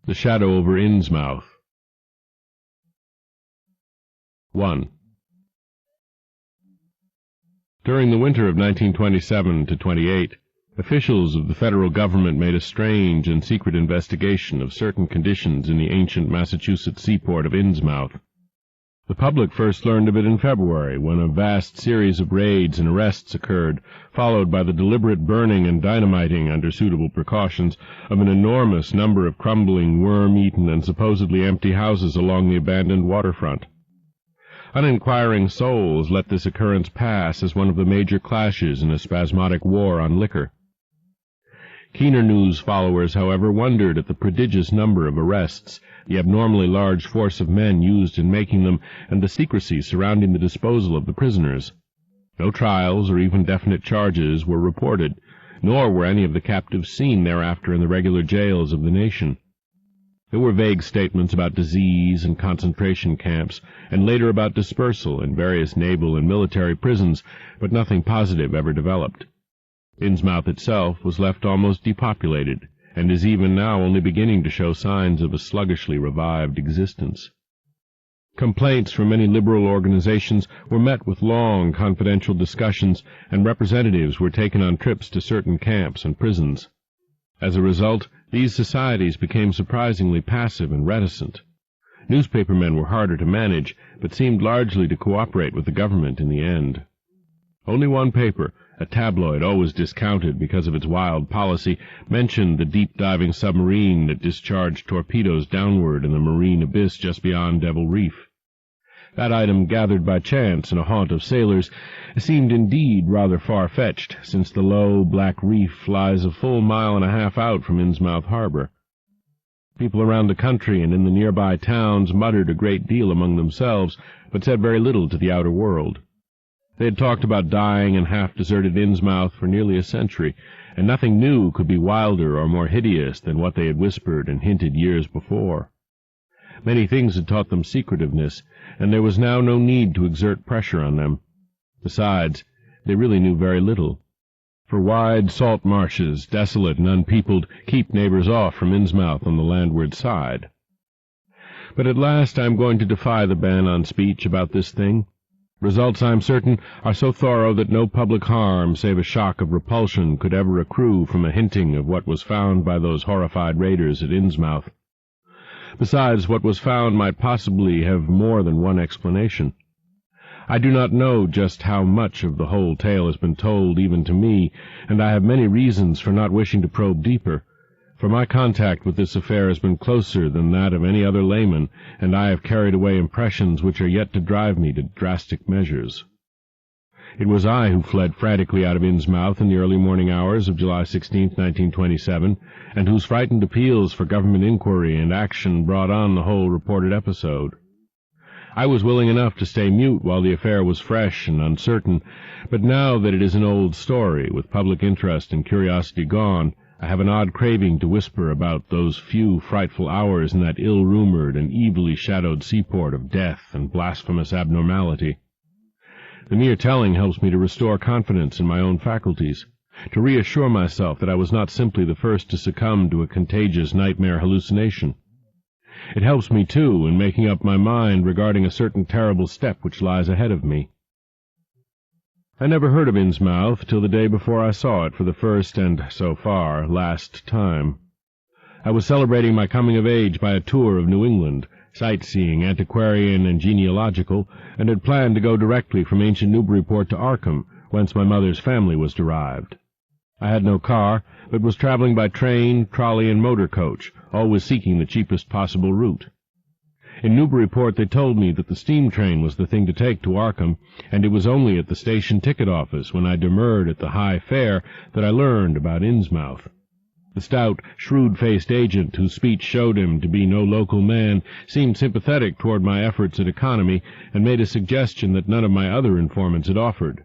The Shadow over Innsmouth. 1. During the winter of 1927-28, officials of the federal government made a strange and secret investigation of certain conditions in the ancient Massachusetts seaport of Innsmouth. The public first learned of it in February, when a vast series of raids and arrests occurred, followed by the deliberate burning and dynamiting, under suitable precautions, of an enormous number of crumbling, worm-eaten, and supposedly empty houses along the abandoned waterfront. Uninquiring souls let this occurrence pass as one of the major clashes in a spasmodic war on liquor. Keener news followers, however, wondered at the prodigious number of arrests, the abnormally large force of men used in making them, and the secrecy surrounding the disposal of the prisoners. No trials or even definite charges were reported, nor were any of the captives seen thereafter in the regular jails of the nation. There were vague statements about disease and concentration camps, and later about dispersal in various naval and military prisons, but nothing positive ever developed. Innsmouth itself was left almost depopulated, and is even now only beginning to show signs of a sluggishly revived existence. Complaints from many liberal organizations were met with long, confidential discussions, and representatives were taken on trips to certain camps and prisons. As a result, these societies became surprisingly passive and reticent. Newspapermen were harder to manage, but seemed largely to cooperate with the government in the end. Only one paper, a tabloid always discounted because of its wild policy, mentioned the deep-diving submarine that discharged torpedoes downward in the marine abyss just beyond Devil Reef. That item, gathered by chance in a haunt of sailors, seemed indeed rather far-fetched, since the low, black reef lies a full mile and a half out from Innsmouth harbor. People around the country and in the nearby towns muttered a great deal among themselves, but said very little to the outer world. They had talked about dying and half-deserted Innsmouth for nearly a century, and nothing new could be wilder or more hideous than what they had whispered and hinted years before. Many things had taught them secretiveness, and there was now no need to exert pressure on them. Besides, they really knew very little. For wide salt marshes, desolate and unpeopled, keep neighbors off from Innsmouth on the landward side. But at last I am going to defy the ban on speech about this thing. Results, I am certain, are so thorough that no public harm save a shock of repulsion could ever accrue from a hinting of what was found by those horrified raiders at Innsmouth. Besides, what was found might possibly have more than one explanation. I do not know just how much of the whole tale has been told even to me, and I have many reasons for not wishing to probe deeper, for my contact with this affair has been closer than that of any other layman, and I have carried away impressions which are yet to drive me to drastic measures. It was I who fled frantically out of Innsmouth in the early morning hours of July 16, 1927, and whose frightened appeals for government inquiry and action brought on the whole reported episode. I was willing enough to stay mute while the affair was fresh and uncertain, but now that it is an old story, with public interest and curiosity gone, I have an odd craving to whisper about those few frightful hours in that ill-rumored and evilly shadowed seaport of death and blasphemous abnormality. The mere telling helps me to restore confidence in my own faculties, to reassure myself that I was not simply the first to succumb to a contagious nightmare hallucination. It helps me, too, in making up my mind regarding a certain terrible step which lies ahead of me. I never heard of Innsmouth till the day before I saw it for the first and, so far, last time. I was celebrating my coming of age by a tour of New England, sightseeing, antiquarian and genealogical, and had planned to go directly from ancient Newburyport to Arkham, whence my mother's family was derived. I had no car, but was traveling by train, trolley, and motor coach, always seeking the cheapest possible route. In Newburyport they told me that the steam train was the thing to take to Arkham, and it was only at the station ticket office, when I demurred at the high fare, that I learned about Innsmouth. The stout, shrewd-faced agent, whose speech showed him to be no local man, seemed sympathetic toward my efforts at economy, and made a suggestion that none of my other informants had offered.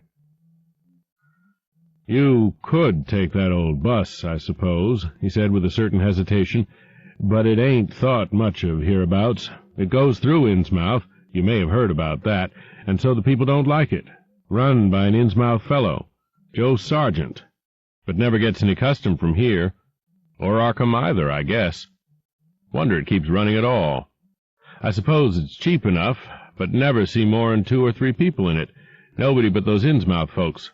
"You could take that old bus, I suppose," he said with a certain hesitation, "but it ain't thought much of hereabouts. It goes through Innsmouth, you may have heard about that, and so the people don't like it. Run by an Innsmouth fellow, Joe Sargent, but never gets any custom from here, or Arkham either, I guess." Wonder it keeps running at all. I suppose it's cheap enough, but never see more 'n 2 or 3 people in it. Nobody but those Innsmouth folks.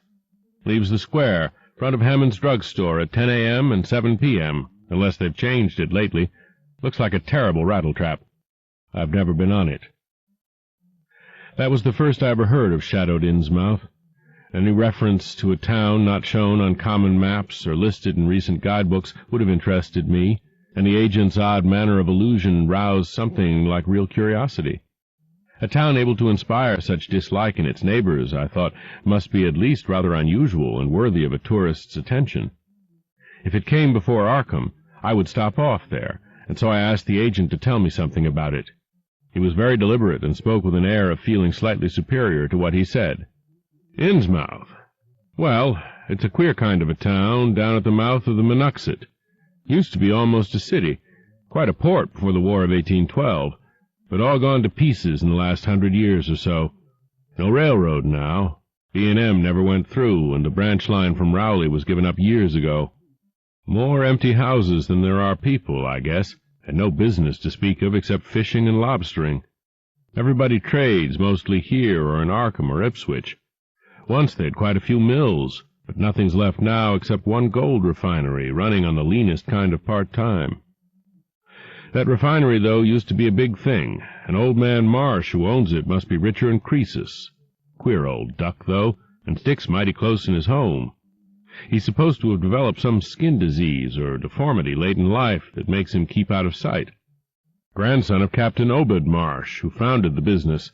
Leaves the square, front of Hammond's drugstore, at 10 a.m. and 7 p.m., unless they've changed it lately. Looks like a terrible rattletrap. I've never been on it. That was the first I ever heard of shadowed Innsmouth. Any reference to a town not shown on common maps or listed in recent guidebooks would have interested me, and the agent's odd manner of allusion roused something like real curiosity. A town able to inspire such dislike in its neighbors, I thought, must be at least rather unusual and worthy of a tourist's attention. If it came before Arkham, I would stop off there, and so I asked the agent to tell me something about it. He was very deliberate and spoke with an air of feeling slightly superior to what he said. Innsmouth. Well, it's a queer kind of a town down at the mouth of the Monuxet. Used to be almost a city, quite a port before the War of 1812, but all gone to pieces in the last 100 years or so. No railroad now. B&M never went through, and the branch line from Rowley was given up years ago. More empty houses than there are people, I guess, and no business to speak of except fishing and lobstering. Everybody trades, mostly here or in Arkham or Ipswich. Once they had quite a few mills, but nothing's left now except one gold refinery, running on the leanest kind of part-time. That refinery, though, used to be a big thing. An old man Marsh who owns it must be richer than Croesus. Queer old duck, though, and sticks mighty close in his home. He's supposed to have developed some skin disease or deformity late in life that makes him keep out of sight. Grandson of Captain Obed Marsh, who founded the business.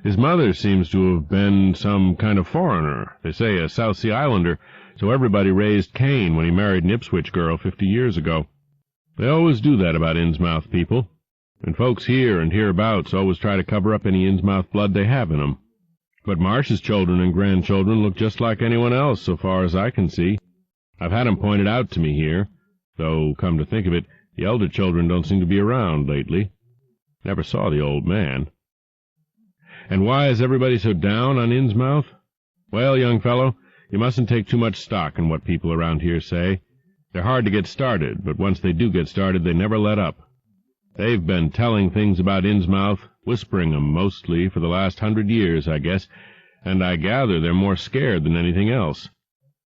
His mother seems to have been some kind of foreigner, they say a South Sea Islander, so everybody raised Cain when he married an Ipswich girl 50 years ago. They always do that about Innsmouth people, and folks here and hereabouts always try to cover up any Innsmouth blood they have in 'em. But Marsh's children and grandchildren look just like anyone else so far as I can see. I've had 'em pointed out to me here, though, come to think of it, the elder children don't seem to be around lately. Never saw the old man. And why is everybody so down on Innsmouth? Well, young fellow, you mustn't take too much stock in what people around here say. They're hard to get started, but once they do get started, they never let up. They've been telling things about Innsmouth, whispering 'em mostly, for the last 100 years, I guess, and I gather they're more scared than anything else.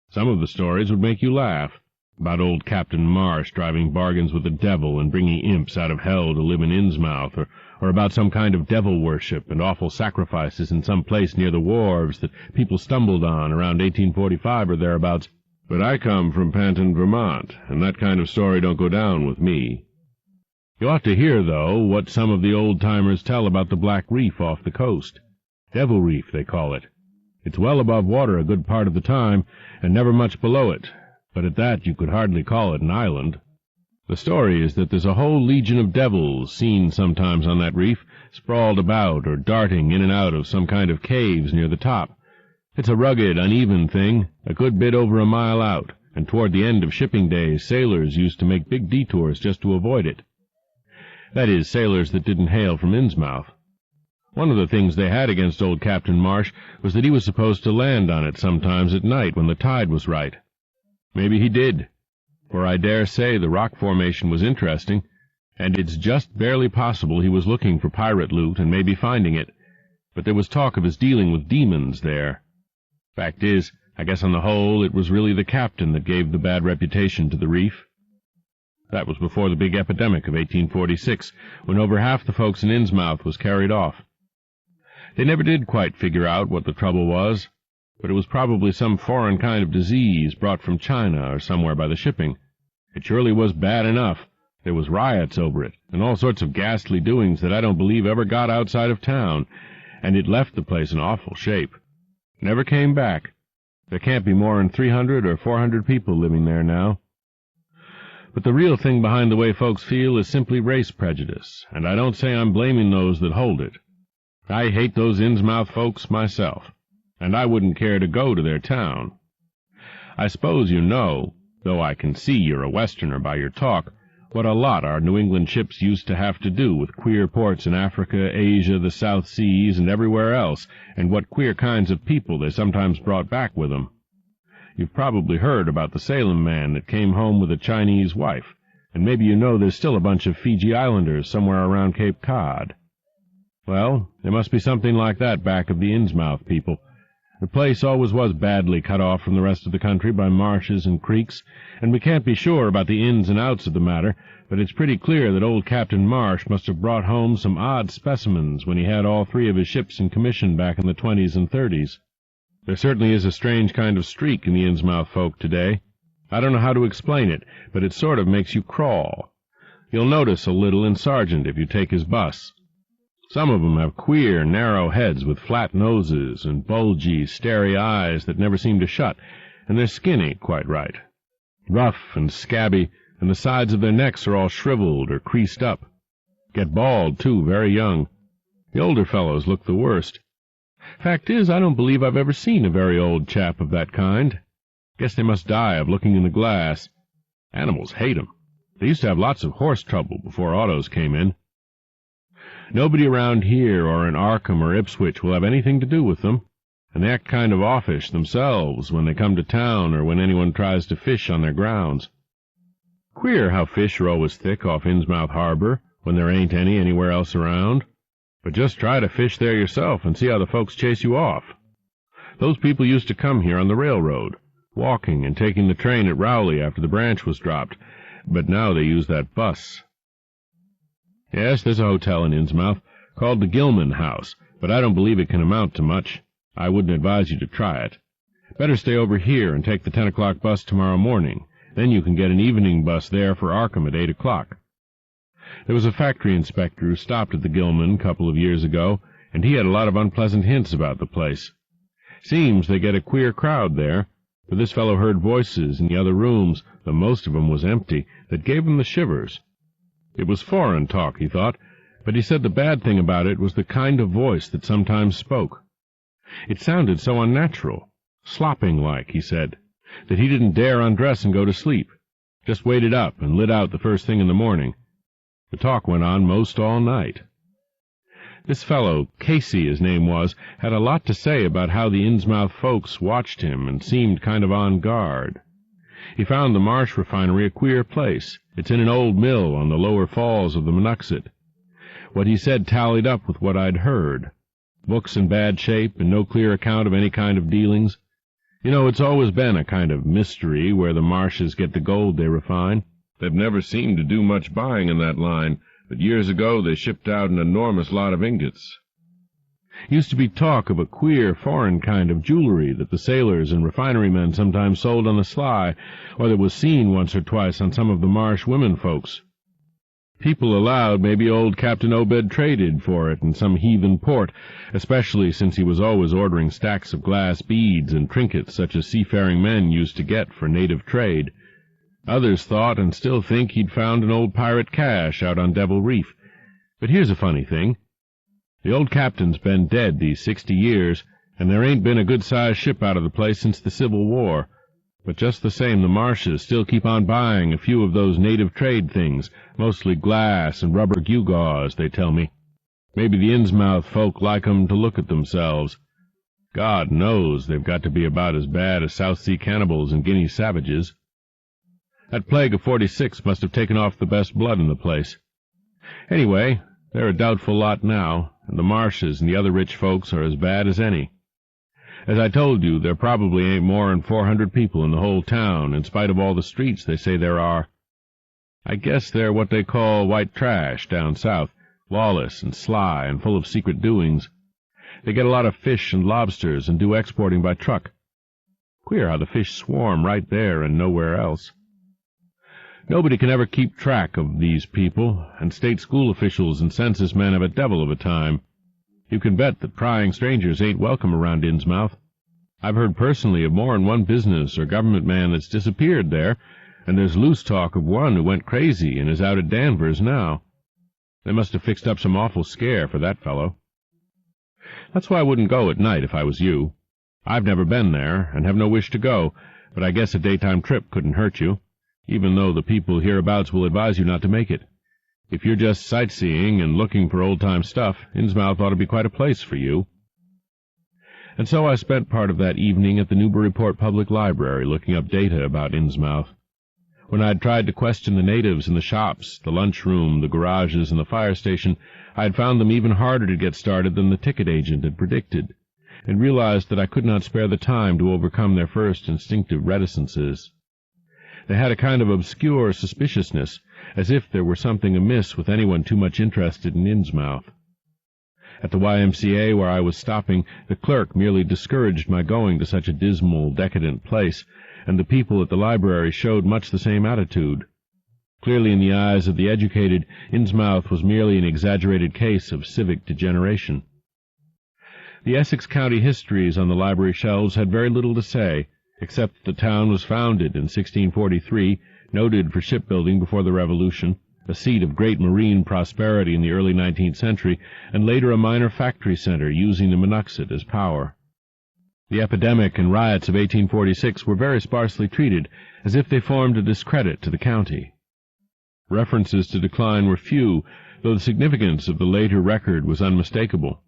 Some of the stories would make you laugh, about old Captain Marsh driving bargains with the devil and bringing imps out of hell to live in Innsmouth, or about some kind of devil worship and awful sacrifices in some place near the wharves that people stumbled on around 1845 or thereabouts. But I come from Panton, Vermont, and that kind of story don't go down with me. You ought to hear, though, what some of the old-timers tell about the Black Reef off the coast. Devil Reef, they call it. It's well above water a good part of the time, and never much below it, but at that you could hardly call it an island. The story is that there's a whole legion of devils seen sometimes on that reef, sprawled about or darting in and out of some kind of caves near the top. It's a rugged, uneven thing, a good bit over a mile out, and toward the end of shipping days sailors used to make big detours just to avoid it. That is, sailors that didn't hail from Innsmouth. One of the things they had against old Captain Marsh was that he was supposed to land on it sometimes at night when the tide was right. Maybe he did, for I dare say the rock formation was interesting, and it's just barely possible he was looking for pirate loot and maybe finding it, but there was talk of his dealing with demons there. Fact is, I guess on the whole it was really the captain that gave the bad reputation to the reef. That was before the big epidemic of 1846, when over half the folks in Innsmouth was carried off. They never did quite figure out what the trouble was, but it was probably some foreign kind of disease brought from China or somewhere by the shipping. It surely was bad enough. There was riots over it, and all sorts of ghastly doings that I don't believe ever got outside of town, and it left the place in awful shape. Never came back. There can't be more than 300 or 400 people living there now. But the real thing behind the way folks feel is simply race prejudice, and I don't say I'm blaming those that hold it. I hate those Innsmouth folks myself, and I wouldn't care to go to their town. I suppose you know, though I can see you're a Westerner by your talk, what a lot our New England ships used to have to do with queer ports in Africa, Asia, the South Seas, and everywhere else, and what queer kinds of people they sometimes brought back with them. You've probably heard about the Salem man that came home with a Chinese wife, and maybe you know there's still a bunch of Fiji Islanders somewhere around Cape Cod. Well, there must be something like that back of the Innsmouth people. The place always was badly cut off from the rest of the country by marshes and creeks, and we can't be sure about the ins and outs of the matter, but it's pretty clear that old Captain Marsh must have brought home some odd specimens when he had all 3 of his ships in commission back in the 20s and 30s. There certainly is a strange kind of streak in the Innsmouth folk today. I don't know how to explain it, but it sort of makes you crawl. You'll notice a little in Sargent if you take his bus. Some of 'em have queer, narrow heads with flat noses and bulgy, starey eyes that never seem to shut, and their skin ain't quite right. Rough and scabby, and the sides of their necks are all shriveled or creased up. Get bald, too, very young. The older fellows look the worst. Fact is, I don't believe I've ever seen a very old chap of that kind. Guess they must die of looking in the glass. Animals hate 'em. They used to have lots of horse trouble before autos came in. Nobody around here or in Arkham or Ipswich will have anything to do with them, and they act kind of offish themselves when they come to town or when anyone tries to fish on their grounds. Queer how fish are always thick off Innsmouth Harbor when there ain't any anywhere else around. But just try to fish there yourself and see how the folks chase you off. Those people used to come here on the railroad, walking and taking the train at Rowley after the branch was dropped, but now they use that bus. Yes, there's a hotel in Innsmouth called the Gilman House, but I don't believe it can amount to much. I wouldn't advise you to try it. Better stay over here and take the 10 o'clock bus tomorrow morning. Then you can get an evening bus there for Arkham at 8 o'clock. There was a factory inspector who stopped at the Gilman a couple of years ago, and he had a lot of unpleasant hints about the place. Seems they get a queer crowd there, for this fellow heard voices in the other rooms, though most of 'em was empty, that gave him the shivers. It was foreign talk, he thought, but he said the bad thing about it was the kind of voice that sometimes spoke. It sounded so unnatural, slopping-like, he said, that he didn't dare undress and go to sleep, just waited up and lit out the first thing in the morning. The talk went on most all night. This fellow, Casey his name was, had a lot to say about how the Innsmouth folks watched him and seemed kind of on guard. He found the Marsh refinery a queer place. It's in an old mill on the lower falls of the Monuxet. What he said tallied up with what I'd heard. Books in bad shape and no clear account of any kind of dealings. You know, it's always been a kind of mystery where the Marshes get the gold they refine. They've never seemed to do much buying in that line, but years ago they shipped out an enormous lot of ingots. Used to be talk of a queer, foreign kind of jewelry that the sailors and refinery men sometimes sold on the sly, or that was seen once or twice on some of the Marsh women folks. People allowed maybe old Captain Obed traded for it in some heathen port, especially since he was always ordering stacks of glass beads and trinkets such as seafaring men used to get for native trade. Others thought and still think he'd found an old pirate cache out on Devil Reef. But here's a funny thing. The old captain's been dead these 60 years, and there ain't been a good-sized ship out of the place since the Civil War. But just the same, the Marshes still keep on buying a few of those native trade things, mostly glass and rubber gewgaws, they tell me. Maybe the Innsmouth folk like 'em to look at themselves. God knows they've got to be about as bad as South Sea cannibals and Guinea savages. That plague of '46 must have taken off the best blood in the place. Anyway, they're a doubtful lot now, and the Marshes and the other rich folks are as bad as any. As I told you, there probably ain't more than 400 people in the whole town, in spite of all the streets they say there are. I guess they're what they call white trash down south, lawless and sly and full of secret doings. They get a lot of fish and lobsters and do exporting by truck. Queer how the fish swarm right there and nowhere else. Nobody can ever keep track of these people, and state school officials and census men have a devil of a time. You can bet that prying strangers ain't welcome around Innsmouth. I've heard personally of more than one business or government man that's disappeared there, and there's loose talk of one who went crazy and is out at Danvers now. They must have fixed up some awful scare for that fellow. That's why I wouldn't go at night if I was you. I've never been there, and have no wish to go, but I guess a daytime trip couldn't hurt you, even though the people hereabouts will advise you not to make it. If you're just sightseeing and looking for old-time stuff, Innsmouth ought to be quite a place for you. And so I spent part of that evening at the Newburyport Public Library looking up data about Innsmouth. When I had tried to question the natives in the shops, the lunchroom, the garages, and the fire station, I had found them even harder to get started than the ticket agent had predicted, and realized that I could not spare the time to overcome their first instinctive reticences. They had a kind of obscure suspiciousness, as if there were something amiss with anyone too much interested in Innsmouth. At the YMCA where I was stopping, the clerk merely discouraged my going to such a dismal, decadent place, and the people at the library showed much the same attitude. Clearly, in the eyes of the educated, Innsmouth was merely an exaggerated case of civic degeneration. The Essex County histories on the library shelves had very little to say, except that the town was founded in 1643, noted for shipbuilding before the Revolution, a seat of great marine prosperity in the early 19th century, and later a minor factory center using the Monoxide as power. The epidemic and riots of 1846 were very sparsely treated, as if they formed a discredit to the county. References to decline were few, though the significance of the later record was unmistakable.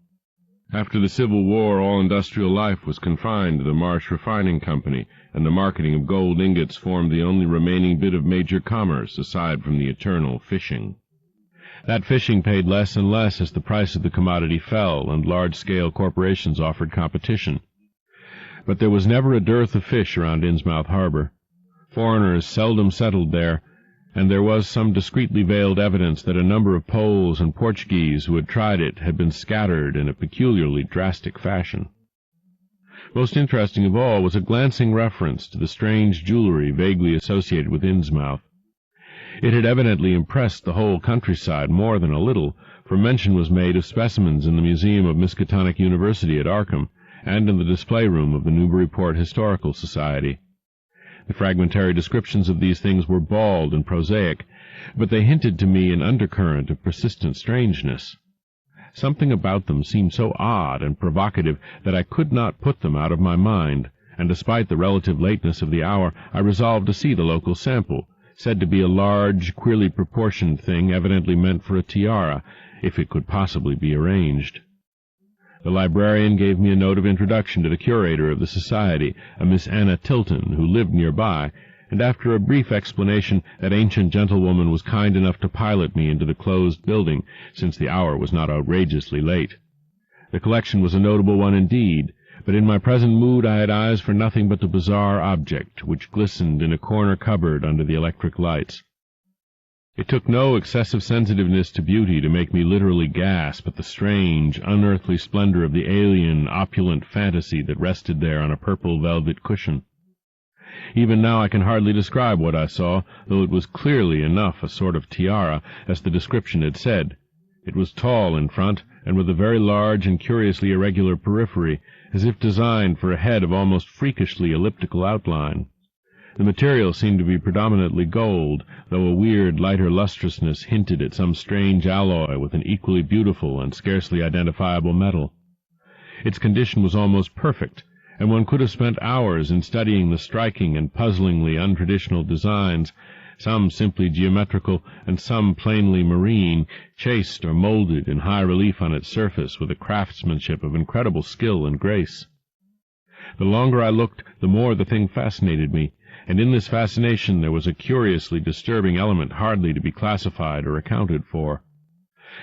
After the Civil War, all industrial life was confined to the Marsh Refining Company, and the marketing of gold ingots formed the only remaining bit of major commerce aside from the eternal fishing. That fishing paid less and less as the price of the commodity fell and large-scale corporations offered competition. But there was never a dearth of fish around Innsmouth harbor. Foreigners seldom settled there, and there was some discreetly veiled evidence that a number of Poles and Portuguese who had tried it had been scattered in a peculiarly drastic fashion. Most interesting of all was a glancing reference to the strange jewelry vaguely associated with Innsmouth. It had evidently impressed the whole countryside more than a little, for mention was made of specimens in the Museum of Miskatonic University at Arkham, and in the display room of the Newburyport Historical Society. The fragmentary descriptions of these things were bald and prosaic, but they hinted to me an undercurrent of persistent strangeness. Something about them seemed so odd and provocative that I could not put them out of my mind, and despite the relative lateness of the hour, I resolved to see the local sample, said to be a large, queerly proportioned thing evidently meant for a tiara, if it could possibly be arranged. The librarian gave me a note of introduction to the curator of the society, a Miss Anna Tilton, who lived nearby, and after a brief explanation, that ancient gentlewoman was kind enough to pilot me into the closed building, since the hour was not outrageously late. The collection was a notable one indeed, but in my present mood I had eyes for nothing but the bizarre object, which glistened in a corner cupboard under the electric lights. It took no excessive sensitiveness to beauty to make me literally gasp at the strange, unearthly splendor of the alien, opulent fantasy that rested there on a purple velvet cushion. Even now I can hardly describe what I saw, though it was clearly enough a sort of tiara, as the description had said. It was tall in front, and with a very large and curiously irregular periphery, as if designed for a head of almost freakishly elliptical outline. The material seemed to be predominantly gold, though a weird, lighter lustrousness hinted at some strange alloy with an equally beautiful and scarcely identifiable metal. Its condition was almost perfect, and one could have spent hours in studying the striking and puzzlingly untraditional designs, some simply geometrical and some plainly marine, chased or molded in high relief on its surface with a craftsmanship of incredible skill and grace. The longer I looked, the more the thing fascinated me, and in this fascination there was a curiously disturbing element hardly to be classified or accounted for.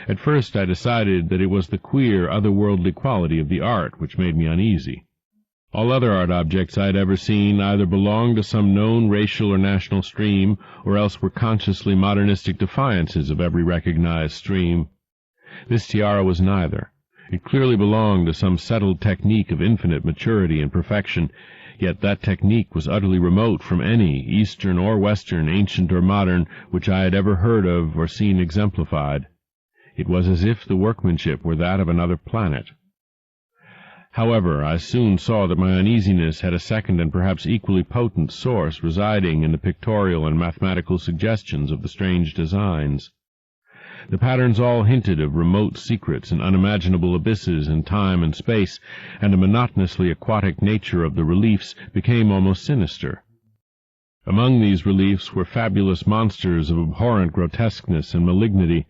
At first I decided that it was the queer, otherworldly quality of the art which made me uneasy. All other art objects I had ever seen either belonged to some known racial or national stream, or else were consciously modernistic defiances of every recognized stream. This tiara was neither. It clearly belonged to some settled technique of infinite maturity and perfection, yet that technique was utterly remote from any, Eastern or Western, ancient or modern, which I had ever heard of or seen exemplified. It was as if the workmanship were that of another planet. However, I soon saw that my uneasiness had a second and perhaps equally potent source residing in the pictorial and mathematical suggestions of the strange designs. The patterns all hinted of remote secrets and unimaginable abysses in time and space, and the monotonously aquatic nature of the reliefs became almost sinister. Among these reliefs were fabulous monsters of abhorrent grotesqueness and malignity,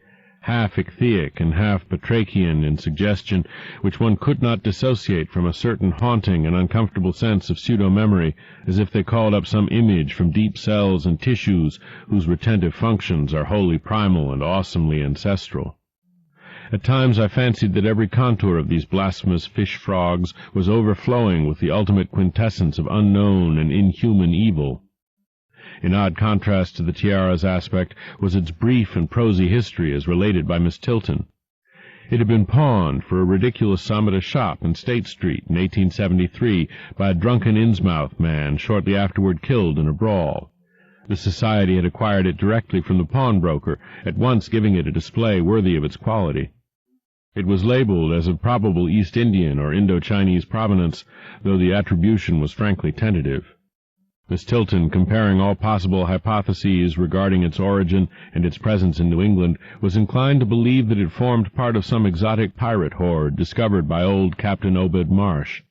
half ichthyaic and half batrachian in suggestion, which one could not dissociate from a certain haunting and uncomfortable sense of pseudo-memory, as if they called up some image from deep cells and tissues whose retentive functions are wholly primal and awesomely ancestral. At times I fancied that every contour of these blasphemous fish-frogs was overflowing with the ultimate quintessence of unknown and inhuman evil. In odd contrast to the tiara's aspect was its brief and prosy history as related by Miss Tilton. It had been pawned for a ridiculous sum at a shop in State Street in 1873 by a drunken Innsmouth man shortly afterward killed in a brawl. The Society had acquired it directly from the pawnbroker, at once giving it a display worthy of its quality. It was labeled as of probable East Indian or Indo-Chinese provenance, though the attribution was frankly tentative. Miss Tilton, comparing all possible hypotheses regarding its origin and its presence in New England, was inclined to believe that it formed part of some exotic pirate horde discovered by old Captain Obed Marsh.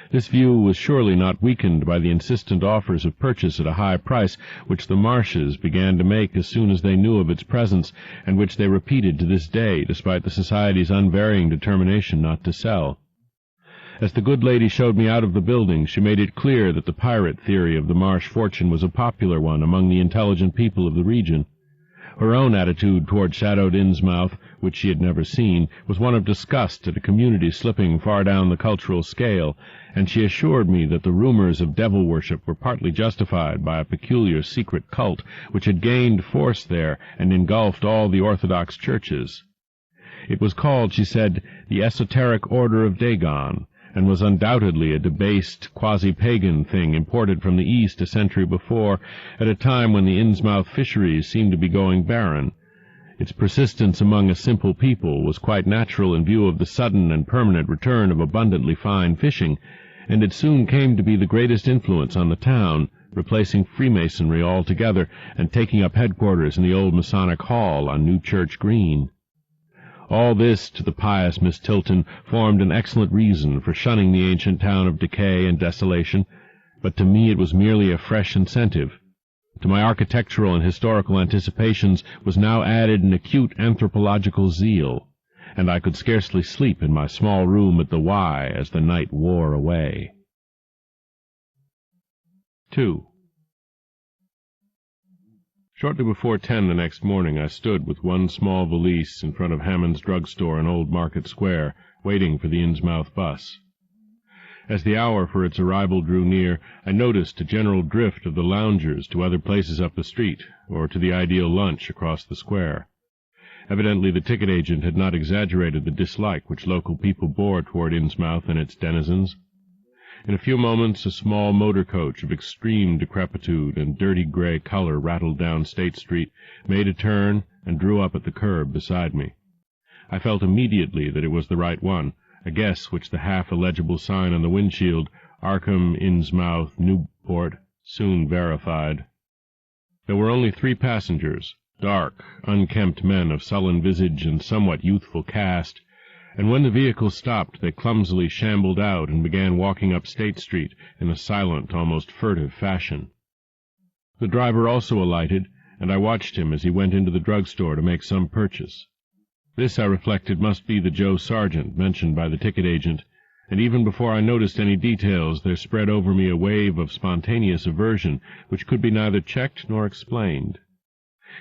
This view was surely not weakened by the insistent offers of purchase at a high price which the Marshes began to make as soon as they knew of its presence, and which they repeated to this day, despite the Society's unvarying determination not to sell. As the good lady showed me out of the building, she made it clear that the pirate theory of the Marsh fortune was a popular one among the intelligent people of the region. Her own attitude toward shadowed Innsmouth, which she had never seen, was one of disgust at a community slipping far down the cultural scale, and she assured me that the rumors of devil worship were partly justified by a peculiar secret cult which had gained force there and engulfed all the Orthodox churches. It was called, she said, the Esoteric Order of Dagon, and was undoubtedly a debased, quasi-pagan thing imported from the East a century before, at a time when the Innsmouth fisheries seemed to be going barren. Its persistence among a simple people was quite natural in view of the sudden and permanent return of abundantly fine fishing, and it soon came to be the greatest influence on the town, replacing Freemasonry altogether and taking up headquarters in the old Masonic Hall on New Church Green. All this, to the pious Miss Tilton, formed an excellent reason for shunning the ancient town of decay and desolation, but to me it was merely a fresh incentive. To my architectural and historical anticipations was now added an acute anthropological zeal, and I could scarcely sleep in my small room at the Y as the night wore away. 2. Shortly before 10 the next morning I stood with one small valise in front of Hammond's drugstore in Old Market Square, waiting for the Innsmouth bus. As the hour for its arrival drew near, I noticed a general drift of the loungers to other places up the street, or to the ideal lunch across the square. Evidently the ticket agent had not exaggerated the dislike which local people bore toward Innsmouth and its denizens. In a few moments a small motor coach of extreme decrepitude and dirty gray color rattled down State Street, made a turn, and drew up at the curb beside me. I felt immediately that it was the right one, a guess which the half-illegible sign on the windshield, Arkham, Innsmouth, Newport, soon verified. There were only 3 passengers, dark, unkempt men of sullen visage and somewhat youthful cast, and when the vehicle stopped they clumsily shambled out and began walking up State Street in a silent, almost furtive fashion. The driver also alighted, and I watched him as he went into the drugstore to make some purchase. This, I reflected, must be the Joe Sargent mentioned by the ticket agent, and even before I noticed any details there spread over me a wave of spontaneous aversion which could be neither checked nor explained.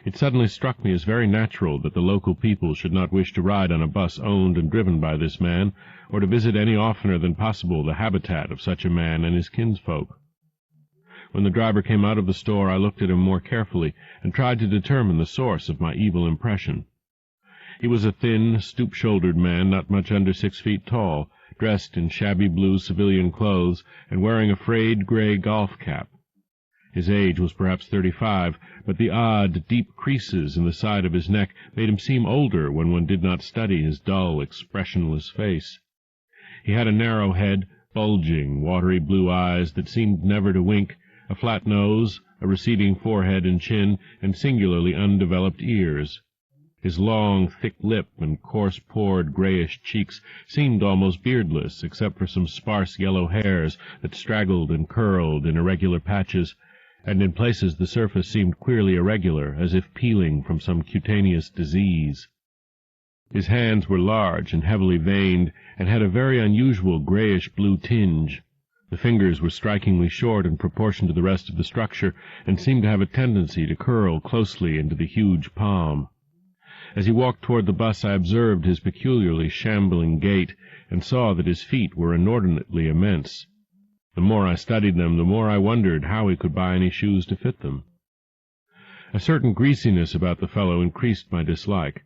It suddenly struck me as very natural that the local people should not wish to ride on a bus owned and driven by this man, or to visit any oftener than possible the habitat of such a man and his kinsfolk. When the driver came out of the store I looked at him more carefully, and tried to determine the source of my evil impression. He was a thin, stoop-shouldered man not much under 6 feet tall, dressed in shabby blue civilian clothes, and wearing a frayed gray golf cap. His age was perhaps 35, but the odd, deep creases in the side of his neck made him seem older when one did not study his dull, expressionless face. He had a narrow head, bulging, watery blue eyes that seemed never to wink, a flat nose, a receding forehead and chin, and singularly undeveloped ears. His long, thick lip and coarse-pored grayish cheeks seemed almost beardless, except for some sparse yellow hairs that straggled and curled in irregular patches, and in places the surface seemed queerly irregular, as if peeling from some cutaneous disease. His hands were large and heavily veined, and had a very unusual grayish-blue tinge. The fingers were strikingly short in proportion to the rest of the structure, and seemed to have a tendency to curl closely into the huge palm. As he walked toward the bus, I observed his peculiarly shambling gait, and saw that his feet were inordinately immense. The more I studied them, the more I wondered how he could buy any shoes to fit them. A certain greasiness about the fellow increased my dislike.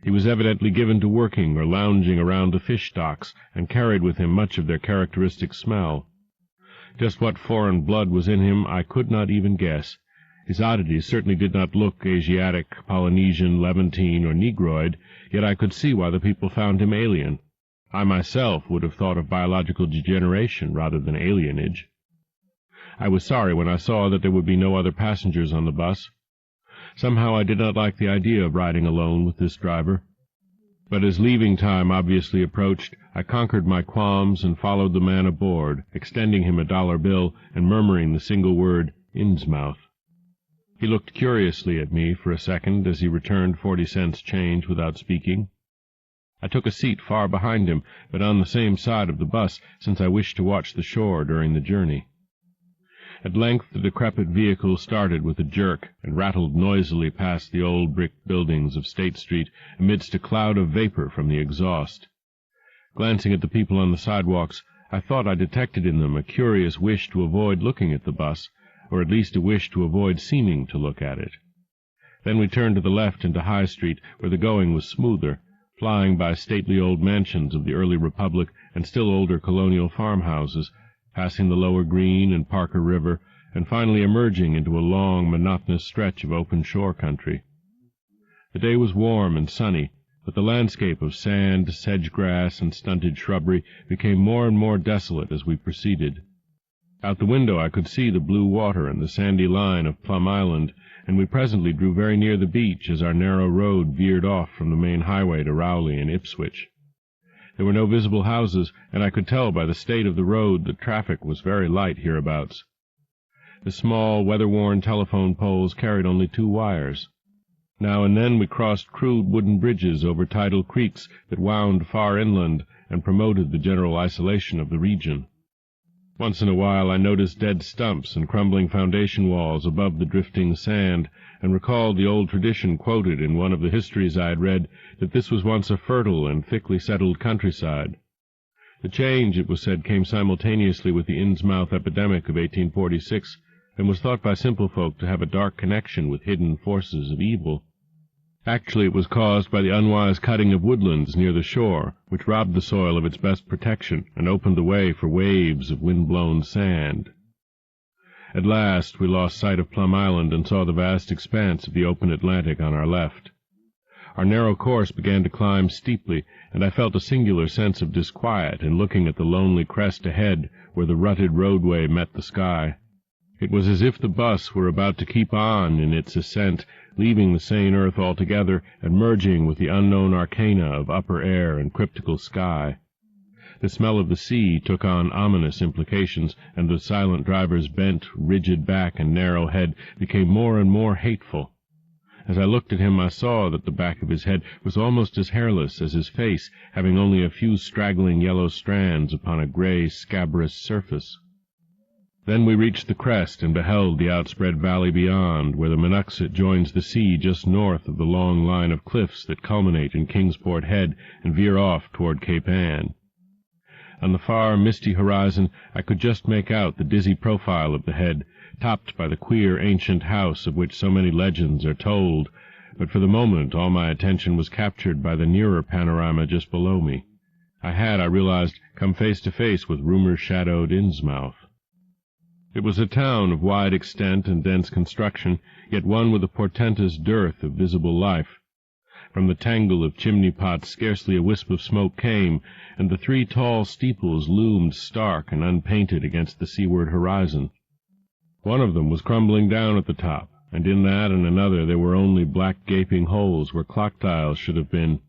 He was evidently given to working or lounging around the fish docks, and carried with him much of their characteristic smell. Just what foreign blood was in him I could not even guess. His oddities certainly did not look Asiatic, Polynesian, Levantine, or Negroid, yet I could see why the people found him alien. I myself would have thought of biological degeneration rather than alienage. I was sorry when I saw that there would be no other passengers on the bus. Somehow I did not like the idea of riding alone with this driver. But as leaving time obviously approached, I conquered my qualms and followed the man aboard, extending him a $1 bill and murmuring the single word, Innsmouth. He looked curiously at me for a second as he returned 40 cents change without speaking. I took a seat far behind him, but on the same side of the bus, since I wished to watch the shore during the journey. At length the decrepit vehicle started with a jerk, and rattled noisily past the old brick buildings of State Street amidst a cloud of vapor from the exhaust. Glancing at the people on the sidewalks, I thought I detected in them a curious wish to avoid looking at the bus, or at least a wish to avoid seeming to look at it. Then we turned to the left into High Street, where the going was smoother, flying by stately old mansions of the early Republic and still older colonial farmhouses, passing the Lower Green and Parker River, and finally emerging into a long, monotonous stretch of open shore country. The day was warm and sunny, but the landscape of sand, sedge-grass, and stunted shrubbery became more and more desolate as we proceeded. Out the window I could see the blue water and the sandy line of Plum Island, and we presently drew very near the beach as our narrow road veered off from the main highway to Rowley and Ipswich. There were no visible houses, and I could tell by the state of the road that traffic was very light hereabouts. The small, weather-worn telephone poles carried only 2 wires. Now and then we crossed crude wooden bridges over tidal creeks that wound far inland and promoted the general isolation of the region. Once in a while I noticed dead stumps and crumbling foundation walls above the drifting sand, and recalled the old tradition quoted in one of the histories I had read, that this was once a fertile and thickly settled countryside. The change, it was said, came simultaneously with the Innsmouth epidemic of 1846, and was thought by simple folk to have a dark connection with hidden forces of evil. Actually, it was caused by the unwise cutting of woodlands near the shore, which robbed the soil of its best protection and opened the way for waves of wind-blown sand. At last we lost sight of Plum Island and saw the vast expanse of the open Atlantic on our left. Our narrow course began to climb steeply, and I felt a singular sense of disquiet in looking at the lonely crest ahead where the rutted roadway met the sky. It was as if the bus were about to keep on in its ascent, leaving the sane earth altogether and merging with the unknown arcana of upper air and cryptical sky. The smell of the sea took on ominous implications, and the silent driver's bent, rigid back and narrow head became more and more hateful. As I looked at him, I saw that the back of his head was almost as hairless as his face, having only a few straggling yellow strands upon a gray, scabrous surface. Then we reached the crest and beheld the outspread valley beyond, where the Monoxet joins the sea just north of the long line of cliffs that culminate in Kingsport Head and veer off toward Cape Ann. On the far, misty horizon I could just make out the dizzy profile of the head, topped by the queer ancient house of which so many legends are told, but for the moment all my attention was captured by the nearer panorama just below me. I had, I realized, come face to face with rumor-shadowed Innsmouth. It was a town of wide extent and dense construction, yet one with a portentous dearth of visible life. From the tangle of chimney-pots scarcely a wisp of smoke came, and the 3 tall steeples loomed stark and unpainted against the seaward horizon. One of them was crumbling down at the top, and in that and another there were only black gaping holes where clock dials should have been.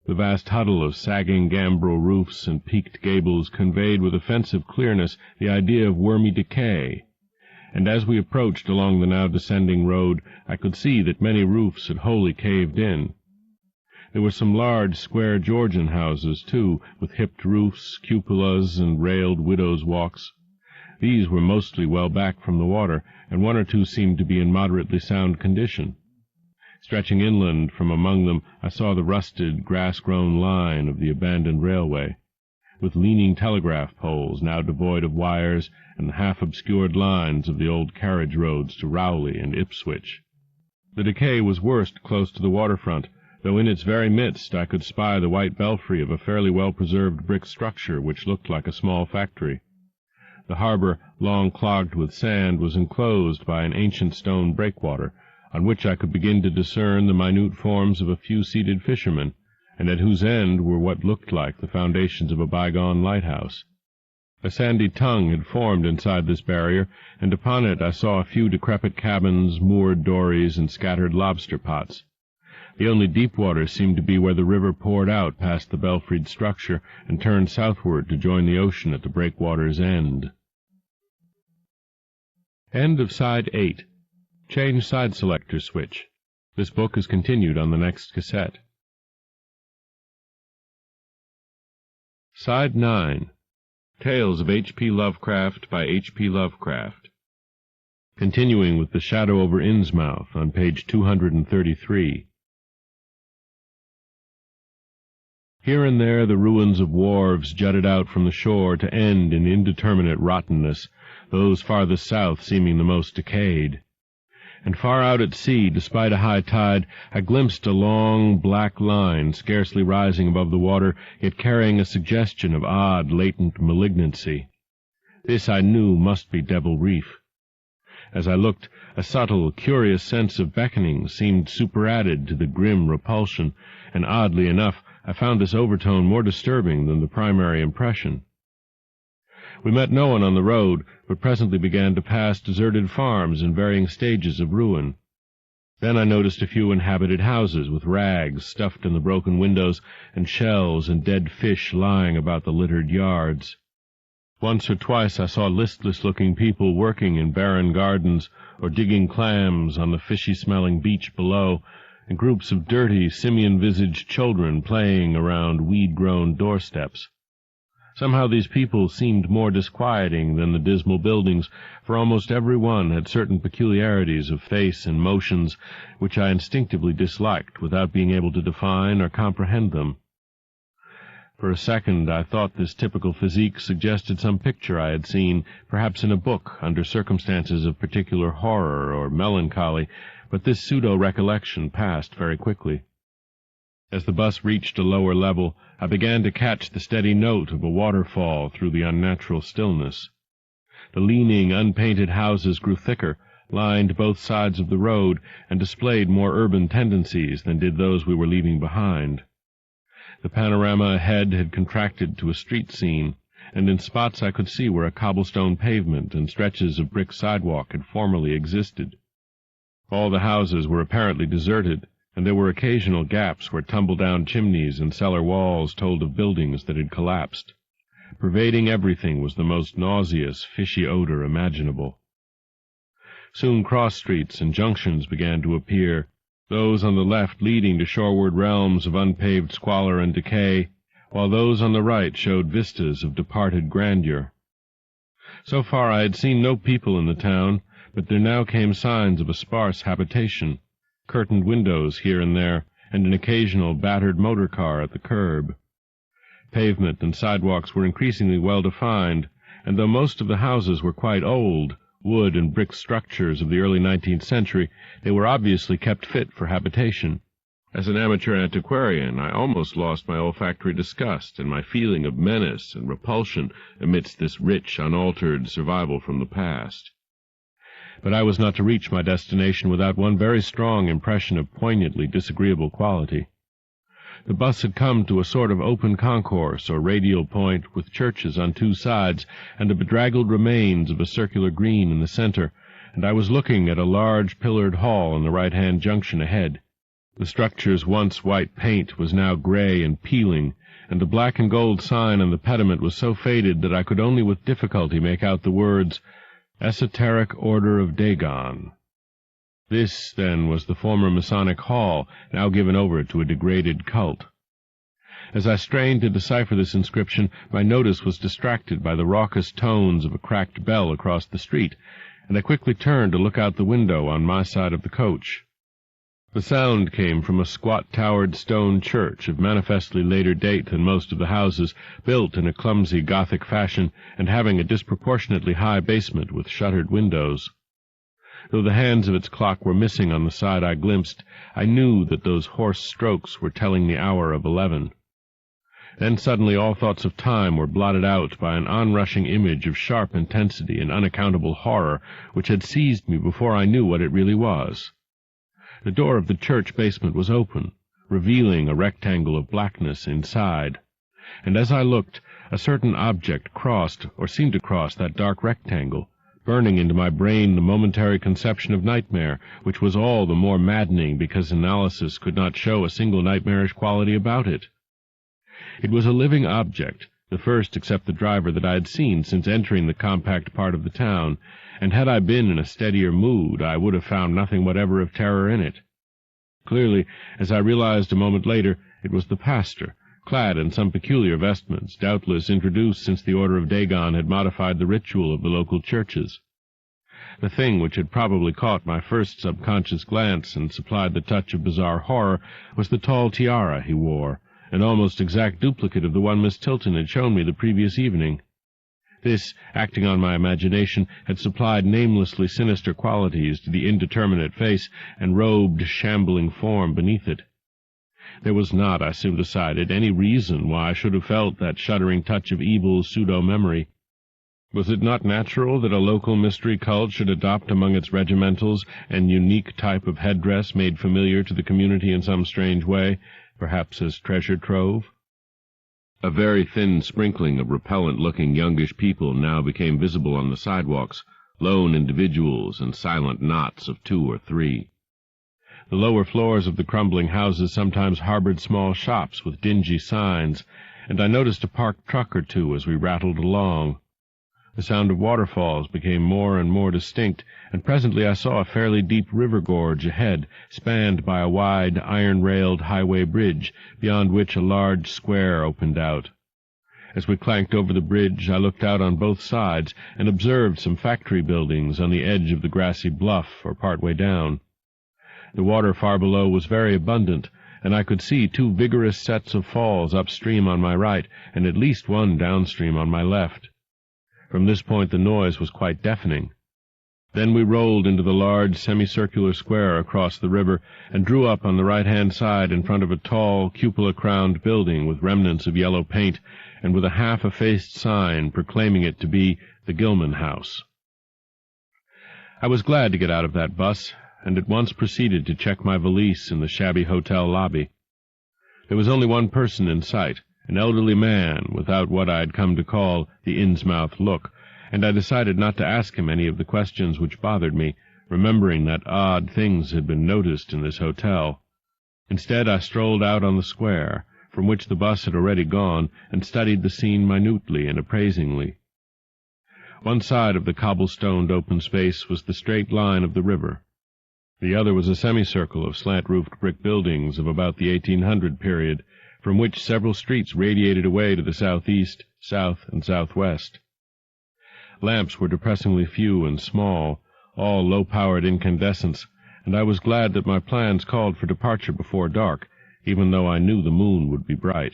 The vast huddle of sagging gambrel roofs and peaked gables conveyed with offensive clearness the idea of wormy decay, and as we approached along the now descending road I could see that many roofs had wholly caved in. There were some large, square Georgian houses, too, with hipped roofs, cupolas, and railed widows' walks. These were mostly well back from the water, and one or two seemed to be in moderately sound condition. Stretching inland from among them, I saw the rusted, grass-grown line of the abandoned railway, with leaning telegraph poles now devoid of wires, and the half-obscured lines of the old carriage roads to Rowley and Ipswich. The decay was worst close to the waterfront, though in its very midst I could spy the white belfry of a fairly well-preserved brick structure which looked like a small factory. The harbour, long clogged with sand, was enclosed by an ancient stone breakwater, on which I could begin to discern the minute forms of a few seated fishermen, and at whose end were what looked like the foundations of a bygone lighthouse. A sandy tongue had formed inside this barrier, and upon it I saw a few decrepit cabins, moored dories, and scattered lobster pots. The only deep water seemed to be where the river poured out past the belfried structure and turned southward to join the ocean at the breakwater's end. End of Side 8. Change side selector switch. This book is continued on the next cassette. Side 9. Tales of H.P. Lovecraft by H.P. Lovecraft. Continuing with The Shadow over Innsmouth on page 233. Here and there the ruins of wharves jutted out from the shore to end in indeterminate rottenness, those farthest south seeming the most decayed. And far out at sea, despite a high tide, I glimpsed a long, black line scarcely rising above the water, yet carrying a suggestion of odd, latent malignancy. This I knew must be Devil Reef. As I looked, a subtle, curious sense of beckoning seemed superadded to the grim repulsion, and oddly enough, I found this overtone more disturbing than the primary impression. We met no one on the road, but presently began to pass deserted farms in varying stages of ruin. Then I noticed a few inhabited houses with rags stuffed in the broken windows, and shells and dead fish lying about the littered yards. Once or twice I saw listless-looking people working in barren gardens or digging clams on the fishy-smelling beach below, and groups of dirty, simian-visaged children playing around weed-grown doorsteps. Somehow these people seemed more disquieting than the dismal buildings, for almost every one had certain peculiarities of face and motions which I instinctively disliked without being able to define or comprehend them. For a second I thought this typical physique suggested some picture I had seen, perhaps in a book, under circumstances of particular horror or melancholy, but this pseudo-recollection passed very quickly. As the bus reached a lower level, I began to catch the steady note of a waterfall through the unnatural stillness. The leaning, unpainted houses grew thicker, lined both sides of the road, and displayed more urban tendencies than did those we were leaving behind. The panorama ahead had contracted to a street scene, and in spots I could see where a cobblestone pavement and stretches of brick sidewalk had formerly existed. All the houses were apparently deserted, and there were occasional gaps where tumble-down chimneys and cellar walls told of buildings that had collapsed. Pervading everything was the most nauseous, fishy odor imaginable. Soon cross-streets and junctions began to appear, those on the left leading to shoreward realms of unpaved squalor and decay, while those on the right showed vistas of departed grandeur. So far I had seen no people in the town, but there now came signs of a sparse habitation, curtained windows here and there, and an occasional battered motor car at the curb. Pavement and sidewalks were increasingly well defined, and though most of the houses were quite old, wood and brick structures of the early 19th century, they were obviously kept fit for habitation. As an amateur antiquarian, I almost lost my olfactory disgust and my feeling of menace and repulsion amidst this rich, unaltered survival from the past. But I was not to reach my destination without one very strong impression of poignantly disagreeable quality. The bus had come to a sort of open concourse or radial point with churches on two sides and the bedraggled remains of a circular green in the center, and I was looking at a large pillared hall in the right-hand junction ahead. The structure's once white paint was now gray and peeling, and the black and gold sign on the pediment was so faded that I could only with difficulty make out the words, Esoteric Order of Dagon. This, then, was the former Masonic Hall, now given over to a degraded cult. As I strained to decipher this inscription, my notice was distracted by the raucous tones of a cracked bell across the street, and I quickly turned to look out the window on my side of the coach. The sound came from a squat-towered stone church of manifestly later date than most of the houses, built in a clumsy Gothic fashion and having a disproportionately high basement with shuttered windows. Though the hands of its clock were missing on the side I glimpsed, I knew that those hoarse strokes were telling the hour of 11. Then suddenly all thoughts of time were blotted out by an onrushing image of sharp intensity and unaccountable horror which had seized me before I knew what it really was. The door of the church basement was open, revealing a rectangle of blackness inside, and as I looked, a certain object crossed, or seemed to cross, that dark rectangle, burning into my brain the momentary conception of nightmare, which was all the more maddening because analysis could not show a single nightmarish quality about it. It was a living object, the first except the driver that I had seen since entering the compact part of the town, and had I been in a steadier mood, I would have found nothing whatever of terror in it. Clearly, as I realized a moment later, it was the pastor, clad in some peculiar vestments, doubtless introduced since the Order of Dagon had modified the ritual of the local churches. The thing which had probably caught my first subconscious glance and supplied the touch of bizarre horror was the tall tiara he wore, an almost exact duplicate of the one Miss Tilton had shown me the previous evening. This, acting on my imagination, had supplied namelessly sinister qualities to the indeterminate face and robed, shambling form beneath it. There was not, I soon decided, any reason why I should have felt that shuddering touch of evil pseudo-memory. Was it not natural that a local mystery cult should adopt among its regimentals an unique type of headdress made familiar to the community in some strange way, perhaps as treasure trove? A very thin sprinkling of repellent-looking youngish people now became visible on the sidewalks, lone individuals and silent knots of 2 or 3. The lower floors of the crumbling houses sometimes harbored small shops with dingy signs, and I noticed a parked truck or two as we rattled along. The sound of waterfalls became more and more distinct, and presently I saw a fairly deep river gorge ahead, spanned by a wide, iron-railed highway bridge, beyond which a large square opened out. As we clanked over the bridge, I looked out on both sides and observed some factory buildings on the edge of the grassy bluff or part way down. The water far below was very abundant, and I could see 2 vigorous sets of falls upstream on my right and at least one downstream on my left. From this point the noise was quite deafening. Then we rolled into the large semicircular square across the river and drew up on the right-hand side in front of a tall, cupola-crowned building with remnants of yellow paint and with a half-effaced sign proclaiming it to be the Gilman House. I was glad to get out of that bus, and at once proceeded to check my valise in the shabby hotel lobby. There was only one person in sight, an elderly man without what I had come to call the Innsmouth look, and I decided not to ask him any of the questions which bothered me, remembering that odd things had been noticed in this hotel. Instead, I strolled out on the square, from which the bus had already gone, and studied the scene minutely and appraisingly. One side of the cobble-stoned open space was the straight line of the river. The other was a semicircle of slant-roofed brick buildings of about the 1800 period, from which several streets radiated away to the southeast, south, and southwest. Lamps were depressingly few and small, all low-powered incandescents, and I was glad that my plans called for departure before dark, even though I knew the moon would be bright.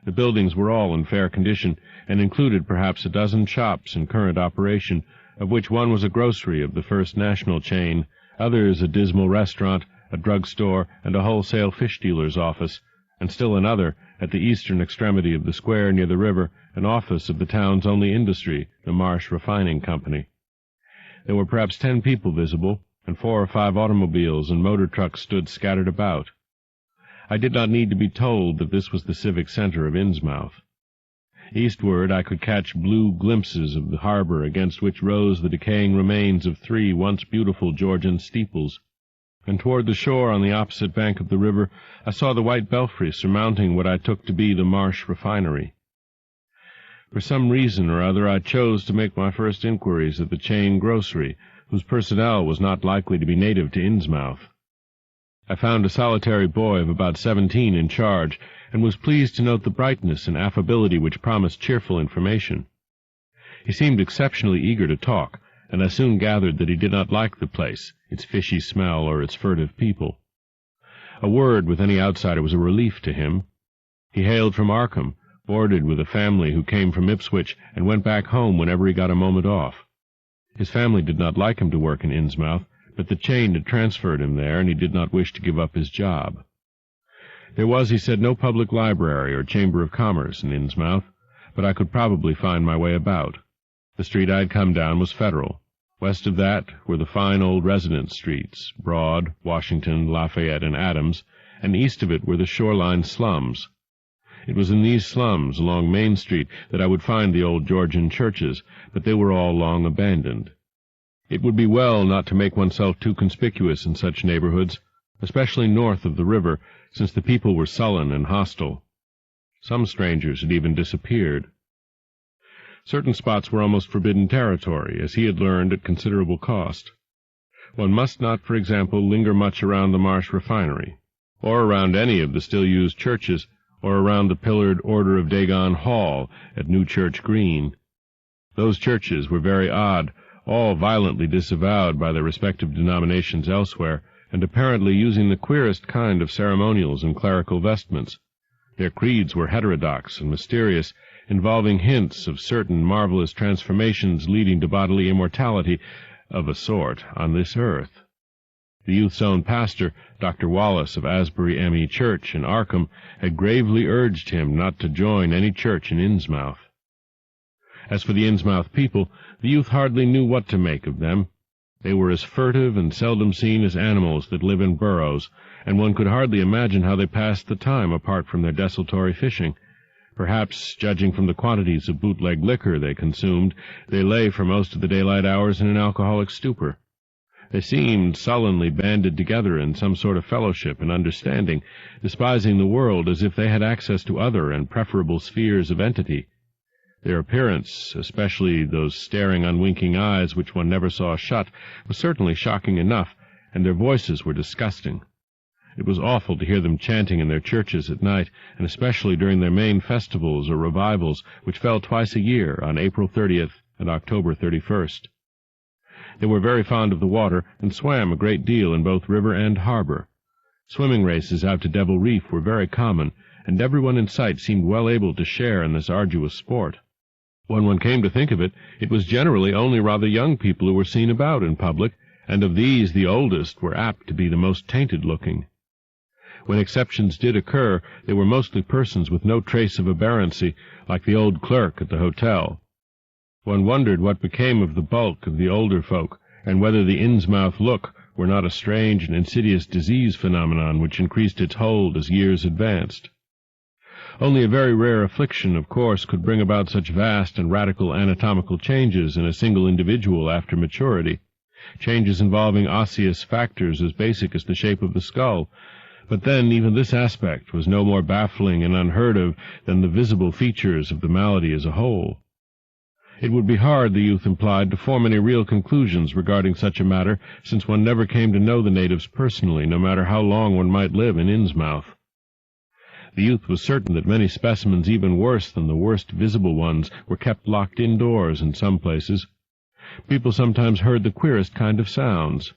The buildings were all in fair condition, and included perhaps a dozen shops in current operation, of which one was a grocery of the First National chain, others a dismal restaurant, a drug-store, and a wholesale fish-dealer's office, and still another, at the eastern extremity of the square near the river, an office of the town's only industry, the Marsh Refining Company. There were perhaps 10 people visible, and 4 or 5 automobiles and motor trucks stood scattered about. I did not need to be told that this was the civic center of Innsmouth. Eastward I could catch blue glimpses of the harbor against which rose the decaying remains of 3 once beautiful Georgian steeples, and toward the shore on the opposite bank of the river I saw the white belfry surmounting what I took to be the Marsh Refinery. For some reason or other I chose to make my first inquiries at the chain grocery, whose personnel was not likely to be native to Innsmouth. I found a solitary boy of about 17 in charge, and was pleased to note the brightness and affability which promised cheerful information. He seemed exceptionally eager to talk, and I soon gathered that he did not like the place, its fishy smell, or its furtive people. A word with any outsider was a relief to him. He hailed from Arkham, boarded with a family who came from Ipswich, and went back home whenever he got a moment off. His family did not like him to work in Innsmouth, but the chain had transferred him there, and he did not wish to give up his job. There was, he said, no public library or chamber of commerce in Innsmouth, but I could probably find my way about. The street I had come down was Federal. West of that were the fine old residence streets, Broad, Washington, Lafayette, and Adams, and east of it were the shoreline slums. It was in these slums, along Main Street, that I would find the old Georgian churches, but they were all long abandoned. It would be well not to make oneself too conspicuous in such neighborhoods, especially north of the river, since the people were sullen and hostile. Some strangers had even disappeared. Certain spots were almost forbidden territory, as he had learned at considerable cost. One must not, for example, linger much around the Marsh refinery, or around any of the still-used churches, or around the pillared Order of Dagon Hall at New Church Green. Those churches were very odd, all violently disavowed by their respective denominations elsewhere, and apparently using the queerest kind of ceremonials and clerical vestments. Their creeds were heterodox and mysterious, involving hints of certain marvelous transformations leading to bodily immortality, of a sort, on this earth. The youth's own pastor, Dr. Wallace of Asbury M.E. Church in Arkham, had gravely urged him not to join any church in Innsmouth. As for the Innsmouth people, the youth hardly knew what to make of them. They were as furtive and seldom seen as animals that live in burrows, and one could hardly imagine how they passed the time apart from their desultory fishing. Perhaps, judging from the quantities of bootleg liquor they consumed, they lay for most of the daylight hours in an alcoholic stupor. They seemed sullenly banded together in some sort of fellowship and understanding, despising the world as if they had access to other and preferable spheres of entity. Their appearance, especially those staring, unwinking eyes which one never saw shut, was certainly shocking enough, and their voices were disgusting. It was awful to hear them chanting in their churches at night, and especially during their main festivals or revivals, which fell twice a year, on April 30th and October 31st. They were very fond of the water, and swam a great deal in both river and harbor. Swimming races out to Devil Reef were very common, and everyone in sight seemed well able to share in this arduous sport. When one came to think of it, it was generally only rather young people who were seen about in public, and of these the oldest were apt to be the most tainted-looking. When exceptions did occur, they were mostly persons with no trace of aberrancy, like the old clerk at the hotel. One wondered what became of the bulk of the older folk, and whether the Innsmouth look were not a strange and insidious disease phenomenon which increased its hold as years advanced. Only a very rare affliction, of course, could bring about such vast and radical anatomical changes in a single individual after maturity, changes involving osseous factors as basic as the shape of the skull. But then even this aspect was no more baffling and unheard of than the visible features of the malady as a whole. It would be hard, the youth implied, to form any real conclusions regarding such a matter, since one never came to know the natives personally, no matter how long one might live in Innsmouth. The youth was certain that many specimens even worse than the worst visible ones were kept locked indoors in some places. People sometimes heard the queerest kind of sounds.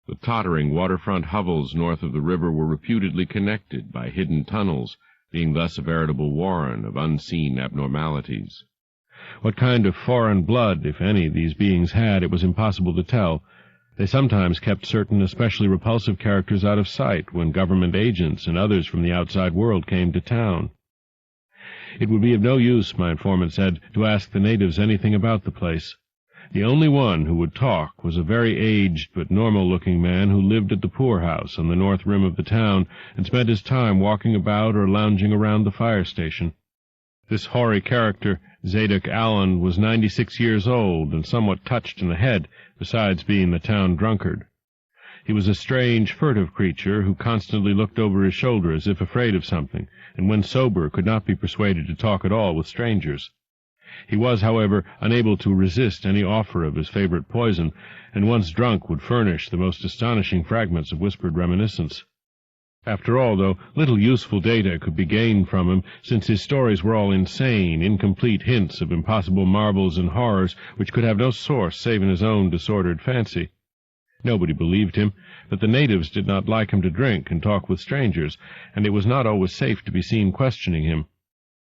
The tottering waterfront hovels north of the river were reputedly connected by hidden tunnels, being thus a veritable warren of unseen abnormalities. What kind of foreign blood, if any, these beings had, it was impossible to tell. They sometimes kept certain especially repulsive characters out of sight when government agents and others from the outside world came to town. It would be of no use, my informant said, to ask the natives anything about the place. The only one who would talk was a very aged but normal-looking man who lived at the poorhouse on the north rim of the town and spent his time walking about or lounging around the fire station. This hoary character, Zadok Allen, was 96 years old and somewhat touched in the head, besides being the town drunkard. He was a strange, furtive creature who constantly looked over his shoulder as if afraid of something, and when sober could not be persuaded to talk at all with strangers. He was, however, unable to resist any offer of his favorite poison, and once drunk would furnish the most astonishing fragments of whispered reminiscence. After all, though, little useful data could be gained from him, since his stories were all insane, incomplete hints of impossible marvels and horrors which could have no source save in his own disordered fancy. Nobody believed him, but the natives did not like him to drink and talk with strangers, and it was not always safe to be seen questioning him.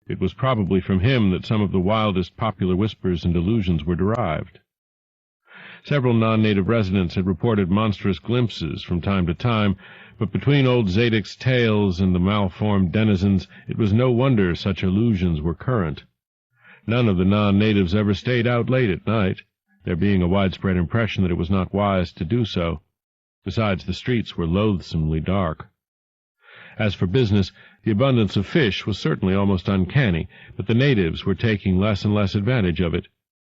It was probably from him that some of the wildest popular whispers and delusions were derived. Several non-native residents had reported monstrous glimpses from time to time, but between old Zadok's tales and the malformed denizens, it was no wonder such illusions were current. None of the non-natives ever stayed out late at night, there being a widespread impression that it was not wise to do so. Besides, the streets were loathsomely dark. As for business, the abundance of fish was certainly almost uncanny, but the natives were taking less and less advantage of it.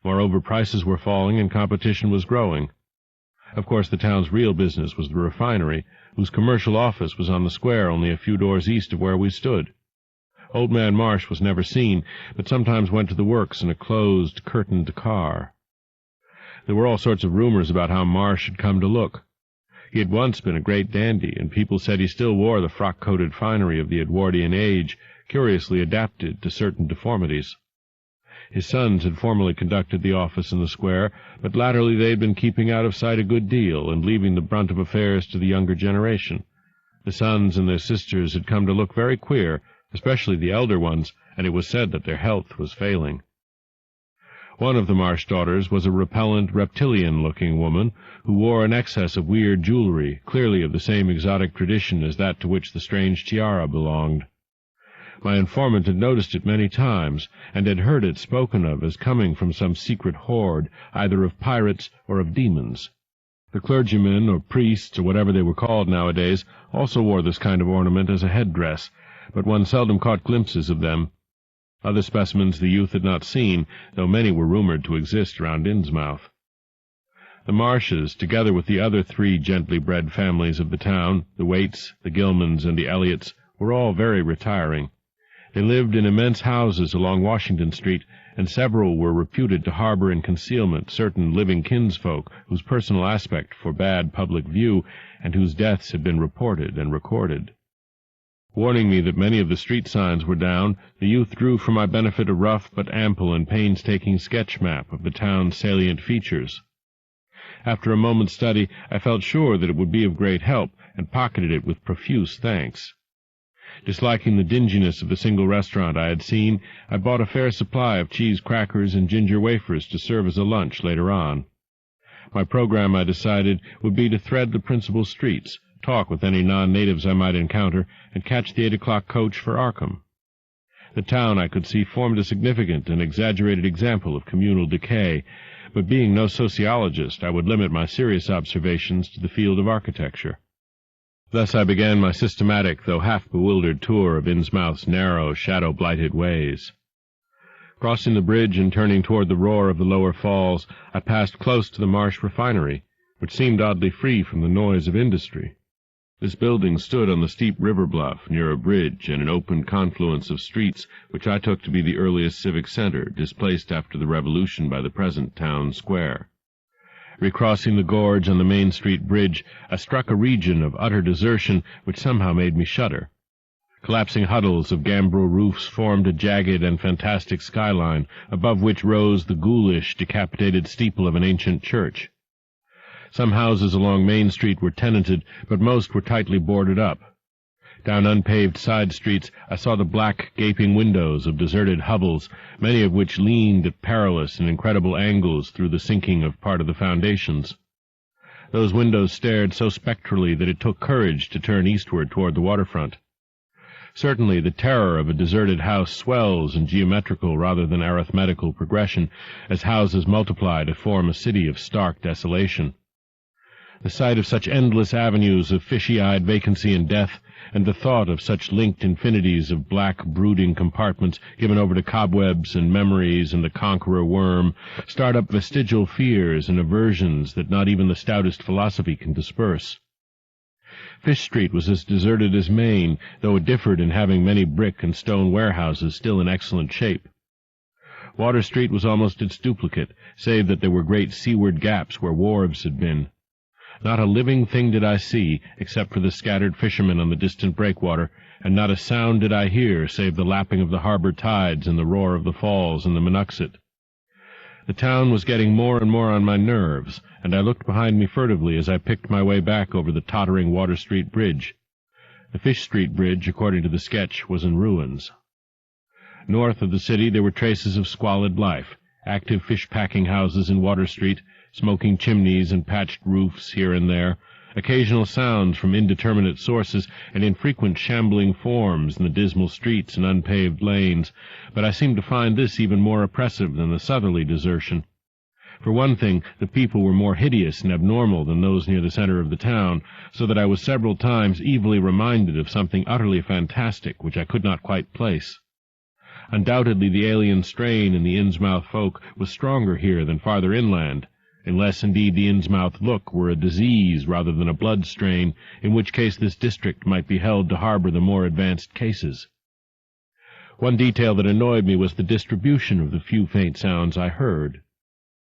Moreover, prices were falling and competition was growing. Of course, the town's real business was the refinery, whose commercial office was on the square only a few doors east of where we stood. Old Man Marsh was never seen, but sometimes went to the works in a closed, curtained car. There were all sorts of rumors about how Marsh had come to look. He had once been a great dandy, and people said he still wore the frock-coated finery of the Edwardian age, curiously adapted to certain deformities. His sons had formerly conducted the office in the square, but latterly they had been keeping out of sight a good deal and leaving the brunt of affairs to the younger generation. The sons and their sisters had come to look very queer, especially the elder ones, and it was said that their health was failing. One of the Marsh daughters was a repellent, reptilian-looking woman who wore an excess of weird jewelry, clearly of the same exotic tradition as that to which the strange tiara belonged. My informant had noticed it many times, and had heard it spoken of as coming from some secret horde, either of pirates or of demons. The clergymen, or priests, or whatever they were called nowadays, also wore this kind of ornament as a headdress, but one seldom caught glimpses of them. Other specimens the youth had not seen, though many were rumored to exist around Innsmouth. The Marshes, together with the other 3 gently bred families of the town, the Waits, the Gilmans, and the Elliots, were all very retiring. They lived in immense houses along Washington Street, and several were reputed to harbor in concealment certain living kinsfolk whose personal aspect forbade public view, and whose deaths had been reported and recorded. Warning me that many of the street signs were down, the youth drew for my benefit a rough but ample and painstaking sketch map of the town's salient features. After a moment's study, I felt sure that it would be of great help, and pocketed it with profuse thanks. Disliking the dinginess of the single restaurant I had seen, I bought a fair supply of cheese crackers and ginger wafers to serve as a lunch later on. My program, I decided, would be to thread the principal streets, talk with any non-natives I might encounter, and catch the 8 o'clock coach for Arkham. The town, I could see, formed a significant and exaggerated example of communal decay, but being no sociologist, I would limit my serious observations to the field of architecture. Thus I began my systematic, though half-bewildered tour of Innsmouth's narrow, shadow-blighted ways. Crossing the bridge and turning toward the roar of the lower falls, I passed close to the Marsh refinery, which seemed oddly free from the noise of industry. This building stood on the steep river bluff near a bridge and an open confluence of streets which I took to be the earliest civic center, displaced after the Revolution by the present town square. Recrossing the gorge on the Main Street bridge, I struck a region of utter desertion which somehow made me shudder. Collapsing huddles of gambrel roofs formed a jagged and fantastic skyline, above which rose the ghoulish, decapitated steeple of an ancient church. Some houses along Main Street were tenanted, but most were tightly boarded up. Down unpaved side streets I saw the black, gaping windows of deserted hovels, many of which leaned at perilous and incredible angles through the sinking of part of the foundations. Those windows stared so spectrally that it took courage to turn eastward toward the waterfront. Certainly the terror of a deserted house swells in geometrical rather than arithmetical progression as houses multiply to form a city of stark desolation. The sight of such endless avenues of fishy-eyed vacancy and death, and the thought of such linked infinities of black, brooding compartments given over to cobwebs and memories and the conqueror worm, start up vestigial fears and aversions that not even the stoutest philosophy can disperse. Fish Street was as deserted as Main, though it differed in having many brick and stone warehouses still in excellent shape. Water Street was almost its duplicate, save that there were great seaward gaps where wharves had been. Not a living thing did I see, except for the scattered fishermen on the distant breakwater, and not a sound did I hear, save the lapping of the harbor tides and the roar of the falls and the Monoxet. The town was getting more and more on my nerves, and I looked behind me furtively as I picked my way back over the tottering Water Street Bridge. The Fish Street Bridge, according to the sketch, was in ruins. North of the city there were traces of squalid life, active fish-packing houses in Water Street, smoking chimneys and patched roofs here and there, occasional sounds from indeterminate sources, and infrequent shambling forms in the dismal streets and unpaved lanes, but I seemed to find this even more oppressive than the southerly desertion. For one thing, the people were more hideous and abnormal than those near the center of the town, so that I was several times evilly reminded of something utterly fantastic which I could not quite place. Undoubtedly the alien strain in the Innsmouth folk was stronger here than farther inland, unless indeed the Innsmouth look were a disease rather than a blood strain, in which case this district might be held to harbor the more advanced cases. One detail that annoyed me was the distribution of the few faint sounds I heard.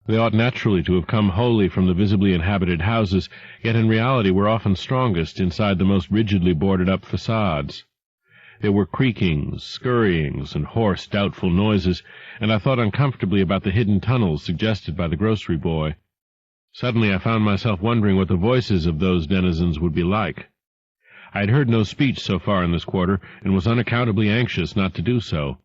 They ought naturally to have come wholly from the visibly inhabited houses, yet in reality were often strongest inside the most rigidly boarded-up facades. There were creakings, scurryings, and hoarse, doubtful noises, and I thought uncomfortably about the hidden tunnels suggested by the grocery boy. Suddenly I found myself wondering what the voices of those denizens would be like. I had heard no speech so far in this quarter, and was unaccountably anxious not to do so.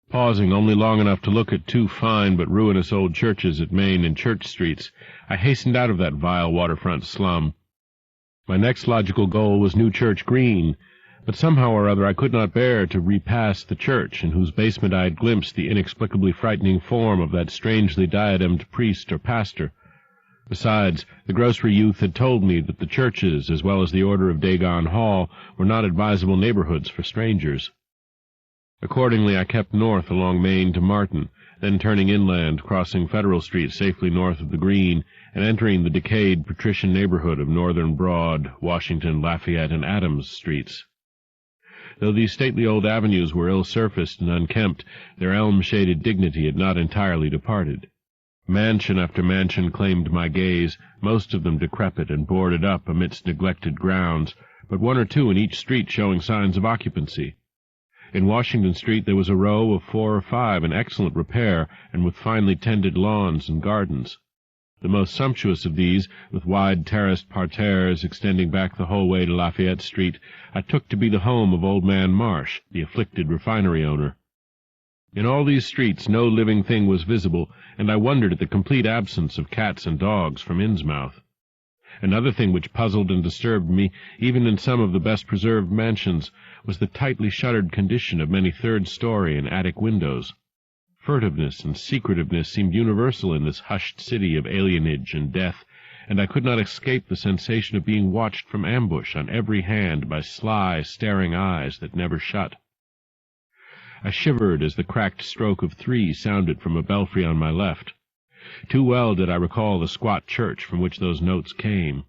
Pausing only long enough to look at two fine but ruinous old churches at Main and Church Streets, I hastened out of that vile waterfront slum. My next logical goal was New Church Green, but somehow or other I could not bear to repass the church in whose basement I had glimpsed the inexplicably frightening form of that strangely diademed priest or pastor. Besides, the grocery youth had told me that the churches, as well as the Order of Dagon Hall, were not advisable neighborhoods for strangers. Accordingly, I kept north along Main to Martin, then turning inland, crossing Federal Street safely north of the Green, and entering the decayed patrician neighborhood of Northern Broad, Washington, Lafayette, and Adams Streets. Though these stately old avenues were ill-surfaced and unkempt, their elm-shaded dignity had not entirely departed. Mansion after mansion claimed my gaze, most of them decrepit and boarded up amidst neglected grounds, but one or two in each street showing signs of occupancy. In Washington Street there was a row of 4 or 5 in excellent repair and with finely tended lawns and gardens. The most sumptuous of these, with wide terraced parterres extending back the whole way to Lafayette Street, I took to be the home of old man Marsh, the afflicted refinery owner. In all these streets no living thing was visible, and I wondered at the complete absence of cats and dogs from Innsmouth. Another thing which puzzled and disturbed me, even in some of the best-preserved mansions, was the tightly shuttered condition of many third-story and attic windows. Furtiveness and secretiveness seemed universal in this hushed city of alienage and death, and I could not escape the sensation of being watched from ambush on every hand by sly, staring eyes that never shut. I shivered as the cracked stroke of 3 sounded from a belfry on my left. Too well did I recall the squat church from which those notes came.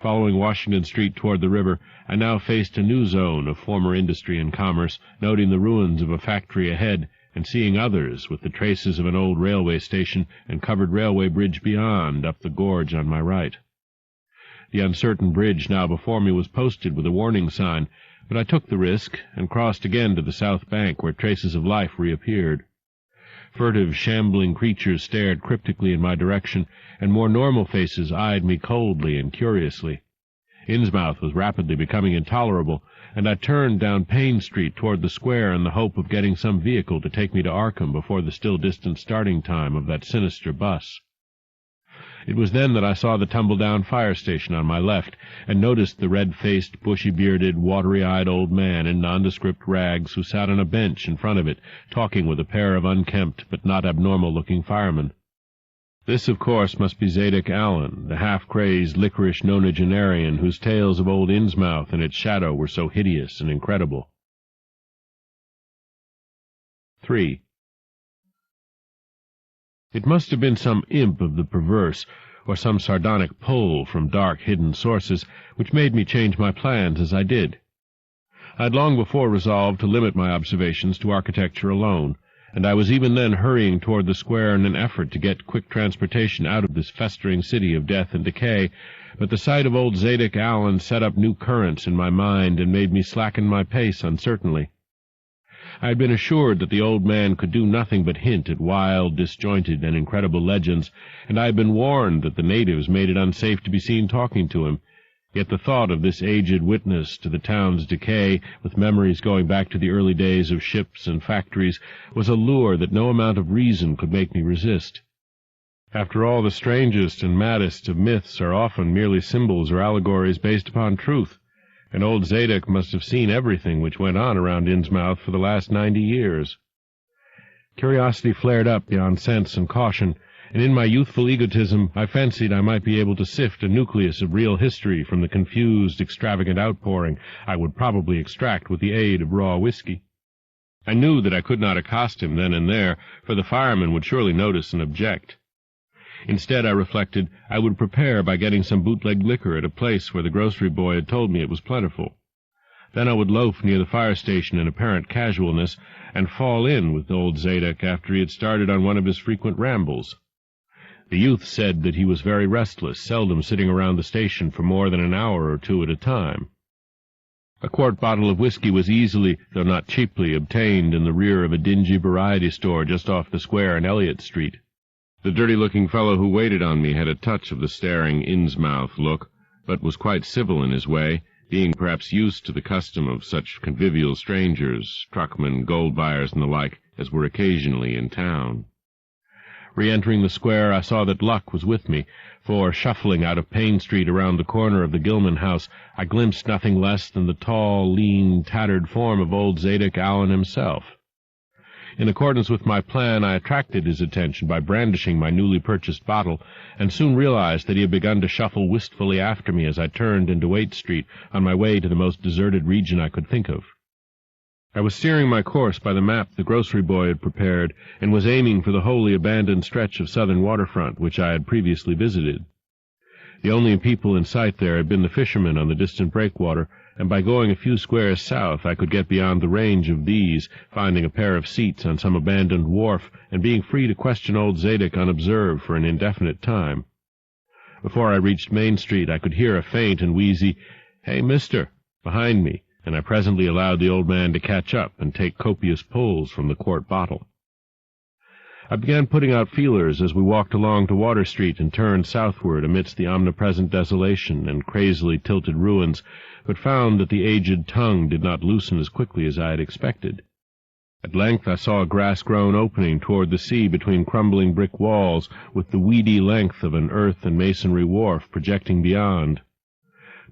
Following Washington Street toward the river, I now faced a new zone of former industry and commerce, noting the ruins of a factory ahead, and seeing others with the traces of an old railway station and covered railway bridge beyond, up the gorge on my right. The uncertain bridge now before me was posted with a warning sign, but I took the risk and crossed again to the south bank where traces of life reappeared. Furtive, shambling creatures stared cryptically in my direction, and more normal faces eyed me coldly and curiously. Innsmouth was rapidly becoming intolerable, and I turned down Payne Street toward the square in the hope of getting some vehicle to take me to Arkham before the still distant starting time of that sinister bus. It was then that I saw the tumble-down fire station on my left, and noticed the red-faced, bushy-bearded, watery-eyed old man in nondescript rags who sat on a bench in front of it, talking with a pair of unkempt but not abnormal-looking firemen. This, of course, must be Zadok Allen, the half-crazed, licorice nonagenarian whose tales of old Innsmouth and its shadow were so hideous and incredible. 3. It must have been some imp of the perverse, or some sardonic pull from dark, hidden sources, which made me change my plans as I did. I had long before resolved to limit my observations to architecture alone, and I was even then hurrying toward the square in an effort to get quick transportation out of this festering city of death and decay, but the sight of old Zadok Allen set up new currents in my mind and made me slacken my pace uncertainly. I had been assured that the old man could do nothing but hint at wild, disjointed, and incredible legends, and I had been warned that the natives made it unsafe to be seen talking to him. Yet the thought of this aged witness to the town's decay, with memories going back to the early days of ships and factories, was a lure that no amount of reason could make me resist. After all, the strangest and maddest of myths are often merely symbols or allegories based upon truth, and old Zadok must have seen everything which went on around Innsmouth for the last 90 years. Curiosity flared up beyond sense and caution, and in my youthful egotism I fancied I might be able to sift a nucleus of real history from the confused, extravagant outpouring I would probably extract with the aid of raw whiskey. I knew that I could not accost him then and there, for the fireman would surely notice and object. Instead, I reflected, I would prepare by getting some bootleg liquor at a place where the grocery boy had told me it was plentiful. Then I would loaf near the fire station in apparent casualness, and fall in with old Zadok after he had started on one of his frequent rambles. The youth said that he was very restless, seldom sitting around the station for more than an hour or two at a time. A quart bottle of whiskey was easily, though not cheaply, obtained in the rear of a dingy variety store just off the square in Elliott Street. The dirty-looking fellow who waited on me had a touch of the staring Innsmouth look, but was quite civil in his way, being perhaps used to the custom of such convivial strangers, truckmen, gold buyers, and the like, as were occasionally in town. Re-entering the square, I saw that luck was with me, for, shuffling out of Payne Street around the corner of the Gilman house, I glimpsed nothing less than the tall, lean, tattered form of old Zadok Allen himself. In accordance with my plan, I attracted his attention by brandishing my newly purchased bottle, and soon realized that he had begun to shuffle wistfully after me as I turned into Waite Street on my way to the most deserted region I could think of. I was steering my course by the map the grocery boy had prepared, and was aiming for the wholly abandoned stretch of southern waterfront which I had previously visited. The only people in sight there had been the fishermen on the distant breakwater, and by going a few squares south I could get beyond the range of these, finding a pair of seats on some abandoned wharf, and being free to question old Zadok unobserved for an indefinite time. Before I reached Main Street I could hear a faint and wheezy, "Hey, mister," behind me, and I presently allowed the old man to catch up and take copious pulls from the quart bottle. I began putting out feelers as we walked along to Water Street and turned southward amidst the omnipresent desolation and crazily tilted ruins, but found that the aged tongue did not loosen as quickly as I had expected. At length I saw a grass-grown opening toward the sea between crumbling brick walls, with the weedy length of an earth and masonry wharf projecting beyond.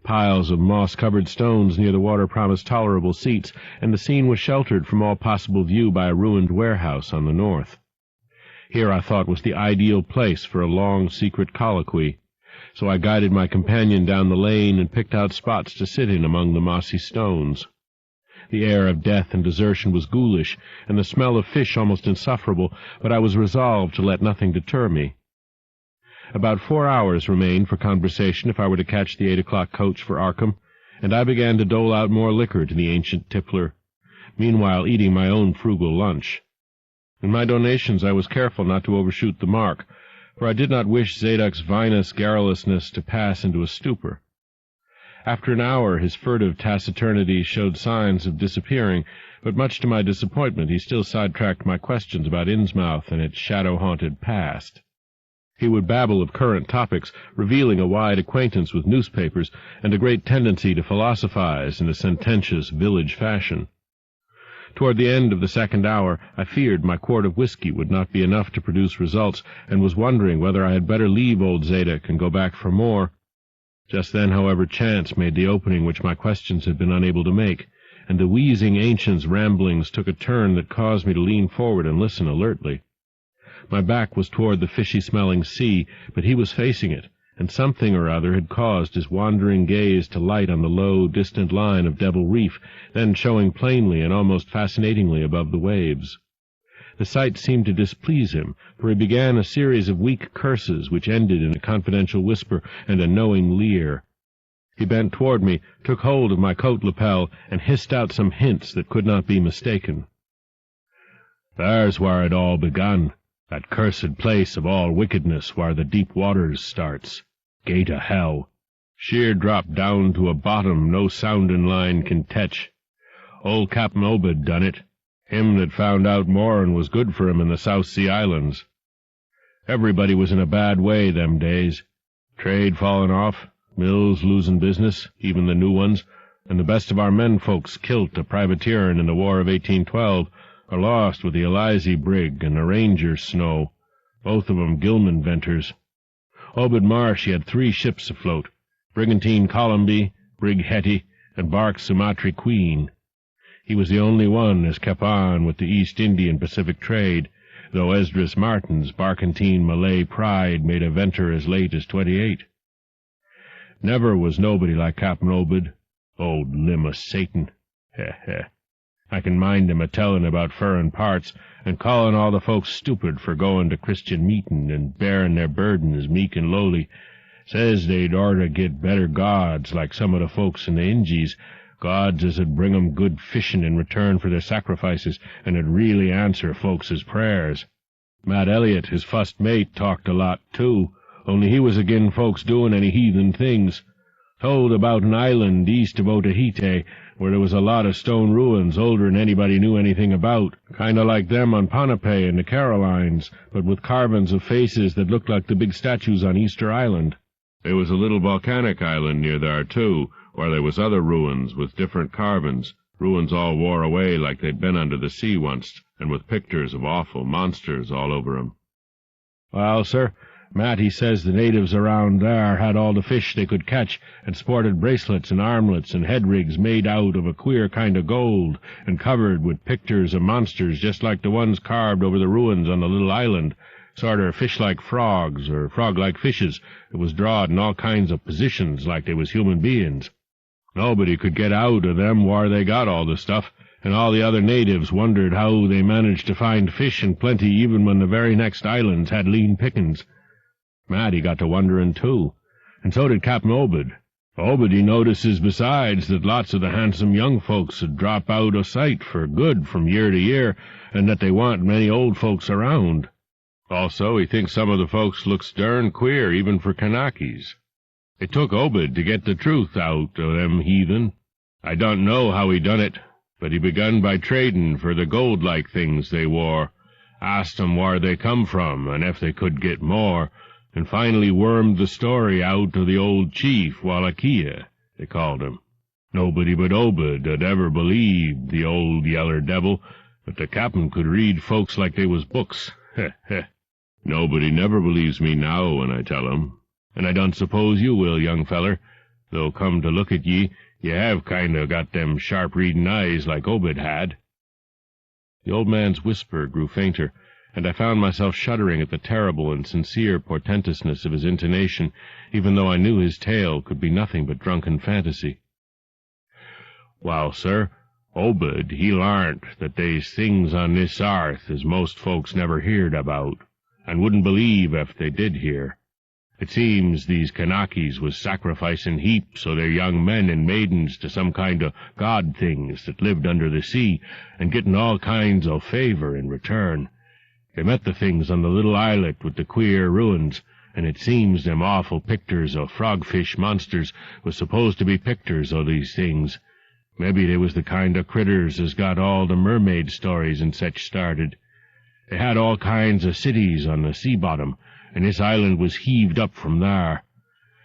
Piles of moss-covered stones near the water promised tolerable seats, and the scene was sheltered from all possible view by a ruined warehouse on the north. Here I thought was the ideal place for a long, secret colloquy, so I guided my companion down the lane and picked out spots to sit in among the mossy stones. The air of death and desertion was ghoulish, and the smell of fish almost insufferable, but I was resolved to let nothing deter me. About 4 hours remained for conversation if I were to catch the 8 o'clock coach for Arkham, and I began to dole out more liquor to the ancient tippler, meanwhile eating my own frugal lunch. In my donations I was careful not to overshoot the mark, for I did not wish Zadok's vinous garrulousness to pass into a stupor. After an hour his furtive taciturnity showed signs of disappearing, but much to my disappointment he still sidetracked my questions about Innsmouth and its shadow-haunted past. He would babble of current topics, revealing a wide acquaintance with newspapers and a great tendency to philosophize in a sententious village fashion. Toward the end of the second hour, I feared my quart of whiskey would not be enough to produce results, and was wondering whether I had better leave old Zadok and go back for more. Just then, however, chance made the opening which my questions had been unable to make, and the wheezing ancient's ramblings took a turn that caused me to lean forward and listen alertly. My back was toward the fishy-smelling sea, but he was facing it, and something or other had caused his wandering gaze to light on the low, distant line of Devil Reef, then showing plainly and almost fascinatingly above the waves. The sight seemed to displease him, for he began a series of weak curses which ended in a confidential whisper and a knowing leer. He bent toward me, took hold of my coat lapel, and hissed out some hints that could not be mistaken. There's where it all begun, that cursed place of all wickedness where the deep waters starts, gate o' hell. Sheer drop down to a bottom no soundin' line can tetch. Old Cap'n Obed done it, him that found out more'n was good for him in the South Sea Islands. Everybody was in a bad way them days. Trade fallin' off, mills losin' business, even the new ones, and the best of our men folks kilt a privateerin' in the War of 1812, or lost with the Elizy brig and the Ranger Snow, both of 'em Gilman venters. Obed Marsh he had 3 ships afloat, brigantine Columby, brig Hetty, and bark Sumatry Queen. He was the only one as kept on with the East Indian Pacific trade, though Esdras Martin's barkentine Malay Pride made a venture as late as 28. Never was nobody like Cap'n Obed, old limb o' Satan. Heh heh. I can mind him a-tellin' about furrin parts, and callin' all the folks stupid for goin' to Christian meetin' and bearin' their burdens meek and lowly. Says they'd orter get better gods like some of the folks in the Injies, gods as 'ud bring 'em good fishin' in return for their sacrifices, and 'ud really answer folks' prayers. Matt Elliott, his fust mate, talked a lot, too, only he was agin folks doin' any heathen things. Told about an island east of Otaheite, where there was a lot of stone ruins older'n anybody knew anything about, kind of like them on Ponape and the Carolines, but with carvin's of faces that looked like the big statues on Easter Island. There was a little volcanic island near there, too, where there was other ruins with different carvin's, ruins all wore away like they'd been under the sea once, and with pictures of awful monsters all over 'em. Well, sir, Matt, he says the natives around there had all the fish they could catch, and sported bracelets and armlets and head rigs made out of a queer kind of gold, and covered with pictures of monsters just like the ones carved over the ruins on the little island, sorter fish-like frogs or frog-like fishes that was drawed in all kinds of positions like they was human beings. Nobody could get out of them where they got all the stuff, and all the other natives wondered how they managed to find fish in plenty even when the very next islands had lean pickin's. Matt, he got to wonderin', too, and so did Cap'n Obed. Obed, he notices besides that lots of the handsome young folks would drop out o' sight for good from year to year, and that they want many old folks around. Also, he thinks some of the folks looks dern queer even for Kanakas. It took Obed to get the truth out o' them heathen. I don't know how he done it, but he begun by tradin' for the gold-like things they wore, asked 'em where they come from, and if they could get more, and finally wormed the story out of the old chief, Wallachia, they called him. Nobody but Obed had ever believed the old yeller devil, but the cap'n could read folks like they was books. Heh heh. Nobody never believes me now when I tell 'em, and I don't suppose you will, young feller, though come to look at ye, you have kind of got them sharp-readin' eyes like Obed had. The old man's whisper grew fainter, and I found myself shuddering at the terrible and sincere portentousness of his intonation, even though I knew his tale could be nothing but drunken fantasy. Well, sir, Obed, he larnt that they's things on this arth as most folks never heerd about, and wouldn't believe ef they did hear. It seems these Kanakas was sacrificin' heaps o' their young men and maidens to some kind o' god things that lived under the sea, and gettin' all kinds o' favor in return. They met the things on the little islet with the queer ruins, and it seems them awful picters o' frogfish monsters was supposed to be picters o' these things. Maybe they was the kind o' critters as got all the mermaid stories and such started. They had all kinds o' cities on the sea-bottom, and this island was heaved up from there.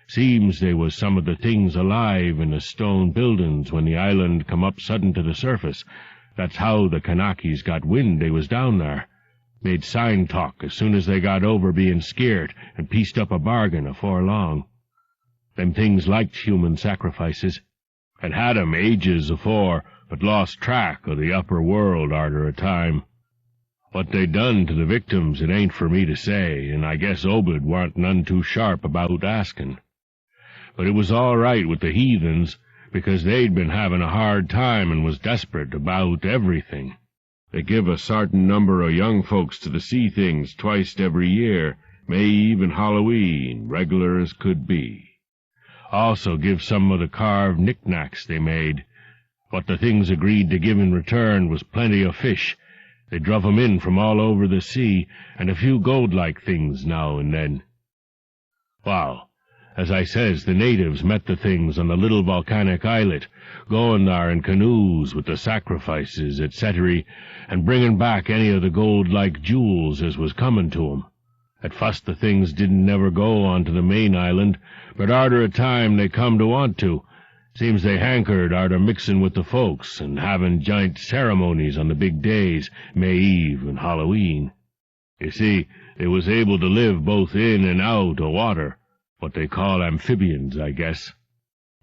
Seems they was some of the things alive in the stone buildin's when the island come up sudden to the surface. That's how the Kanakas got wind they was down there. Made sign talk as soon as they got over being scared, and pieced up a bargain afore long. Them things liked human sacrifices, and had 'em ages afore, but lost track o' the upper world arter a time. What they done to the victims it ain't for me to say, and I guess Obed warn't none too sharp about askin'. But it was all right with the heathens, because they'd been havin' a hard time and was desperate about everything. They give a sartain number o' young folks to the sea things twiced every year, May Eve and Halloween, reg'lar as could be. Also give some o' the carved knick-knacks they made. What the things agreed to give in return was plenty o' fish. They druv 'em in from all over the sea, and a few gold-like things now and then. Well, as I says, the natives met the things on the little volcanic islet, going thar in canoes with the sacrifices, etc., and bringing back any of the gold-like jewels as was comin' to 'em. At fust the things didn't never go on to the main island, but arter a time they come to want to. Seems they hankered arter mixin' with the folks, and havin' giant ceremonies on the big days, May Eve and Halloween. You see, they was able to live both in and out o' water, what they call amphibians, I guess.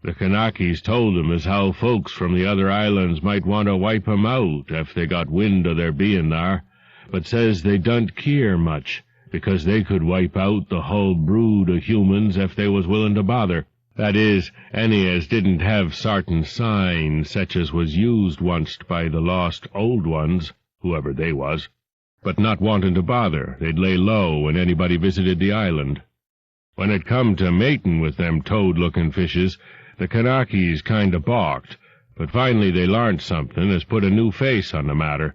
The Kanakas told 'em as how folks from the other islands might want to wipe 'em out if they got wind o' their bein' thar, but says they don't keer much, because they could wipe out the hull brood o' humans if they was willin' to bother. That is, any as didn't have sartain signs, such as was used onct by the lost old ones, whoever they was. But not wantin' to bother, they'd lay low when anybody visited the island. When it come to matin' with them toad-lookin' fishes, the Kanakas kind of balked, but finally they larnt somethin' as put a new face on the matter.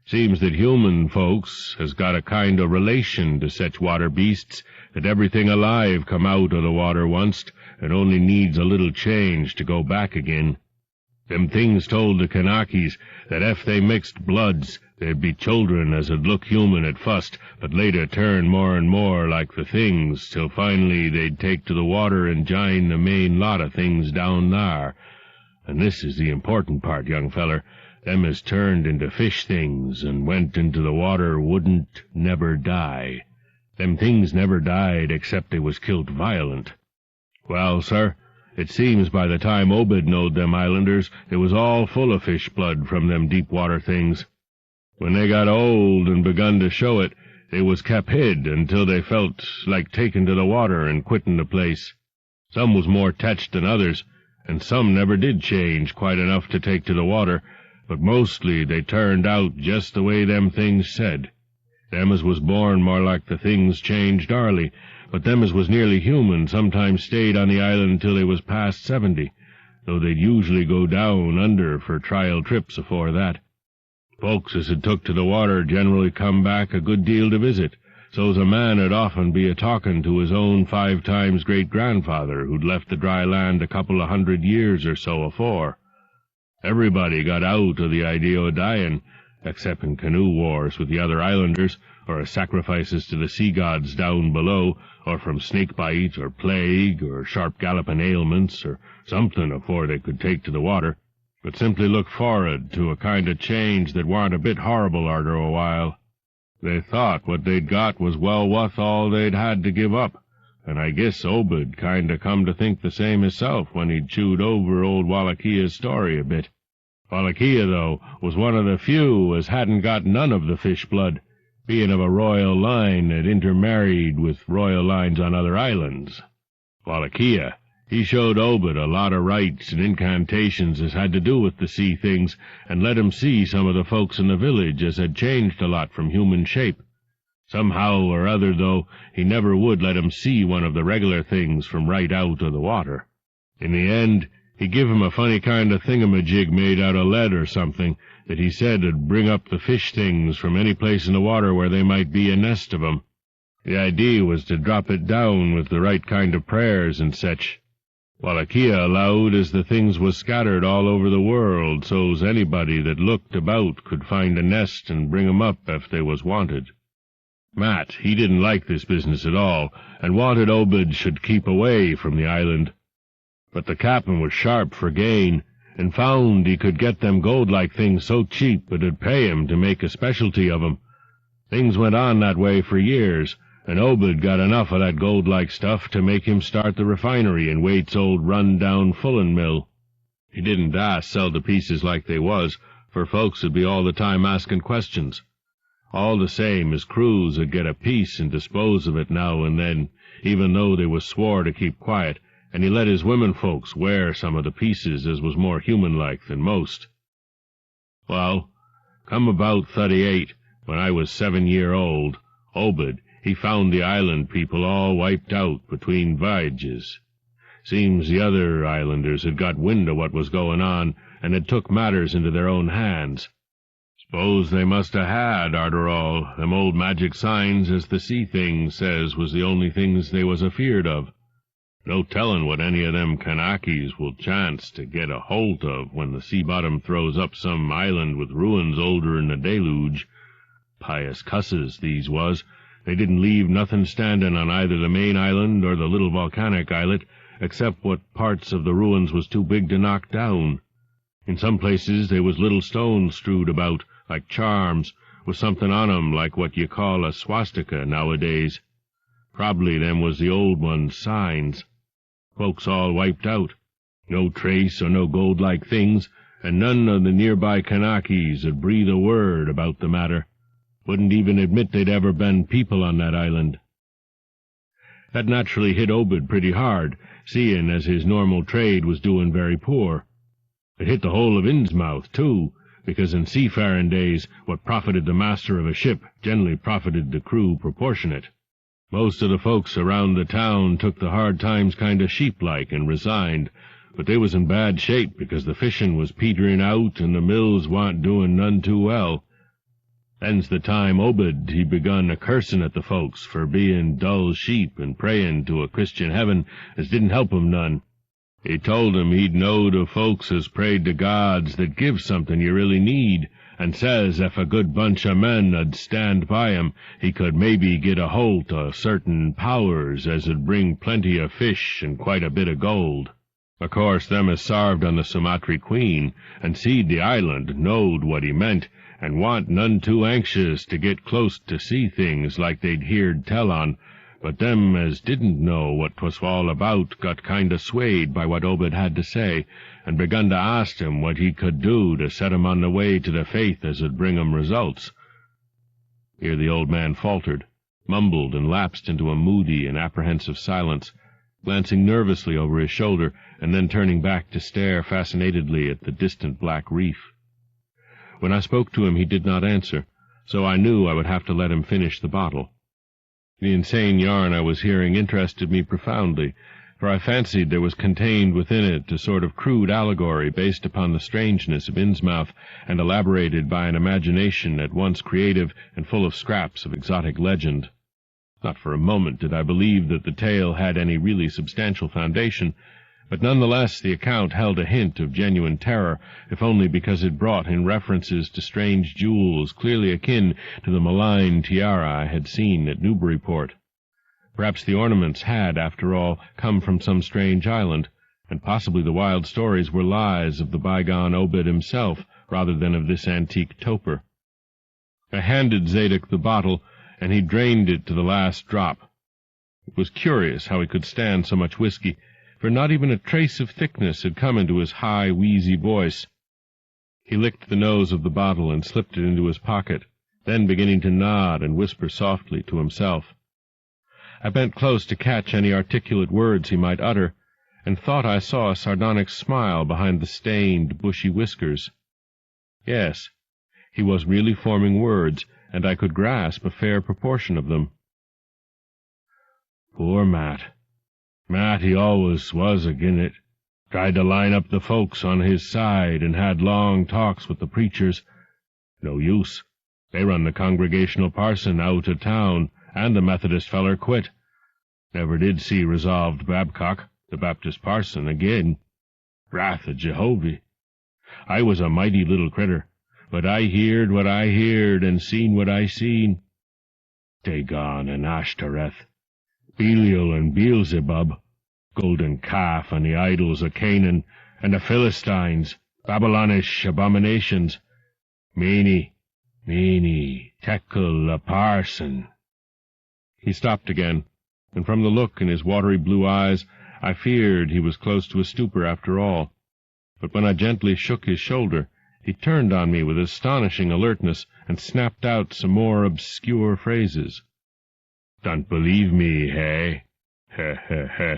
Seems that human folks has got a kind o' relation to sech water beasts, that everything alive come out o' the water onct, and only needs a little change to go back agin. Them things told the Kanakas that ef they mixed bloods, there'd be children as 'ud look human at fust, but later turn more and more like the things, till finally they'd take to the water and jine the main lot o' things down thar. And this is the important part, young feller. Them as turned into fish things and went into the water wouldn't never die. Them things never died except they was kilt violent. Well, sir, it seems by the time Obed knowed them islanders, they was all full of fish blood from them deep-water things. When they got old and begun to show it, they was kep' hid until they felt like taking to the water and quitting the place. Some was more tetched than others, and some never did change quite enough to take to the water, but mostly they turned out just the way them things said. Them as was born more like the things changed early, but them as was nearly human sometimes stayed on the island till they was past 70, though they'd usually go down under for trial trips afore that. Folks as had took to the water generally come back a good deal to visit, so's a man 'ud often be a-talkin' to his own 5 times great-grandfather who'd left the dry land a couple of 100 years or so afore. Everybody got out o' the idea o' dyin', except in canoe wars with the other islanders, or as sacrifices to the sea-gods down below, or from snake-bite, or plague, or sharp gallopin' ailments, or somethin' afore they could take to the water, but simply look for'ard to a kind of change that warn't a bit horrible arter a while. They thought what they'd got was well wuth all they'd had to give up, and I guess Obed kind of come to think the same hisself when he'd chewed over old Wallacheia's story a bit. Wallachia, though, was one of the few as hadn't got none of the fish blood, being of a royal line that intermarried with royal lines on other islands. Wallachia, he showed Obed a lot of rites and incantations as had to do with the sea things, and let him see some of the folks in the village as had changed a lot from human shape. Somehow or other, though, he never would let him see one of the regular things from right out of the water. In the end, he give him a funny kind of thingamajig made out of lead or something, that he said 'ud bring up the fish things from any place in the water where they might be a nest of 'em. The idea was to drop it down with the right kind of prayers and sech. Wallachia allowed as the things was scattered all over the world, so's anybody that looked about could find a nest and bring 'em up if they was wanted. Matt, he didn't like this business at all, and wanted Obed should keep away from the island. But the cap'n was sharp for gain, and found he could get them gold-like things so cheap it'd pay him to make a specialty of 'em. Things went on that way for years, and Obed got enough of that gold-like stuff to make him start the refinery in Waite's old run-down fullin' mill. He didn't dast sell the pieces like they was, for folks would be all the time asking questions. All the same, his crews would get a piece and dispose of it now and then, even though they was swore to keep quiet, and he let his women folks wear some of the pieces as was more human-like than most. Well, come about 38, when I was 7-year-old, Obed, he found the island people all wiped out between voyages. Seems the other islanders had got wind of what was going on, and had took matters into their own hands. Suppose they must ha' had, arter all. Them old magic signs, as the sea things says, was the only things they was afeard of. No tellin' what any of them Kanakas will chance to get a holt of when the sea bottom throws up some island with ruins older'n the deluge. Pious cusses, these was. They didn't leave nothin' standin' on either the main island or the little volcanic islet, except what parts of the ruins was too big to knock down. In some places they was little stones strewed about, like charms, with somethin' on 'em like what you call a swastika nowadays. Prob'ly them was the old ones' signs. Folks all wiped out. No trace o' no gold-like things, and none of the nearby Kanakas 'ud breathe a word about the matter. Wouldn't even admit they'd ever been people on that island. That naturally hit Obed pretty hard, seein' as his normal trade was doin' very poor. It hit the whole of Innsmouth, too, because in seafarin' days what profited the master of a ship generally profited the crew proportionate. Most of the folks around the town took the hard times kind of sheep-like and resigned, but they was in bad shape because the fishin' was peterin' out and the mills wa'n't doin' none too well. Then's the time Obed he begun a-cursin' at the folks for bein' dull sheep and prayin' to a Christian heaven as didn't help 'em none. He told 'em he'd knowed of folks as prayed to gods that give somethin' you really need, and says if a good bunch of men 'ud stand by him, he could maybe get a holt o' certain powers as 'ud bring plenty of fish and quite a bit of gold. O' course, them as sarved on the Sumatry Queen and seed the island knowed what he meant, and wa'n't none too anxious to get close to see things like they'd heerd tell on, but them as didn't know what 'twas all about got kind of swayed by what Obed had to say, and begun to ask him what he could do to set 'em on the way to the faith as 'ud bring 'em results. Here the old man faltered, mumbled, and lapsed into a moody and apprehensive silence, glancing nervously over his shoulder, and then turning back to stare fascinatedly at the distant black reef. When I spoke to him he did not answer, so I knew I would have to let him finish the bottle. The insane yarn I was hearing interested me profoundly, for I fancied there was contained within it a sort of crude allegory based upon the strangeness of Innsmouth and elaborated by an imagination at once creative and full of scraps of exotic legend. Not for a moment did I believe that the tale had any really substantial foundation, but nonetheless the account held a hint of genuine terror, if only because it brought in references to strange jewels clearly akin to the malign tiara I had seen at Newburyport. Perhaps the ornaments had, after all, come from some strange island, and possibly the wild stories were lies of the bygone Obed himself, rather than of this antique toper. I handed Zadok the bottle, and he drained it to the last drop. It was curious how he could stand so much whiskey, for not even a trace of thickness had come into his high, wheezy voice. He licked the nose of the bottle and slipped it into his pocket, then beginning to nod and whisper softly to himself. I bent close to catch any articulate words he might utter, and thought I saw a sardonic smile behind the stained, bushy whiskers. Yes, he was really forming words, and I could grasp a fair proportion of them. Poor Matt. Matt, he always was agin it. Tried to line up the folks on his side, and had long talks with the preachers. No use. They run the Congregational parson out of town, and the Methodist feller quit. Never did see resolved Babcock, the Baptist parson, again. Wrath of Jehovah. I was a mighty little critter, but I heerd what I heerd, and seen what I seen. Dagon and Ashtoreth, Belial and Beelzebub, golden calf and the idols of Canaan, and the Philistines, Babylonish abominations. Meany, Tekel a parson. He stopped again, and from the look in his watery blue eyes I feared he was close to a stupor after all. But when I gently shook his shoulder, he turned on me with astonishing alertness and snapped out some more obscure phrases. Don't believe me, hey? Heh, heh, heh.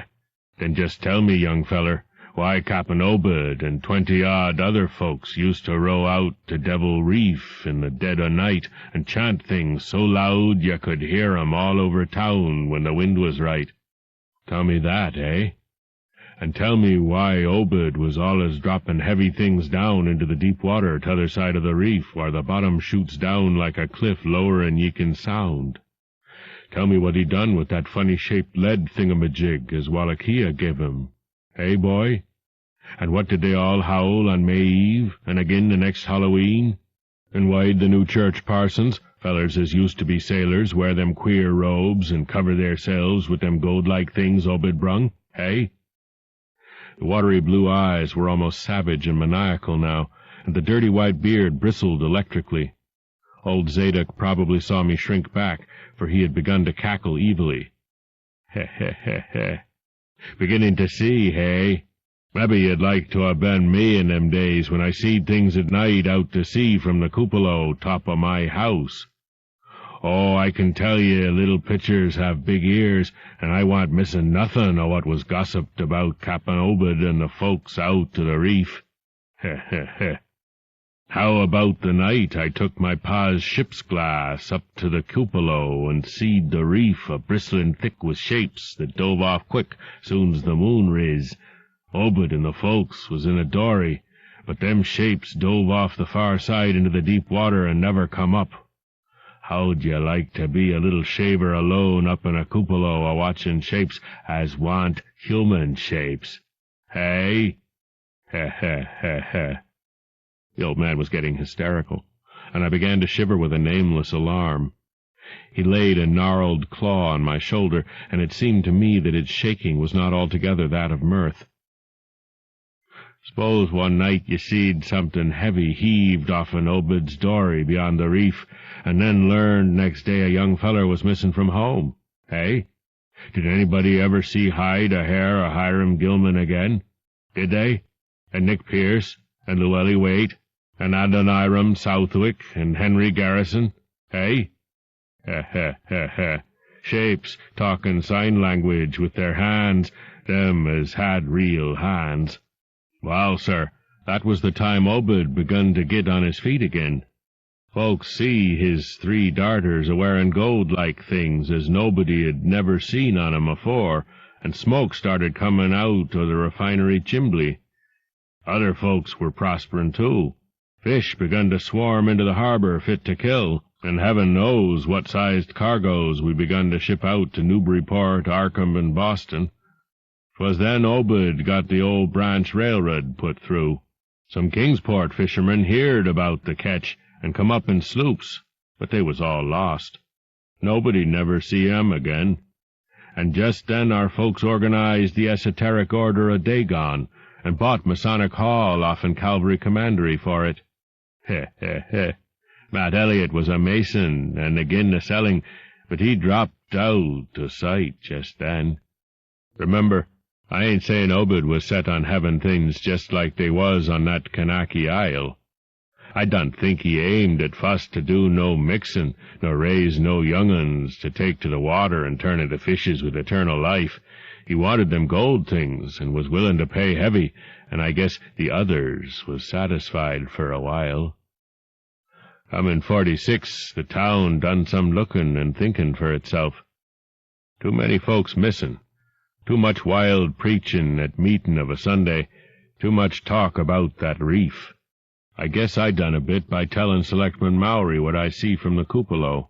Then just tell me, young feller, why Cap'n Obed and 20-odd other folks used to row out to Devil Reef in the dead o' night and chant things so loud you could hear 'em all over town when the wind was right. Tell me that, eh? And tell me why Obed was allus droppin' heavy things down into the deep water t'other side of the reef, where the bottom shoots down like a cliff lower'n ye can sound. Tell me what he done with that funny-shaped lead thingamajig as Wallachia give him. Hey, boy? And what did they all howl on May Eve, and agin the next Halloween? And why'd the new church parsons, fellers as used to be sailors, wear them queer robes and cover theirselves with them gold-like things Obed brung? Hey? The watery blue eyes were almost savage and maniacal now, and the dirty white beard bristled electrically. Old Zadok probably saw me shrink back, for he had begun to cackle evilly. Heh, heh, heh, heh. Beginning to see, hey? Maybe you'd like to have been me in them days when I seed things at night out to sea from the cupola top o' my house. Oh, I can tell ye, little pitchers have big ears, and I want missin' nothin' o' what was gossiped about Cap'n Obed and the folks out to the reef. Heh, heh, heh. How about the night I took my pa's ship's glass up to the cupola and seed the reef a-bristlin' thick with shapes that dove off quick soon's the moon riz? Obed and the folks was in a dory, but them shapes dove off the far side into the deep water and never come up. How'd you like to be a little shaver alone up in a cupola a-watchin' shapes as want human shapes? Hey? Heh, heh, heh, heh. The old man was getting hysterical, and I began to shiver with a nameless alarm. He laid a gnarled claw on my shoulder, and it seemed to me that its shaking was not altogether that of mirth. S'pose one night you seed something heavy heaved off'n Obed's dory beyond the reef, and then learned next day a young feller was missin' from home, hey? Did anybody ever see hide or hair of Hiram Gilman again? Did they? And Nick Pierce, and Llewellyn Waite, and Adoniram Southwick, and Henry Garrison, hey? Heh, heh, heh, heh. Shapes talkin' sign language with their hands, them as had real hands. Well, sir, that was the time Obed begun to git on his feet again. Folks see his 3 darters a-wearin' gold-like things as nobody had never seen on 'em afore, and smoke started comin' out o' the refinery chimbly. Other folks were prosperin' too. Fish begun to swarm into the harbor fit to kill, and heaven knows what sized cargoes we begun to ship out to Newburyport, Arkham, and Boston. 'Twas then Obed got the old branch railroad put through. Some Kingsport fishermen heerd about the ketch and come up in sloops, but they was all lost. Nobody never see 'em again. And just then our folks organized the Esoteric Order of Dagon and bought Masonic Hall off'n Calvary Commandery for it. Heh, heh, heh. Matt Elliott was a mason and agin the selling, but he dropped out o' sight just then. Remember, I ain't sayin' Obed was set on havin' things just like they was on that Kanaki Isle. I don't think he aimed at fust to do no mixin', nor raise no young uns to take to the water and turn into fishes with eternal life. He wanted them gold things, and was willin' to pay heavy, and I guess the others was satisfied for a while. Come in 46, the town done some lookin' and thinkin' for itself. Too many folks missin'. Too much wild preachin' at meetin' of a Sunday, too much talk about that reef. I guess I done a bit by tellin' Selectman Mowry what I see from the cupola.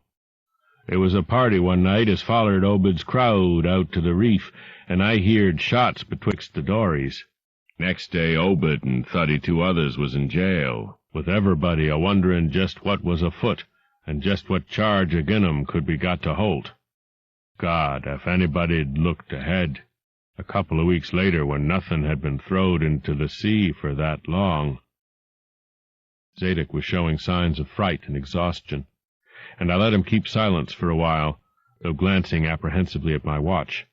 There was a party one night as follered Obed's crowd out to the reef, and I heerd shots betwixt the dories. Next day Obed and 32 others was in jail, with everybody a-wonderin' just what was afoot, and just what charge agin 'em could be got to Holt. God, if anybody'd looked ahead, a couple of weeks later when nothin' had been throwed into the sea for that long. Zadok was showing signs of fright and exhaustion, and I let him keep silence for a while, though glancing apprehensively at my watch.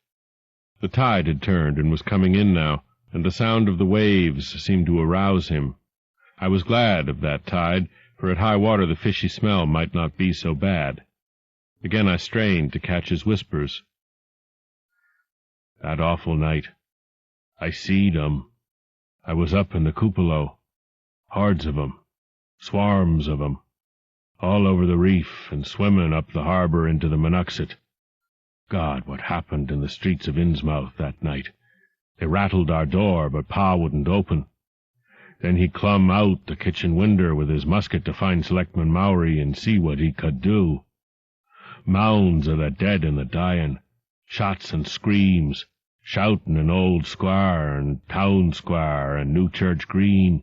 The tide had turned and was coming in now, and the sound of the waves seemed to arouse him. I was glad of that tide, for at high water the fishy smell might not be so bad. Again I strained to catch his whispers. That awful night, I seed 'em. I was up in the cupola. Hordes of 'em, swarms of 'em, all over the reef and swimmin' up the harbor into the Monoxet. God, what happened in the streets of Innsmouth that night! They rattled our door, but Pa wouldn't open. Then he clumb out the kitchen winder with his musket to find Selectman Mowry and see what he could do. Mounds of the dead and the dying, shots and screams, shouting in Old Square and Town Square and New Church Green.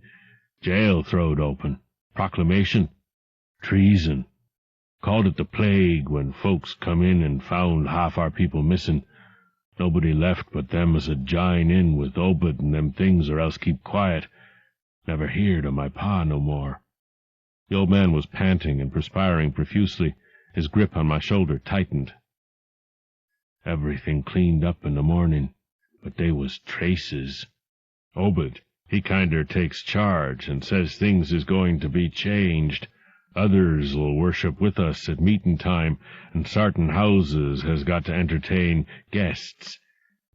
Jail throwed open. Proclamation. Treason. Called it the plague when folks come in and found half our people missing. Nobody left but them as 'ud jine in with Obed and them things or else keep quiet. Never heard of my pa no more. The old man was panting and perspiring profusely. His grip on my shoulder tightened. Everything cleaned up in the morning, but they was traces. Obed, he kinder takes charge and says things is going to be changed. Others'll worship with us at meetin' time, and sartin houses has got to entertain guests.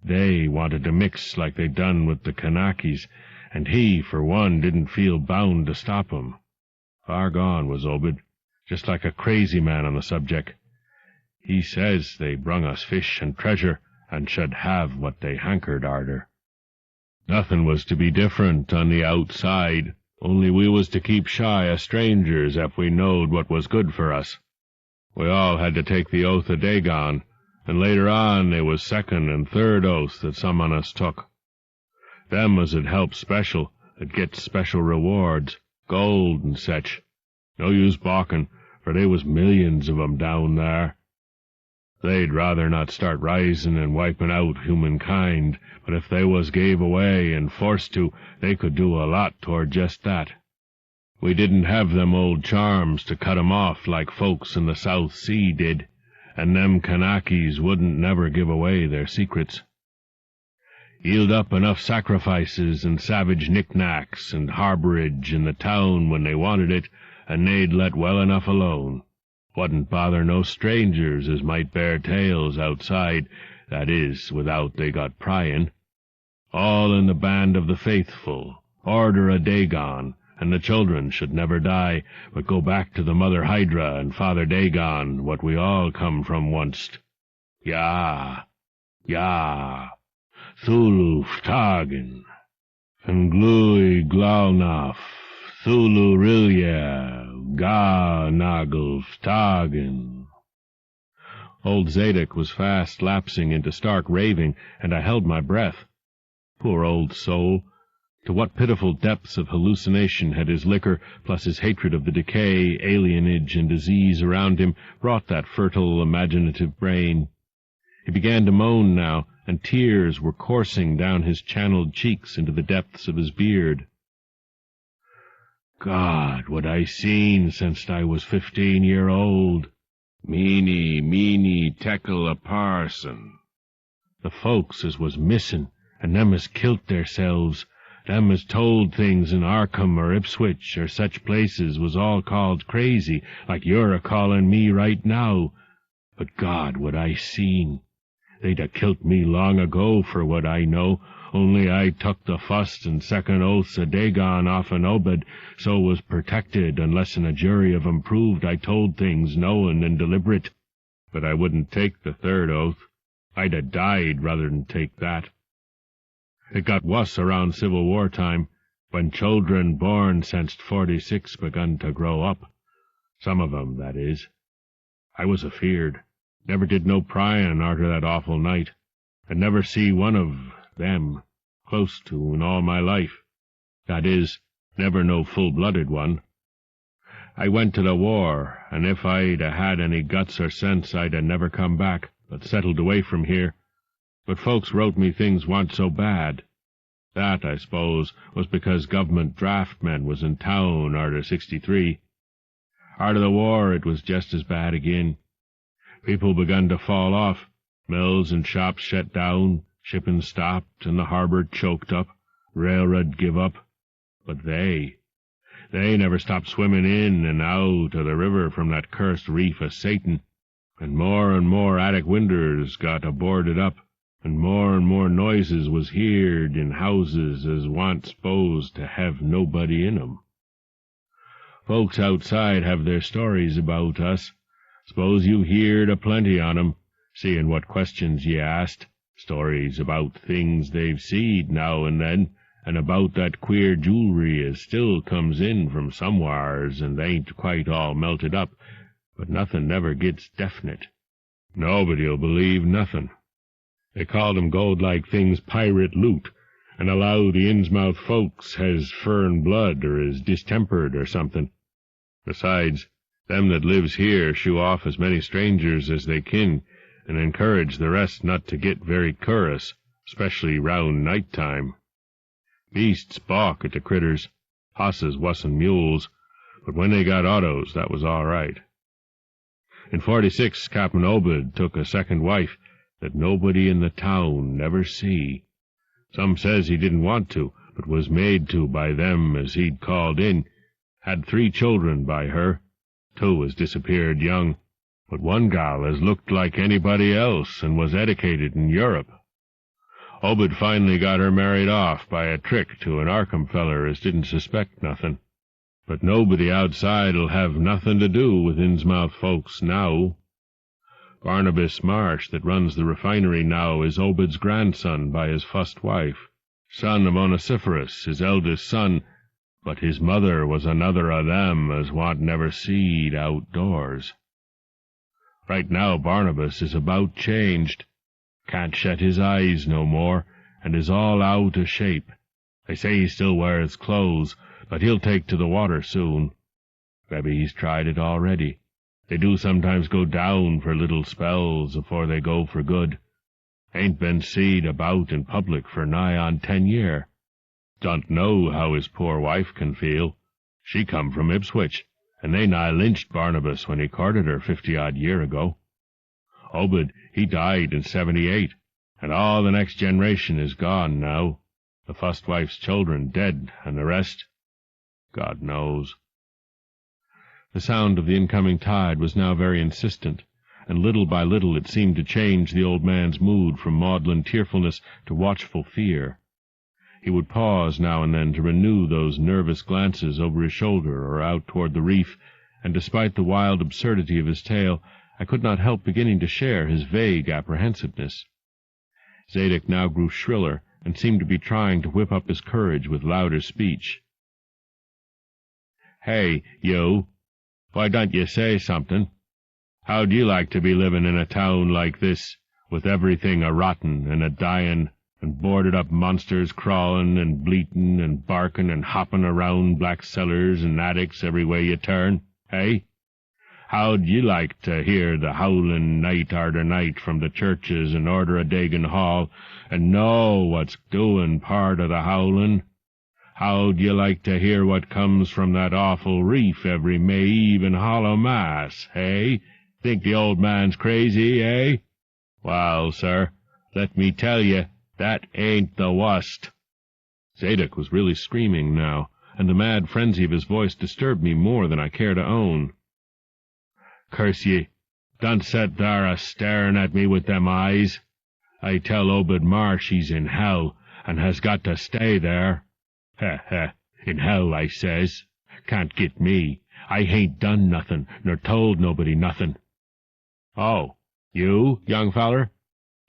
They wanted to mix like they done with the Kanaki's, and he, for one, didn't feel bound to stop 'em. Far gone was Obed, just like a crazy man on the subject. He says they brung us fish and treasure, and should have what they hankered arter. Nothin' was to be different on the outside, only we was to keep shy o' strangers ef we knowed what was good for us. We all had to take the oath of Dagon, and later on they was second and third oaths that some on us took. Them as 'ud help special, 'ud get special rewards, gold and sech. No use balkin', for they was millions of 'em down there. They'd rather not start risin' and wipin' out humankind, but if they was gave away and forced to, they could do a lot toward just that. We didn't have them old charms to cut 'em off like folks in the South Sea did, and them Kanakis wouldn't never give away their secrets. Yield up enough sacrifices and savage knick-knacks and harborage in the town when they wanted it, and they'd let well enough alone. Wouldn't bother no strangers as might bear tales outside, that is, without they got pryin'. All in the band of the faithful, order o' Dagon, and the children should never die, but go back to the Mother Hydra and Father Dagon, what we all come from onst. Ya, ya, Thulu Ftagen, Fenglui Glaunaf, Thulu Rilya, Ga Nagel Ftagen. Old Zadok was fast lapsing into stark raving, and I held my breath. Poor old soul! To what pitiful depths of hallucination had his liquor, plus his hatred of the decay, alienage, and disease around him, brought that fertile, imaginative brain? He began to moan now, and tears were coursing down his channeled cheeks into the depths of his beard. God, what I seen since I was 15-year-old. Meeny, tekel a parson. The folks as was missin', and them as kilt theirselves, them as told things in Arkham or Ipswich or such places was all called crazy, like you're a-callin' me right now. But God, what I seen. They'd a kilt me long ago for what I know, only I took the fust and second oaths o' Dagon off an Obed, so was protected unless a jury of 'em proved I told things knowin' and deliberate. But I wouldn't take the third oath. I'd a died rather than take that. It got wuss around Civil War time, when children born since 46 begun to grow up. Some of 'em, that is. I was afeard. Never did no pryin' arter that awful night, and never see one of them close to in all my life. That is, never no full-blooded one. I went to the war, and if I'd had any guts or sense I'd never come back, but settled away from here. But folks wrote me things wa'n't so bad. That, I suppose, was because government draft men was in town arter 63. Arter the war it was just as bad again. People begun to fall off, mills and shops shut down, shipping stopped, and the harbor choked up, railroad give up. But they never stopped swimming in and out of the river from that cursed reef of Satan, and more attic winders got boarded up, and more noises was heard in houses as wa'n't s'posed to have nobody in 'em. Folks outside have their stories about us. S'pose you heerd a plenty on 'em, seein' what questions ye asked, Stories about things they've seed now and then, and about that queer jewelry as still comes in from somewheres and ain't quite all melted up, but nothing never gets definite. Nobody'll believe nothing. They called 'em gold-like things pirate loot, and allow the Innsmouth folks has furrin blood or is distempered or something. Besides, them that lives here shoo off as many strangers as they kin, and encourage the rest not to get very cur'ous, especially round night-time. Beasts balk at the critters. Hosses wuss'n mules, but when they got autos, that was all right. In '46, Captain Obed took a second wife that nobody in the town never see. Some says he didn't want to, but was made to by them as he'd called in. Had 3 children by her. 2 has disappeared young, but one gal has looked like anybody else and was edicated in Europe. Obed finally got her married off by a trick to an Arkham feller as didn't suspect nothing. But nobody outside'll have nothing to do with Innsmouth folks now. Barnabas Marsh, that runs the refinery now, is Obed's grandson by his fust wife, son of Onesiphorus, his eldest son, but his mother was another o' them as wa'n't never seed outdoors. Right now Barnabas is about changed, can't shut his eyes no more, and is all out o' shape. They say he still wears clothes, but he'll take to the water soon. Mebbe he's tried it already. They do sometimes go down for little spells afore they go for good. Ain't been seed about in public for nigh on 10 year. Don't know how his poor wife can feel. She come from Ipswich, and they nigh lynched Barnabas when he courted her 50-odd year ago. Obed, he died in '78, and all the next generation is gone now. The fust wife's children dead, and the rest, God knows. The sound of the incoming tide was now very insistent, and little by little it seemed to change the old man's mood from maudlin tearfulness to watchful fear. He would pause now and then to renew those nervous glances over his shoulder or out toward the reef, and despite the wild absurdity of his tale, I could not help beginning to share his vague apprehensiveness. Zadok now grew shriller, and seemed to be trying to whip up his courage with louder speech. "Hey, you! Why don't you say something? How'd you like to be living in a town like this, with everything a-rotten and a-dyin', and boarded-up monsters crawlin' and bleatin' and barkin' and hoppin' around black cellars and attics every way you turn, hey? How'd you like to hear the howlin' night arter night from the churches and order a Dagon Hall, and know what's doin' part o' the howlin'? How'd you like to hear what comes from that awful reef every May Eve and Hollow Mass, hey? Think the old man's crazy, eh? Well, sir, let me tell you, that ain't the wust." Zadok was really screaming now, and the mad frenzy of his voice disturbed me more than I care to own. "Curse ye, don't set thar a-staring at me with them eyes. I tell Obed Marsh he's in hell, and has got to stay there. In hell, I says. Can't git me. I hain't done nothin', nor told nobody nothin'." "Oh, you, young feller?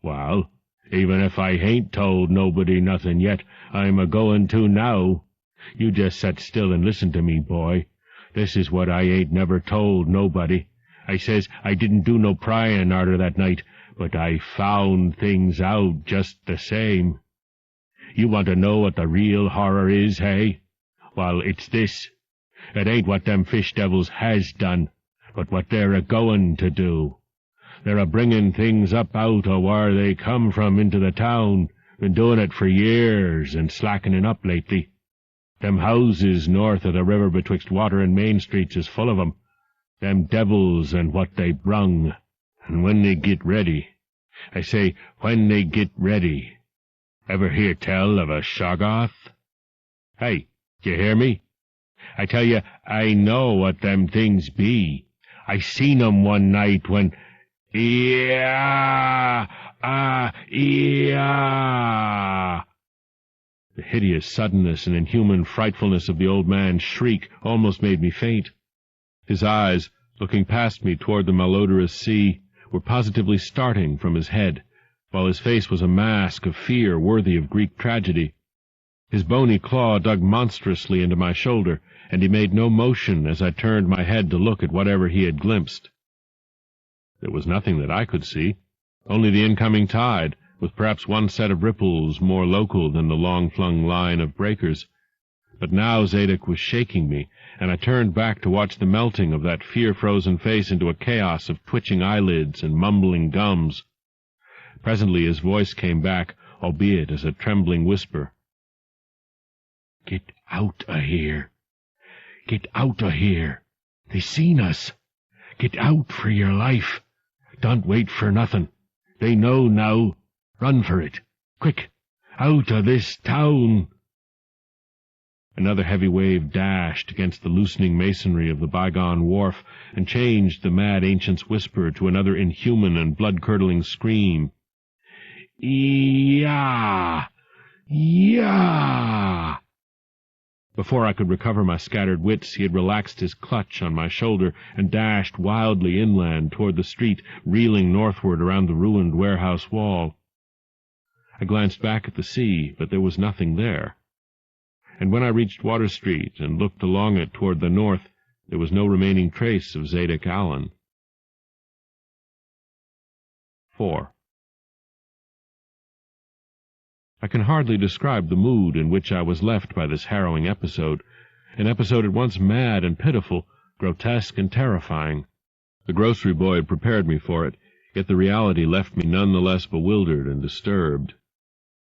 Well, even if I hain't told nobody nothin' yet, I'm a-goin' to now. You just set still and listen to me, boy. This is what I ain't never told nobody. I says I didn't do no pryin' arter that night, but I found things out just the same. You want to know what the real horror is, hey? Well, it's this. It ain't what them fish devils has done, but what they're a-goin' to do. They're a-bringin' things up out o' where they come from into the town, been doin' it for years, and slackening up lately. Them houses north of the river betwixt Water and Main Streets is full of 'em. Them devils and what they brung. And when they git ready, I say, when they git ready. Ever hear tell of a Shoggoth? Hey, d'ye hear me? I tell you, I know what them things be. I seen 'em one night when... Yeah! Yeah! The hideous suddenness and inhuman frightfulness of the old man's shriek almost made me faint. His eyes, looking past me toward the malodorous sea, were positively starting from his head, while his face was a mask of fear worthy of Greek tragedy. His bony claw dug monstrously into my shoulder, and he made no motion as I turned my head to look at whatever he had glimpsed. There was nothing that I could see, only the incoming tide, with perhaps one set of ripples more local than the long-flung line of breakers. But now Zadok was shaking me, and I turned back to watch the melting of that fear-frozen face into a chaos of twitching eyelids and mumbling gums. Presently his voice came back, albeit as a trembling whisper. "Get out o' here. Get out o' here. They seen us. Get out for your life. Don't wait for nothing. They know now. Run for it. Quick. Out o' this town." Another heavy wave dashed against the loosening masonry of the bygone wharf, and changed the mad ancient's whisper to another inhuman and blood-curdling scream. "Yah! Yah!" Before I could recover my scattered wits, he had relaxed his clutch on my shoulder and dashed wildly inland toward the street, reeling northward around the ruined warehouse wall. I glanced back at the sea, but there was nothing there. And when I reached Water Street and looked along it toward the north, there was no remaining trace of Zadok Allen. 4. I can hardly describe the mood in which I was left by this harrowing episode, an episode at once mad and pitiful, grotesque and terrifying. The grocery boy had prepared me for it, yet the reality left me none the less bewildered and disturbed.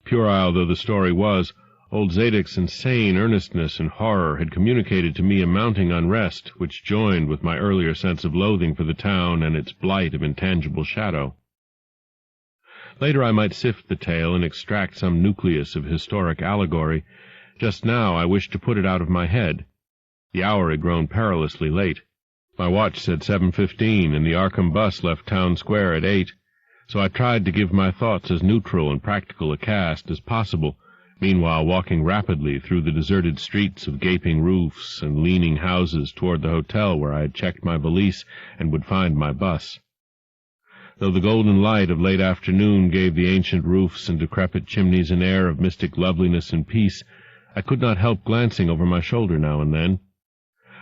Puerile though the story was, old Zadok's insane earnestness and horror had communicated to me a mounting unrest, which joined with my earlier sense of loathing for the town and its blight of intangible shadow. Later I might sift the tale and extract some nucleus of historic allegory. Just now I wished to put it out of my head. The hour had grown perilously late. My watch said 7:15, and the Arkham bus left Town Square at 8, so I tried to give my thoughts as neutral and practical a cast as possible, meanwhile walking rapidly through the deserted streets of gaping roofs and leaning houses toward the hotel where I had checked my valise and would find my bus. Though the golden light of late afternoon gave the ancient roofs and decrepit chimneys an air of mystic loveliness and peace, I could not help glancing over my shoulder now and then.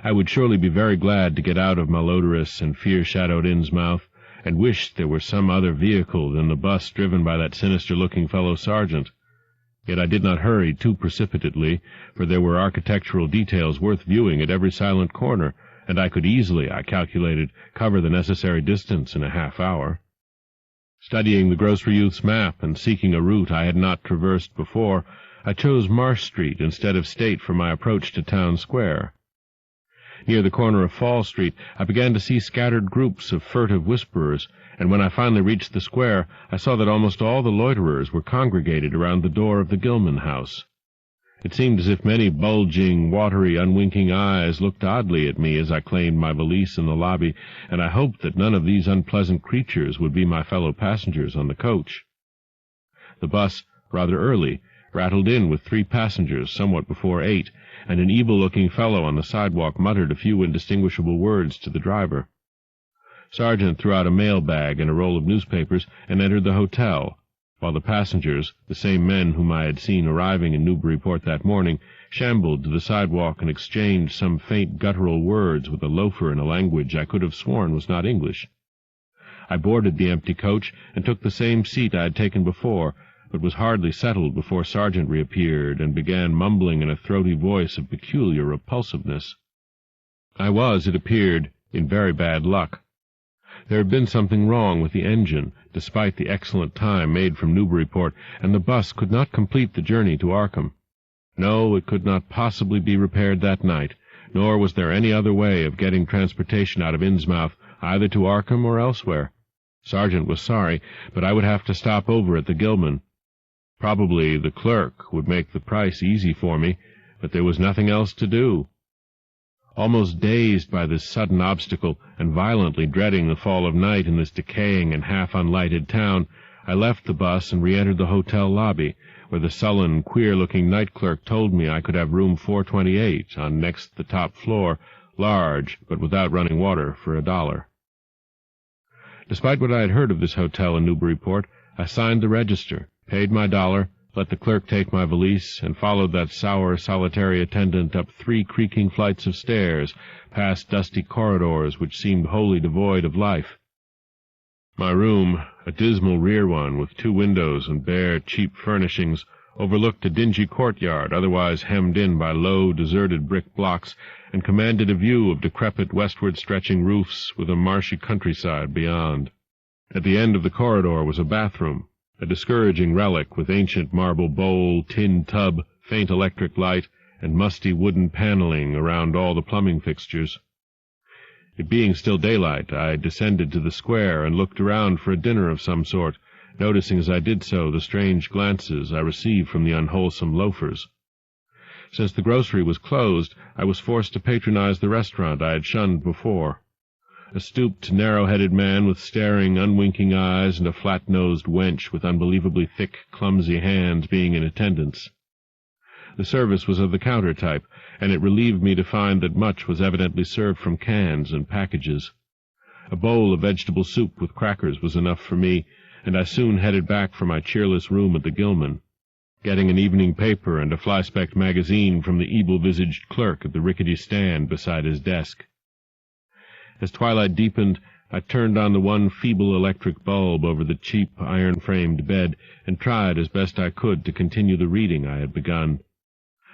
I would surely be very glad to get out of malodorous and fear-shadowed Innsmouth, and wished there were some other vehicle than the bus driven by that sinister-looking fellow sergeant. Yet I did not hurry too precipitately, for there were architectural details worth viewing at every silent corner, and I could easily, I calculated, cover the necessary distance in a half-hour. Studying the grocery youth's map and seeking a route I had not traversed before, I chose Marsh Street instead of State for my approach to Town Square. Near the corner of Fall Street, I began to see scattered groups of furtive whisperers, and when I finally reached the square, I saw that almost all the loiterers were congregated around the door of the Gilman house. It seemed as if many bulging, watery, unwinking eyes looked oddly at me as I claimed my valise in the lobby, and I hoped that none of these unpleasant creatures would be my fellow passengers on the coach. The bus, rather early, rattled in with 3 passengers somewhat before 8, and an evil-looking fellow on the sidewalk muttered a few indistinguishable words to the driver. Sergeant threw out a mail-bag and a roll of newspapers and entered the hotel, while the passengers, the same men whom I had seen arriving in Newburyport that morning, shambled to the sidewalk and exchanged some faint guttural words with a loafer in a language I could have sworn was not English. I boarded the empty coach and took the same seat I had taken before, but was hardly settled before Sergeant reappeared and began mumbling in a throaty voice of peculiar repulsiveness. I was, it appeared, in very bad luck. There had been something wrong with the engine, despite the excellent time made from Newburyport, and the bus could not complete the journey to Arkham. No, it could not possibly be repaired that night, nor was there any other way of getting transportation out of Innsmouth, either to Arkham or elsewhere. Sergeant was sorry, but I would have to stop over at the Gilman. Probably the clerk would make the price easy for me, but there was nothing else to do. Almost dazed by this sudden obstacle, and violently dreading the fall of night in this decaying and half-unlighted town, I left the bus and re-entered the hotel lobby, where the sullen, queer-looking night clerk told me I could have room 428 on next the top floor, large, but without running water, for $1. Despite what I had heard of this hotel in Newburyport, I signed the register, paid my $1, let the clerk take my valise, and followed that sour, solitary attendant up 3 creaking flights of stairs, past dusty corridors which seemed wholly devoid of life. My room, a dismal rear one with 2 windows and bare, cheap furnishings, overlooked a dingy courtyard otherwise hemmed in by low, deserted brick blocks, and commanded a view of decrepit westward-stretching roofs with a marshy countryside beyond. At the end of the corridor was a bathroom, a discouraging relic with ancient marble bowl, tin tub, faint electric light, and musty wooden paneling around all the plumbing fixtures. It being still daylight, I descended to the square and looked around for a dinner of some sort, noticing as I did so the strange glances I received from the unwholesome loafers. Since the grocery was closed, I was forced to patronize the restaurant I had shunned before. A stooped, narrow-headed man with staring, unwinking eyes and a flat-nosed wench with unbelievably thick, clumsy hands being in attendance. The service was of the counter type, and it relieved me to find that much was evidently served from cans and packages. A bowl of vegetable soup with crackers was enough for me, and I soon headed back for my cheerless room at the Gilman, getting an evening paper and a fly-specked magazine from the evil-visaged clerk at the rickety stand beside his desk. As twilight deepened, I turned on the one feeble electric bulb over the cheap, iron-framed bed, and tried as best I could to continue the reading I had begun.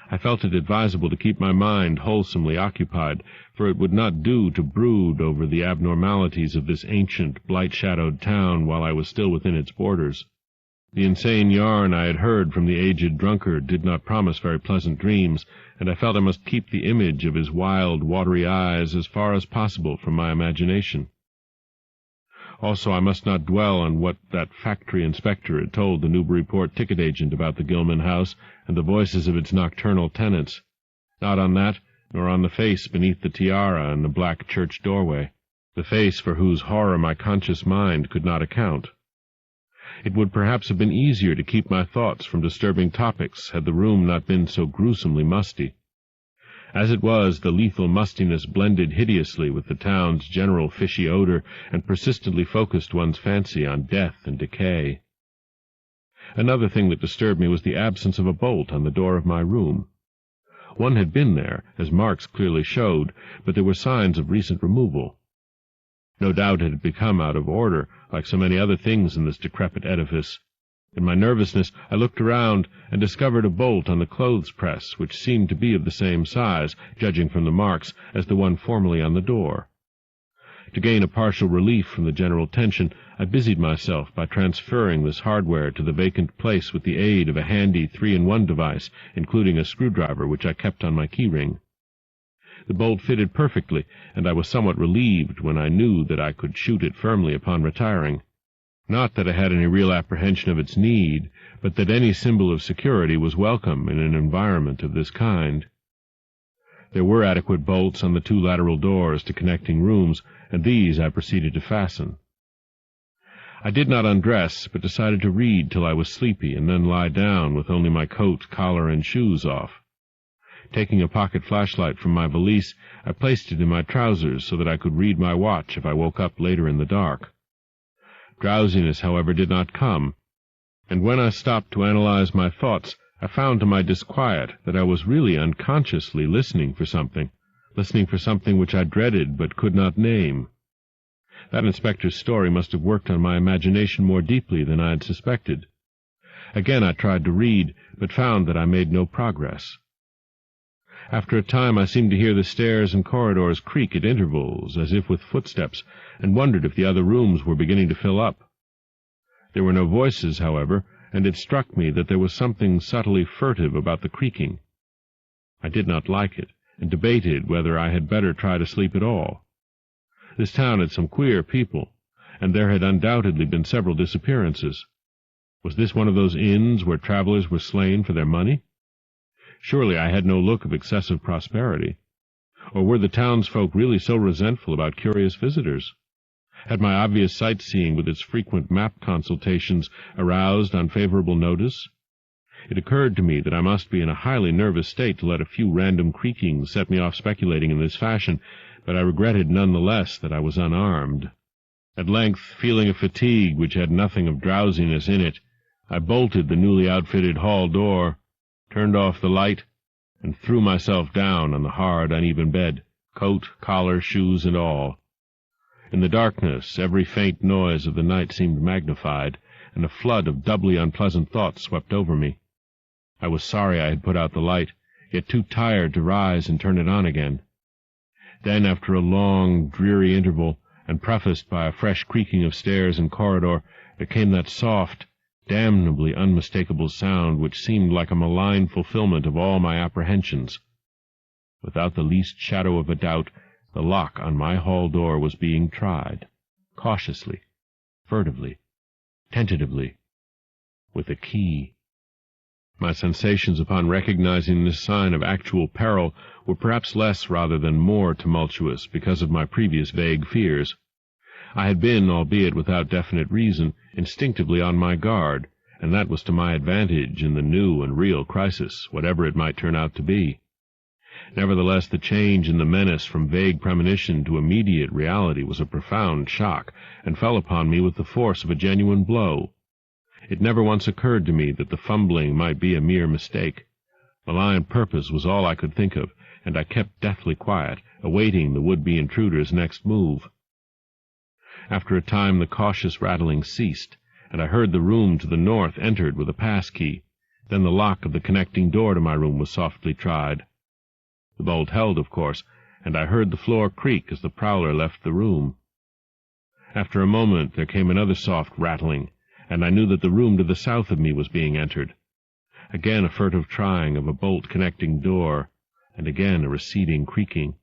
I felt it advisable to keep my mind wholesomely occupied, for it would not do to brood over the abnormalities of this ancient, blight-shadowed town while I was still within its borders. The insane yarn I had heard from the aged drunkard did not promise very pleasant dreams, and I felt I must keep the image of his wild, watery eyes as far as possible from my imagination. Also, I must not dwell on what that factory inspector had told the Newburyport ticket agent about the Gilman house and the voices of its nocturnal tenants. Not on that, nor on the face beneath the tiara in the black church doorway, the face for whose horror my conscious mind could not account. It would perhaps have been easier to keep my thoughts from disturbing topics had the room not been so gruesomely musty. As it was, the lethal mustiness blended hideously with the town's general fishy odor and persistently focused one's fancy on death and decay. Another thing that disturbed me was the absence of a bolt on the door of my room. One had been there, as marks clearly showed, but there were signs of recent removal. No doubt it had become out of order, like so many other things in this decrepit edifice. In my nervousness, I looked around and discovered a bolt on the clothes-press, which seemed to be of the same size, judging from the marks, as the one formerly on the door. To gain a partial relief from the general tension, I busied myself by transferring this hardware to the vacant place with the aid of a handy 3-in-1 device, including a screwdriver which I kept on my key-ring. The bolt fitted perfectly, and I was somewhat relieved when I knew that I could shoot it firmly upon retiring. Not that I had any real apprehension of its need, but that any symbol of security was welcome in an environment of this kind. There were adequate bolts on the 2 lateral doors to connecting rooms, and these I proceeded to fasten. I did not undress, but decided to read till I was sleepy, and then lie down with only my coat, collar, and shoes off. Taking a pocket flashlight from my valise, I placed it in my trousers so that I could read my watch if I woke up later in the dark. Drowsiness, however, did not come, and when I stopped to analyze my thoughts, I found to my disquiet that I was really unconsciously listening for something which I dreaded but could not name. That inspector's story must have worked on my imagination more deeply than I had suspected. Again I tried to read, but found that I made no progress. After a time I seemed to hear the stairs and corridors creak at intervals, as if with footsteps, and wondered if the other rooms were beginning to fill up. There were no voices, however, and it struck me that there was something subtly furtive about the creaking. I did not like it, and debated whether I had better try to sleep at all. This town had some queer people, and there had undoubtedly been several disappearances. Was this one of those inns where travelers were slain for their money? Surely I had no look of excessive prosperity. Or were the townsfolk really so resentful about curious visitors? Had my obvious sightseeing with its frequent map consultations aroused unfavorable notice? It occurred to me that I must be in a highly nervous state to let a few random creakings set me off speculating in this fashion, but I regretted none the less that I was unarmed. At length, feeling a fatigue which had nothing of drowsiness in it, I bolted the newly outfitted hall door, turned off the light, and threw myself down on the hard, uneven bed, coat, collar, shoes, and all. In the darkness, every faint noise of the night seemed magnified, and a flood of doubly unpleasant thoughts swept over me. I was sorry I had put out the light, yet too tired to rise and turn it on again. Then, after a long, dreary interval, and prefaced by a fresh creaking of stairs and corridor, there came that soft, damnably unmistakable sound which seemed like a malign fulfillment of all my apprehensions. Without the least shadow of a doubt, the lock on my hall door was being tried, cautiously, furtively, tentatively, with a key. My sensations upon recognizing this sign of actual peril were perhaps less rather than more tumultuous because of my previous vague fears. I had been, albeit without definite reason, instinctively on my guard, and that was to my advantage in the new and real crisis, whatever it might turn out to be. Nevertheless, the change in the menace from vague premonition to immediate reality was a profound shock, and fell upon me with the force of a genuine blow. It never once occurred to me that the fumbling might be a mere mistake. Malign purpose was all I could think of, and I kept deathly quiet, awaiting the would-be intruder's next move. After a time the cautious rattling ceased, and I heard the room to the north entered with a pass-key. Then the lock of the connecting door to my room was softly tried. The bolt held, of course, and I heard the floor creak as the prowler left the room. After a moment there came another soft rattling, and I knew that the room to the south of me was being entered. Again a furtive trying of a bolt-connecting door, and again a receding creaking.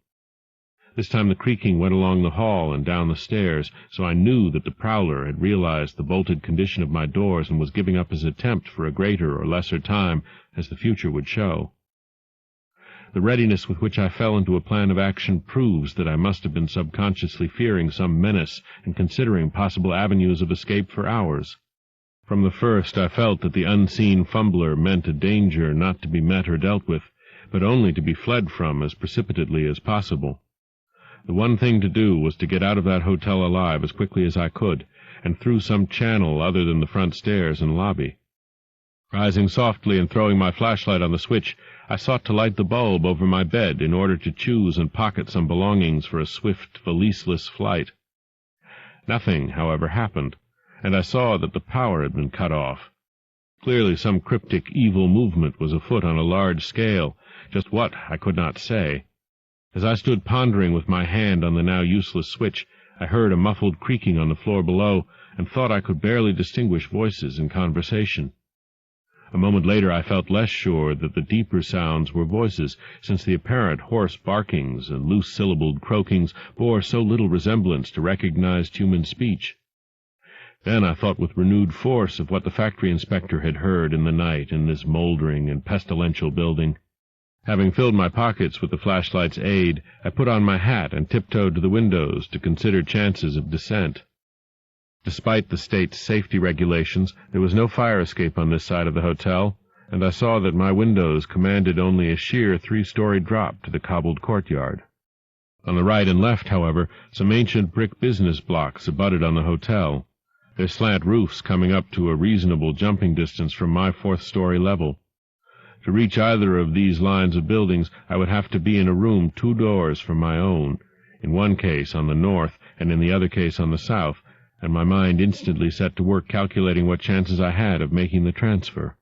This time the creaking went along the hall and down the stairs, so I knew that the prowler had realized the bolted condition of my doors and was giving up his attempt for a greater or lesser time, as the future would show. The readiness with which I fell into a plan of action proves that I must have been subconsciously fearing some menace and considering possible avenues of escape for hours. From the first I felt that the unseen fumbler meant a danger not to be met or dealt with, but only to be fled from as precipitately as possible. The one thing to do was to get out of that hotel alive as quickly as I could, and through some channel other than the front stairs and lobby. Rising softly and throwing my flashlight on the switch, I sought to light the bulb over my bed in order to choose and pocket some belongings for a swift, valiseless flight. Nothing, however, happened, and I saw that the power had been cut off. Clearly some cryptic evil movement was afoot on a large scale, just what I could not say. As I stood pondering with my hand on the now useless switch, I heard a muffled creaking on the floor below, and thought I could barely distinguish voices in conversation. A moment later I felt less sure that the deeper sounds were voices, since the apparent hoarse barkings and loose-syllabled croakings bore so little resemblance to recognized human speech. Then I thought with renewed force of what the factory inspector had heard in the night in this mouldering and pestilential building. Having filled my pockets with the flashlight's aid, I put on my hat and tiptoed to the windows to consider chances of descent. Despite the state's safety regulations, there was no fire escape on this side of the hotel, and I saw that my windows commanded only a sheer 3-story drop to the cobbled courtyard. On the right and left, however, some ancient brick business blocks abutted on the hotel, their slant roofs coming up to a reasonable jumping distance from my 4th-story level. To reach either of these lines of buildings, I would have to be in a room 2 doors from my own, in one case on the north and in the other case on the south, and my mind instantly set to work calculating what chances I had of making the transfer.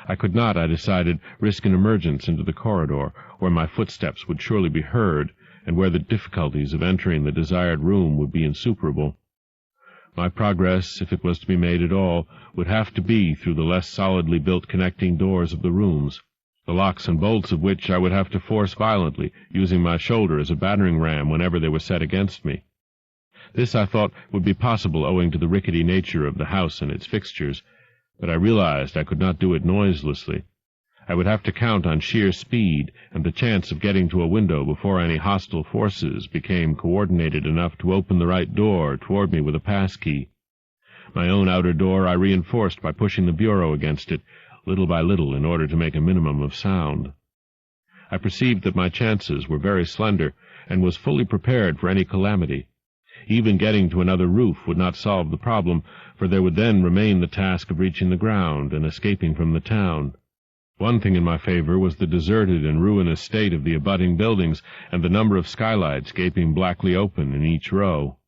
I could not, I decided, risk an emergence into the corridor, where my footsteps would surely be heard, and where the difficulties of entering the desired room would be insuperable. My progress, if it was to be made at all, would have to be through the less solidly built connecting doors of the rooms, the locks and bolts of which I would have to force violently, using my shoulder as a battering ram whenever they were set against me. This, I thought, would be possible owing to the rickety nature of the house and its fixtures, but I realized I could not do it noiselessly. I would have to count on sheer speed and the chance of getting to a window before any hostile forces became coordinated enough to open the right door toward me with a pass-key. My own outer door I reinforced by pushing the bureau against it, little by little, in order to make a minimum of sound. I perceived that my chances were very slender, and was fully prepared for any calamity. Even getting to another roof would not solve the problem, for there would then remain the task of reaching the ground and escaping from the town. One thing in my favor was the deserted and ruinous state of the abutting buildings, and the number of skylights gaping blackly open in each row.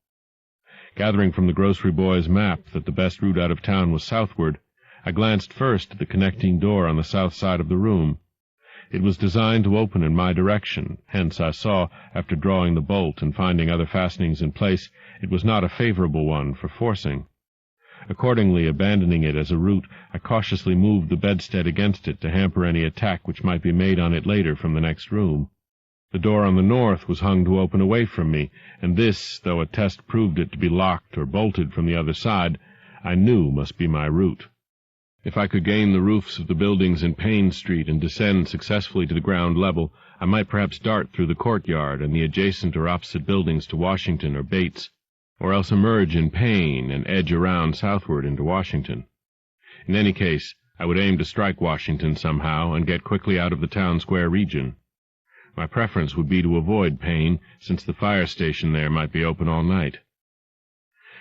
Gathering from the grocery boy's map that the best route out of town was southward, I glanced first at the connecting door on the south side of the room. It was designed to open in my direction, hence I saw, after drawing the bolt and finding other fastenings in place, it was not a favorable one for forcing. Accordingly, abandoning it as a route, I cautiously moved the bedstead against it to hamper any attack which might be made on it later from the next room. The door on the north was hung to open away from me, and this, though a test proved it to be locked or bolted from the other side, I knew must be my route. If I could gain the roofs of the buildings in Payne Street and descend successfully to the ground level, I might perhaps dart through the courtyard and the adjacent or opposite buildings to Washington or Bates, or else emerge in Payne and edge around southward into Washington. In any case, I would aim to strike Washington somehow and get quickly out of the town square region. My preference would be to avoid Payne, since the fire station there might be open all night.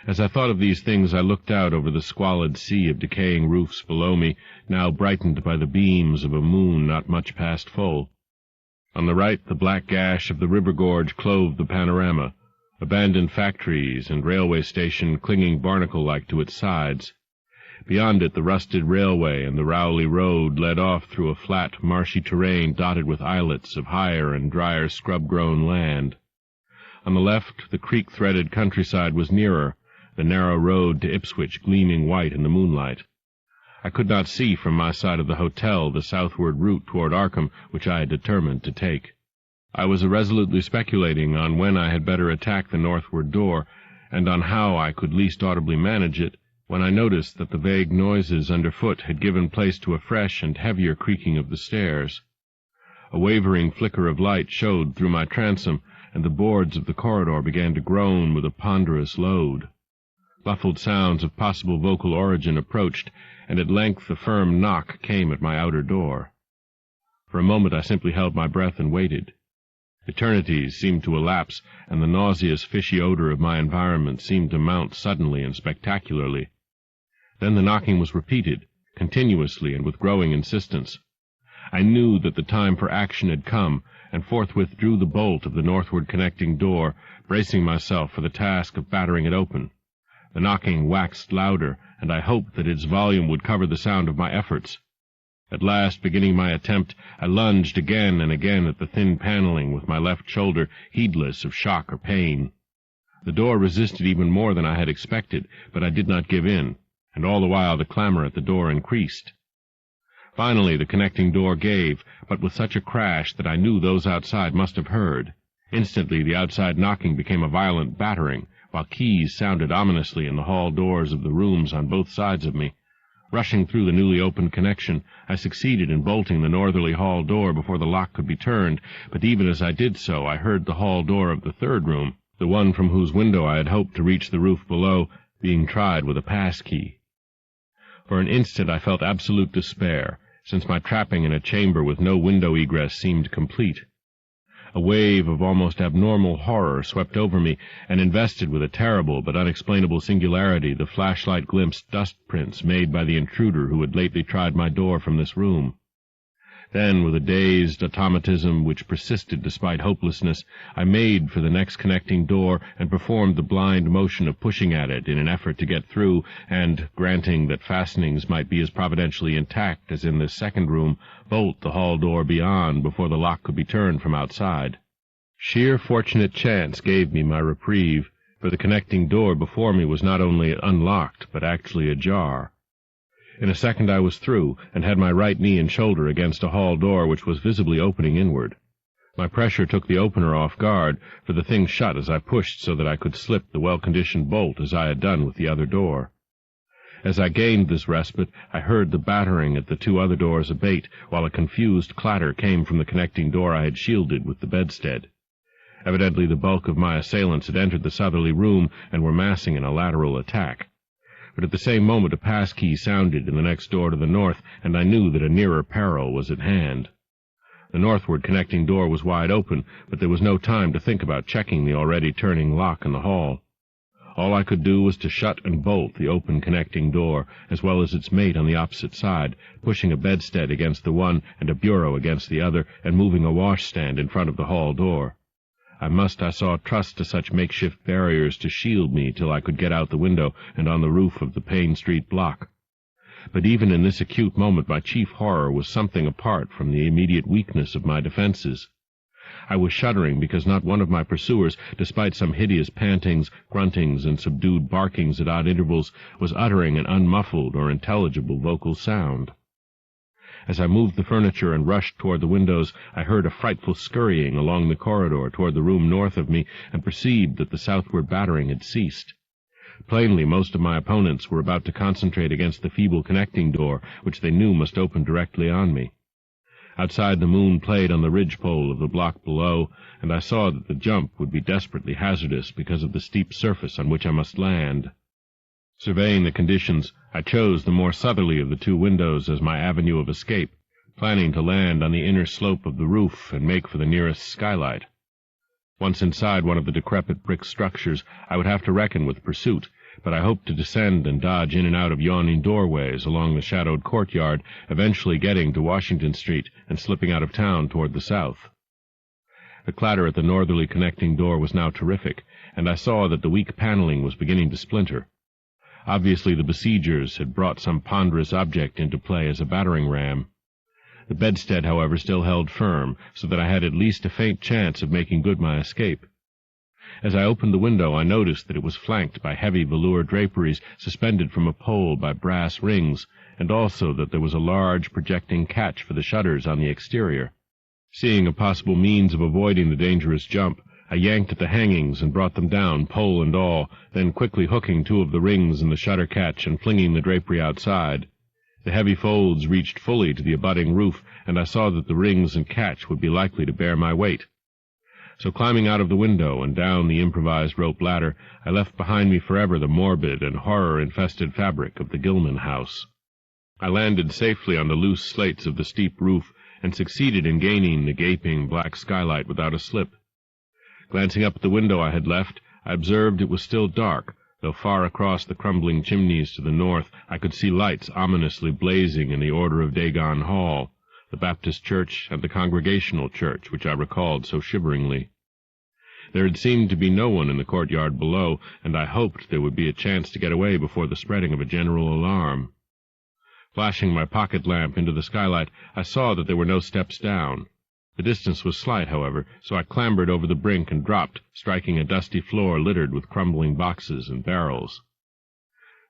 As I thought of these things, I looked out over the squalid sea of decaying roofs below me, now brightened by the beams of a moon not much past full. On the right, the black gash of the river gorge clove the panorama, abandoned factories and railway station clinging barnacle-like to its sides. Beyond it, the rusted railway and the Rowley Road led off through a flat, marshy terrain dotted with islets of higher and drier scrub-grown land. On the left, the creek-threaded countryside was nearer, the narrow road to Ipswich gleaming white in the moonlight. I could not see from my side of the hotel the southward route toward Arkham which I had determined to take. I was irresolutely speculating on when I had better attack the northward door, and on how I could least audibly manage it, when I noticed that the vague noises underfoot had given place to a fresh and heavier creaking of the stairs. A wavering flicker of light showed through my transom, and the boards of the corridor began to groan with a ponderous load. Muffled sounds of possible vocal origin approached, and at length a firm knock came at my outer door. For a moment I simply held my breath and waited. Eternities seemed to elapse, and the nauseous, fishy odor of my environment seemed to mount suddenly and spectacularly. Then the knocking was repeated, continuously and with growing insistence. I knew that the time for action had come, and forthwith drew the bolt of the northward connecting door, bracing myself for the task of battering it open. The knocking waxed louder, and I hoped that its volume would cover the sound of my efforts. At last, beginning my attempt, I lunged again and again at the thin paneling with my left shoulder, heedless of shock or pain. The door resisted even more than I had expected, but I did not give in, and all the while the clamor at the door increased. Finally the connecting door gave, but with such a crash that I knew those outside must have heard. Instantly the outside knocking became a violent battering, while keys sounded ominously in the hall doors of the rooms on both sides of me. Rushing through the newly opened connection, I succeeded in bolting the northerly hall door before the lock could be turned, but even as I did so I heard the hall door of the third room, the one from whose window I had hoped to reach the roof below, being tried with a pass-key. For an instant I felt absolute despair, since my trapping in a chamber with no window egress seemed complete. A wave of almost abnormal horror swept over me, and invested with a terrible but unexplainable singularity the flashlight glimpsed dust prints made by the intruder who had lately tried my door from this room. Then, with a dazed automatism which persisted despite hopelessness, I made for the next connecting door and performed the blind motion of pushing at it in an effort to get through, and, granting that fastenings might be as providentially intact as in this second room, bolt the hall door beyond before the lock could be turned from outside. Sheer fortunate chance gave me my reprieve, for the connecting door before me was not only unlocked, but actually ajar. In a second I was through, and had my right knee and shoulder against a hall door which was visibly opening inward. My pressure took the opener off guard, for the thing shut as I pushed so that I could slip the well-conditioned bolt as I had done with the other door. As I gained this respite, I heard the battering at the two other doors abate, while a confused clatter came from the connecting door I had shielded with the bedstead. Evidently the bulk of my assailants had entered the southerly room and were massing in a lateral attack. But at the same moment a pass-key sounded in the next door to the north, and I knew that a nearer peril was at hand. The northward connecting door was wide open, but there was no time to think about checking the already turning lock in the hall. All I could do was to shut and bolt the open connecting door, as well as its mate on the opposite side, pushing a bedstead against the one and a bureau against the other, and moving a washstand in front of the hall door. I saw, trust to such makeshift barriers to shield me till I could get out the window and on the roof of the Payne Street block. But even in this acute moment my chief horror was something apart from the immediate weakness of my defenses. I was shuddering because not one of my pursuers, despite some hideous pantings, gruntings, and subdued barkings at odd intervals, was uttering an unmuffled or intelligible vocal sound. As I moved the furniture and rushed toward the windows, I heard a frightful scurrying along the corridor toward the room north of me, and perceived that the southward battering had ceased. Plainly, most of my opponents were about to concentrate against the feeble connecting door, which they knew must open directly on me. Outside, the moon played on the ridgepole of the block below, and I saw that the jump would be desperately hazardous because of the steep surface on which I must land. Surveying the conditions, I chose the more southerly of the two windows as my avenue of escape, planning to land on the inner slope of the roof and make for the nearest skylight. Once inside one of the decrepit brick structures, I would have to reckon with pursuit, but I hoped to descend and dodge in and out of yawning doorways along the shadowed courtyard, eventually getting to Washington Street and slipping out of town toward the south. The clatter at the northerly connecting door was now terrific, and I saw that the weak paneling was beginning to splinter. Obviously the besiegers had brought some ponderous object into play as a battering ram. The bedstead, however, still held firm, so that I had at least a faint chance of making good my escape. As I opened the window, I noticed that it was flanked by heavy velour draperies suspended from a pole by brass rings, and also that there was a large projecting catch for the shutters on the exterior. Seeing a possible means of avoiding the dangerous jump, I yanked at the hangings and brought them down, pole and all, then quickly hooking two of the rings in the shutter catch and flinging the drapery outside. The heavy folds reached fully to the abutting roof, and I saw that the rings and catch would be likely to bear my weight. So climbing out of the window and down the improvised rope ladder, I left behind me forever the morbid and horror-infested fabric of the Gilman house. I landed safely on the loose slates of the steep roof, and succeeded in gaining the gaping black skylight without a slip. Glancing up at the window I had left, I observed it was still dark, though far across the crumbling chimneys to the north I could see lights ominously blazing in the Order of Dagon Hall, the Baptist church and the Congregational church, which I recalled so shiveringly. There had seemed to be no one in the courtyard below, and I hoped there would be a chance to get away before the spreading of a general alarm. Flashing my pocket lamp into the skylight, I saw that there were no steps down. The distance was slight, however, so I clambered over the brink and dropped, striking a dusty floor littered with crumbling boxes and barrels.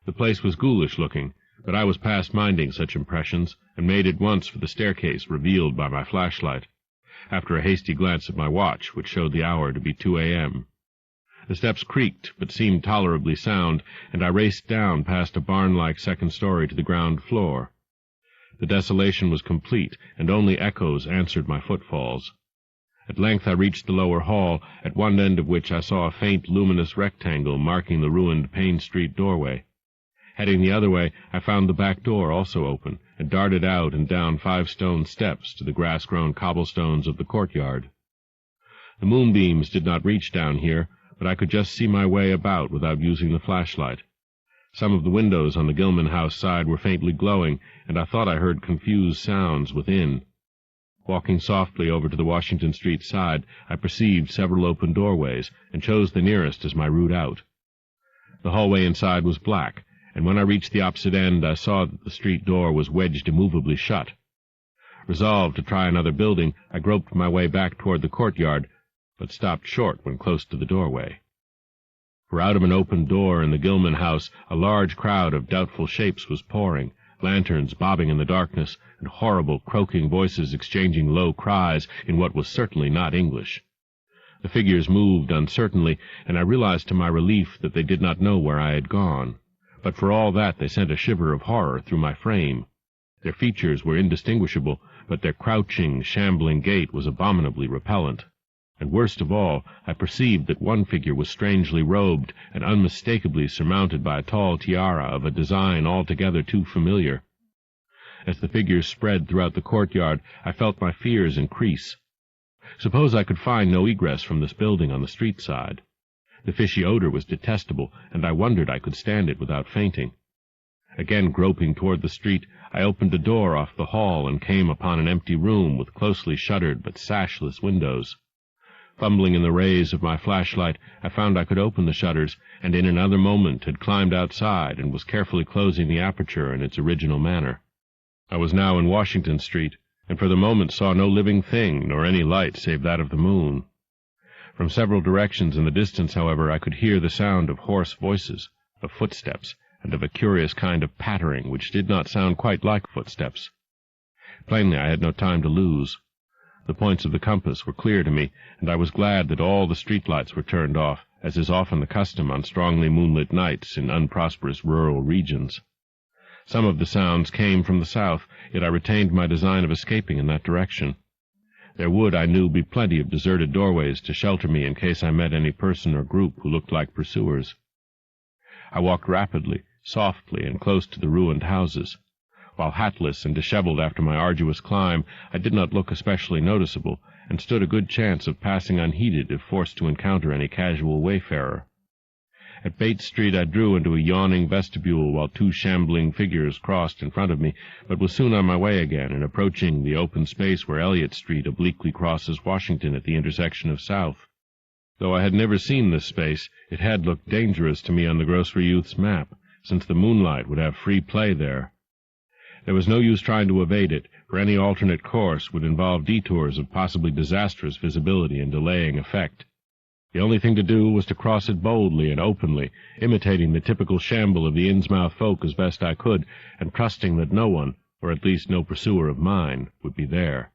The place was ghoulish-looking, but I was past minding such impressions, and made at once for the staircase revealed by my flashlight, after a hasty glance at my watch, which showed the hour to be 2 a.m. The steps creaked, but seemed tolerably sound, and I raced down past a barn-like second story to the ground floor. The desolation was complete, and only echoes answered my footfalls. At length I reached the lower hall, at one end of which I saw a faint luminous rectangle marking the ruined Payne Street doorway. Heading the other way, I found the back door also open, and darted out and down 5 stone steps to the grass-grown cobblestones of the courtyard. The moonbeams did not reach down here, but I could just see my way about without using the flashlight. Some of the windows on the Gilman house side were faintly glowing, and I thought I heard confused sounds within. Walking softly over to the Washington Street side, I perceived several open doorways, and chose the nearest as my route out. The hallway inside was black, and when I reached the opposite end I saw that the street door was wedged immovably shut. Resolved to try another building, I groped my way back toward the courtyard, but stopped short when close to the doorway. For out of an open door in the Gilman house a large crowd of doubtful shapes was pouring, lanterns bobbing in the darkness, and horrible croaking voices exchanging low cries in what was certainly not English. The figures moved uncertainly, and I realized to my relief that they did not know where I had gone. But for all that they sent a shiver of horror through my frame. Their features were indistinguishable, but their crouching, shambling gait was abominably repellent. And worst of all, I perceived that one figure was strangely robed and unmistakably surmounted by a tall tiara of a design altogether too familiar. As the figures spread throughout the courtyard, I felt my fears increase. Suppose I could find no egress from this building on the street side. The fishy odor was detestable, and I wondered I could stand it without fainting. Again groping toward the street, I opened a door off the hall and came upon an empty room with closely shuttered but sashless windows. Fumbling in the rays of my flashlight, I found I could open the shutters, and in another moment had climbed outside and was carefully closing the aperture in its original manner. I was now in Washington Street, and for the moment saw no living thing nor any light save that of the moon. From several directions in the distance, however, I could hear the sound of hoarse voices, of footsteps, and of a curious kind of pattering which did not sound quite like footsteps. Plainly I had no time to lose. The points of the compass were clear to me, and I was glad that all the street-lights were turned off, as is often the custom on strongly moonlit nights in unprosperous rural regions. Some of the sounds came from the south, yet I retained my design of escaping in that direction. There would, I knew, be plenty of deserted doorways to shelter me in case I met any person or group who looked like pursuers. I walked rapidly, softly, and close to the ruined houses. While hatless and disheveled after my arduous climb, I did not look especially noticeable, and stood a good chance of passing unheeded if forced to encounter any casual wayfarer. At Bates Street I drew into a yawning vestibule while two shambling figures crossed in front of me, but was soon on my way again and approaching the open space where Elliott Street obliquely crosses Washington at the intersection of South. Though I had never seen this space, it had looked dangerous to me on the grocery youth's map, since the moonlight would have free play there. There was no use trying to evade it, for any alternate course would involve detours of possibly disastrous visibility and delaying effect. The only thing to do was to cross it boldly and openly, imitating the typical shamble of the Innsmouth folk as best I could, and trusting that no one, or at least no pursuer of mine, would be there.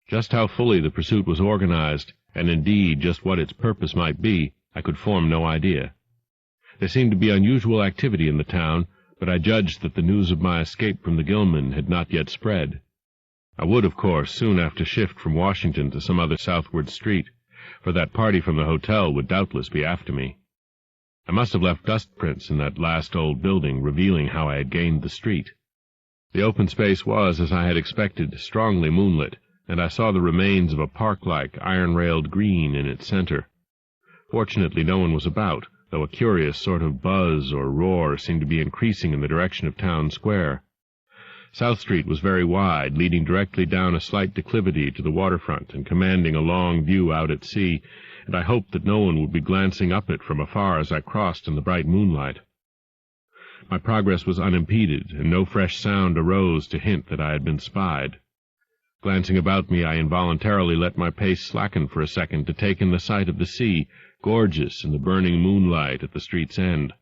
Just how fully the pursuit was organized, and indeed just what its purpose might be, I could form no idea. There seemed to be unusual activity in the town, but I judged that the news of my escape from the Gilman had not yet spread. I would, of course, soon have to shift from Washington to some other southward street, for that party from the hotel would doubtless be after me. I must have left dust prints in that last old building, revealing how I had gained the street. The open space was, as I had expected, strongly moonlit, and I saw the remains of a park-like, iron-railed green in its center. Fortunately no one was about, though a curious sort of buzz or roar seemed to be increasing in the direction of Town Square. South Street was very wide, leading directly down a slight declivity to the waterfront and commanding a long view out at sea, and I hoped that no one would be glancing up it from afar as I crossed in the bright moonlight. My progress was unimpeded, and no fresh sound arose to hint that I had been spied. Glancing about me, I involuntarily let my pace slacken for a second to take in the sight of the sea, gorgeous in the burning moonlight at the street's end.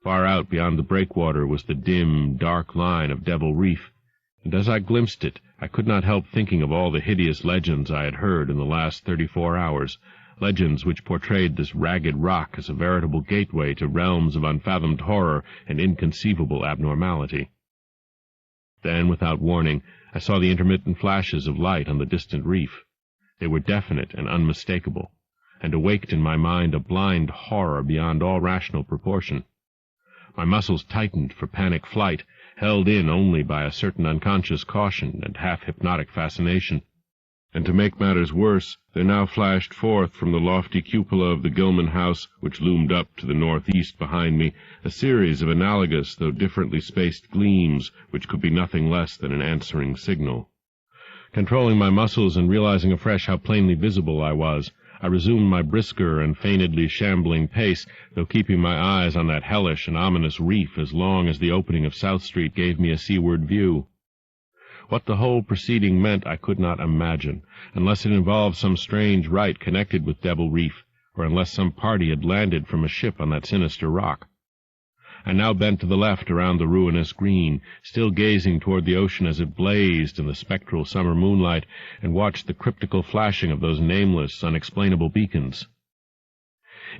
Far out beyond the breakwater was the dim, dark line of Devil Reef, and as I glimpsed it, I could not help thinking of all the hideous legends I had heard in the last 34 hours, legends which portrayed this ragged rock as a veritable gateway to realms of unfathomed horror and inconceivable abnormality. Then, without warning, I saw the intermittent flashes of light on the distant reef. They were definite and unmistakable, and awaked in my mind a blind horror beyond all rational proportion. My muscles tightened for panic flight, held in only by a certain unconscious caution and half-hypnotic fascination. And to make matters worse, there now flashed forth from the lofty cupola of the Gilman house, which loomed up to the northeast behind me, a series of analogous though differently spaced gleams, which could be nothing less than an answering signal. Controlling my muscles and realizing afresh how plainly visible I was, I resumed my brisker and feignedly shambling pace, though keeping my eyes on that hellish and ominous reef as long as the opening of South Street gave me a seaward view. What the whole proceeding meant I could not imagine, unless it involved some strange rite connected with Devil Reef, or unless some party had landed from a ship on that sinister rock. I now bent to the left around the ruinous green, still gazing toward the ocean as it blazed in the spectral summer moonlight, and watched the cryptical flashing of those nameless, unexplainable beacons.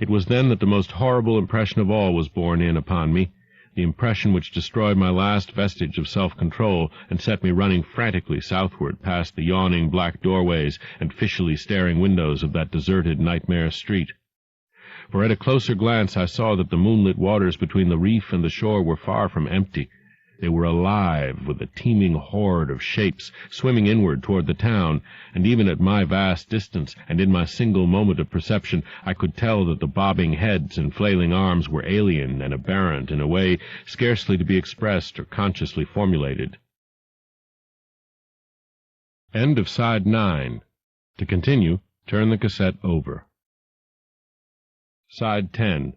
It was then that the most horrible impression of all was borne in upon me, the impression which destroyed my last vestige of self-control and set me running frantically southward past the yawning black doorways and fishily staring windows of that deserted nightmare street. For at a closer glance I saw that the moonlit waters between the reef and the shore were far from empty. They were alive with a teeming horde of shapes swimming inward toward the town, and even at my vast distance, and in my single moment of perception, I could tell that the bobbing heads and flailing arms were alien and aberrant in a way scarcely to be expressed or consciously formulated. End of Side 9. To continue, turn the cassette over. Side 10.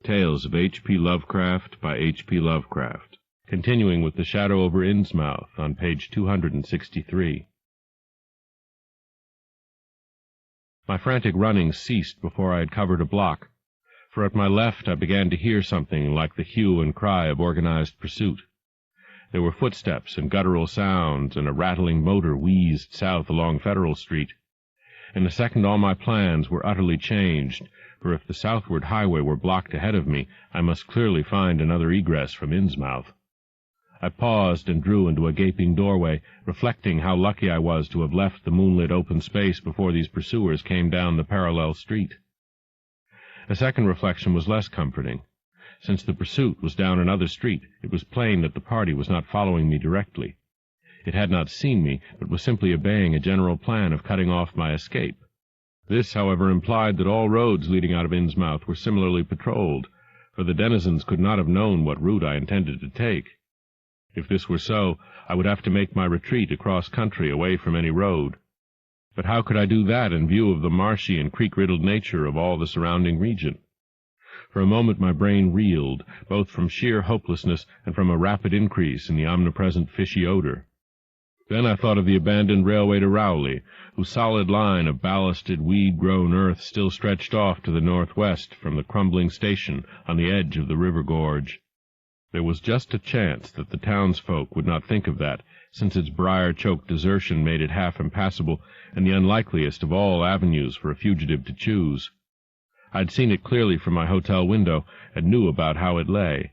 Tales of H.P. Lovecraft by H.P. Lovecraft. Continuing with The Shadow over Innsmouth on page 263. My frantic running ceased before I had covered a block, for at my left I began to hear something like the hue and cry of organized pursuit. There were footsteps and guttural sounds, and a rattling motor wheezed south along Federal Street. In a second all my plans were utterly changed, for if the southward highway were blocked ahead of me, I must clearly find another egress from Innsmouth. I paused and drew into a gaping doorway, reflecting how lucky I was to have left the moonlit open space before these pursuers came down the parallel street. A second reflection was less comforting. Since the pursuit was down another street, it was plain that the party was not following me directly. It had not seen me, but was simply obeying a general plan of cutting off my escape. This, however, implied that all roads leading out of Innsmouth were similarly patrolled, for the denizens could not have known what route I intended to take. If this were so, I would have to make my retreat across country away from any road. But how could I do that in view of the marshy and creek-riddled nature of all the surrounding region? For a moment my brain reeled, both from sheer hopelessness and from a rapid increase in the omnipresent fishy odor. Then I thought of the abandoned railway to Rowley, whose solid line of ballasted, weed-grown earth still stretched off to the northwest from the crumbling station on the edge of the river gorge. There was just a chance that the townsfolk would not think of that, since its briar-choked desertion made it half impassable, and the unlikeliest of all avenues for a fugitive to choose. I'd seen it clearly from my hotel window, and knew about how it lay.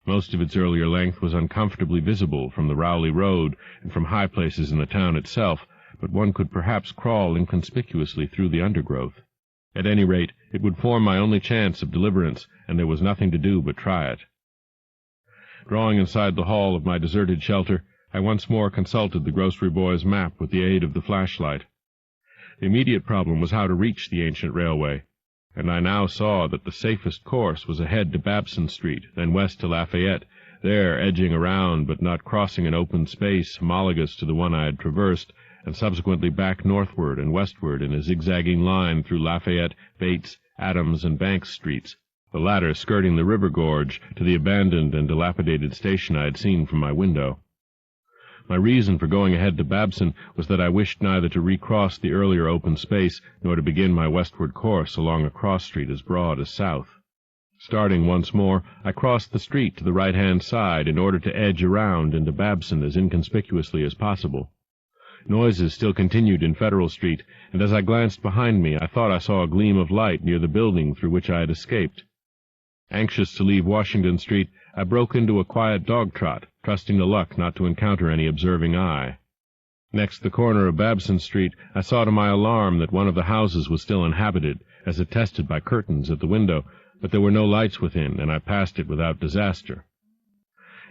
Most of its earlier length was uncomfortably visible from the Rowley Road and from high places in the town itself, but one could perhaps crawl inconspicuously through the undergrowth. At any rate, it would form my only chance of deliverance, and there was nothing to do but try it. Drawing inside the hall of my deserted shelter, I once more consulted the grocery boy's map with the aid of the flashlight. The immediate problem was how to reach the ancient railway, and I now saw that the safest course was ahead to Babson Street, then west to Lafayette, there edging around but not crossing an open space homologous to the one I had traversed, and subsequently back northward and westward in a zigzagging line through Lafayette, Bates, Adams, and Banks Streets, the latter skirting the river gorge to the abandoned and dilapidated station I had seen from my window. My reason for going ahead to Babson was that I wished neither to recross the earlier open space nor to begin my westward course along a cross-street as broad as south. Starting once more, I crossed the street to the right-hand side in order to edge around into Babson as inconspicuously as possible. Noises still continued in Federal Street, and as I glanced behind me I thought I saw a gleam of light near the building through which I had escaped. Anxious to leave Washington Street, I broke into a quiet dog-trot, trusting to luck not to encounter any observing eye. Next the corner of Babson Street, I saw to my alarm that one of the houses was still inhabited, as attested by curtains at the window, but there were no lights within, and I passed it without disaster.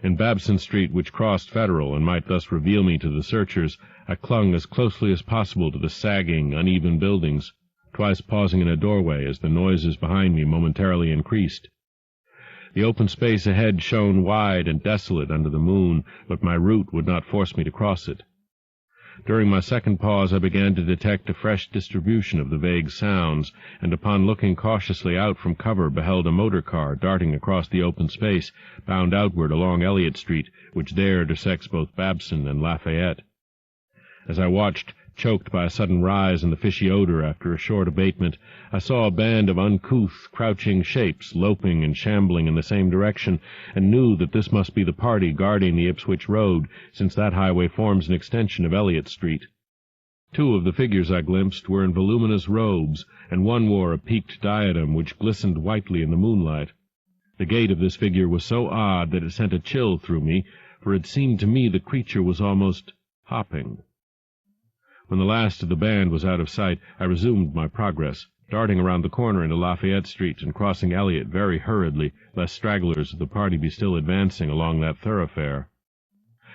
In Babson Street, which crossed Federal and might thus reveal me to the searchers, I clung as closely as possible to the sagging, uneven buildings, twice pausing in a doorway as the noises behind me momentarily increased. The open space ahead shone wide and desolate under the moon, but my route would not force me to cross it. During my second pause I began to detect a fresh distribution of the vague sounds, and upon looking cautiously out from cover beheld a motor car darting across the open space, bound outward along Elliott Street, which there intersects both Babson and Lafayette. As I watched, choked by a sudden rise in the fishy odor after a short abatement, I saw a band of uncouth, crouching shapes loping and shambling in the same direction, and knew that this must be the party guarding the Ipswich Road, since that highway forms an extension of Elliott Street. Two of the figures I glimpsed were in voluminous robes, and one wore a peaked diadem which glistened whitely in the moonlight. The gait of this figure was so odd that it sent a chill through me, for it seemed to me the creature was almost hopping. When the last of the band was out of sight, I resumed my progress, darting around the corner into Lafayette Street and crossing Elliott very hurriedly, lest stragglers of the party be still advancing along that thoroughfare.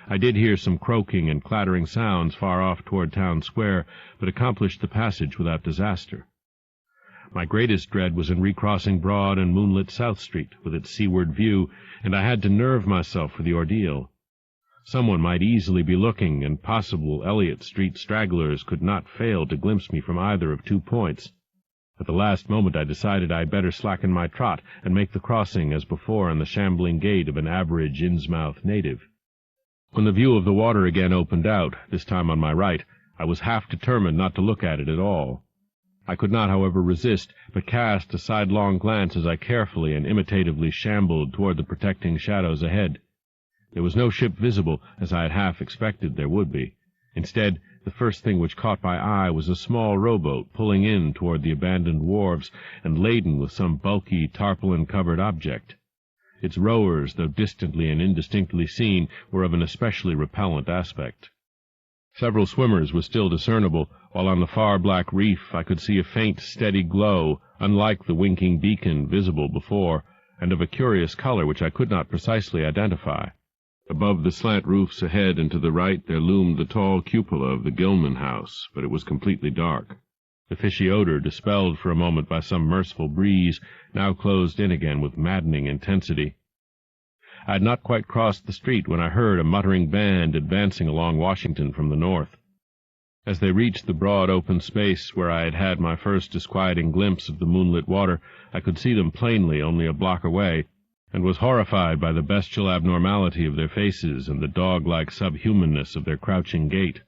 I did hear some croaking and clattering sounds far off toward Town Square, but accomplished the passage without disaster. My greatest dread was in recrossing broad and moonlit South Street, with its seaward view, and I had to nerve myself for the ordeal. Someone might easily be looking, and possible Elliott Street stragglers could not fail to glimpse me from either of 2 points. At the last moment I decided I had better slacken my trot and make the crossing as before on the shambling gait of an average Innsmouth native. When the view of the water again opened out, this time on my right, I was half determined not to look at it at all. I could not, however, resist, but cast a sidelong glance as I carefully and imitatively shambled toward the protecting shadows ahead. There was no ship visible, as I had half expected there would be. Instead, the first thing which caught my eye was a small rowboat pulling in toward the abandoned wharves and laden with some bulky, tarpaulin-covered object. Its rowers, though distantly and indistinctly seen, were of an especially repellent aspect. Several swimmers were still discernible, while on the far black reef I could see a faint, steady glow, unlike the winking beacon visible before, and of a curious color which I could not precisely identify. Above the slant roofs ahead and to the right there loomed the tall cupola of the Gilman house, but it was completely dark. The fishy odor, dispelled for a moment by some merciful breeze, now closed in again with maddening intensity. I had not quite crossed the street when I heard a muttering band advancing along Washington from the north. As they reached the broad open space where I had had my first disquieting glimpse of the moonlit water, I could see them plainly only a block away, and was horrified by the bestial abnormality of their faces and the dog-like subhumanness of their crouching gait.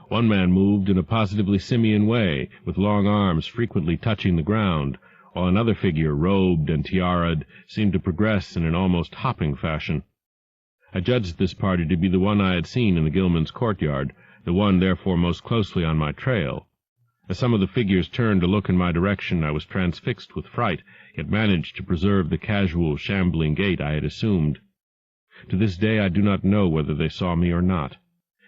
One man moved in a positively simian way, with long arms frequently touching the ground, while another figure, robed and tiaraed, seemed to progress in an almost hopping fashion. I judged this party to be the one I had seen in the Gilman's courtyard, the one therefore most closely on my trail. As some of the figures turned to look in my direction, I was transfixed with fright, yet managed to preserve the casual, shambling gait I had assumed. To this day I do not know whether they saw me or not.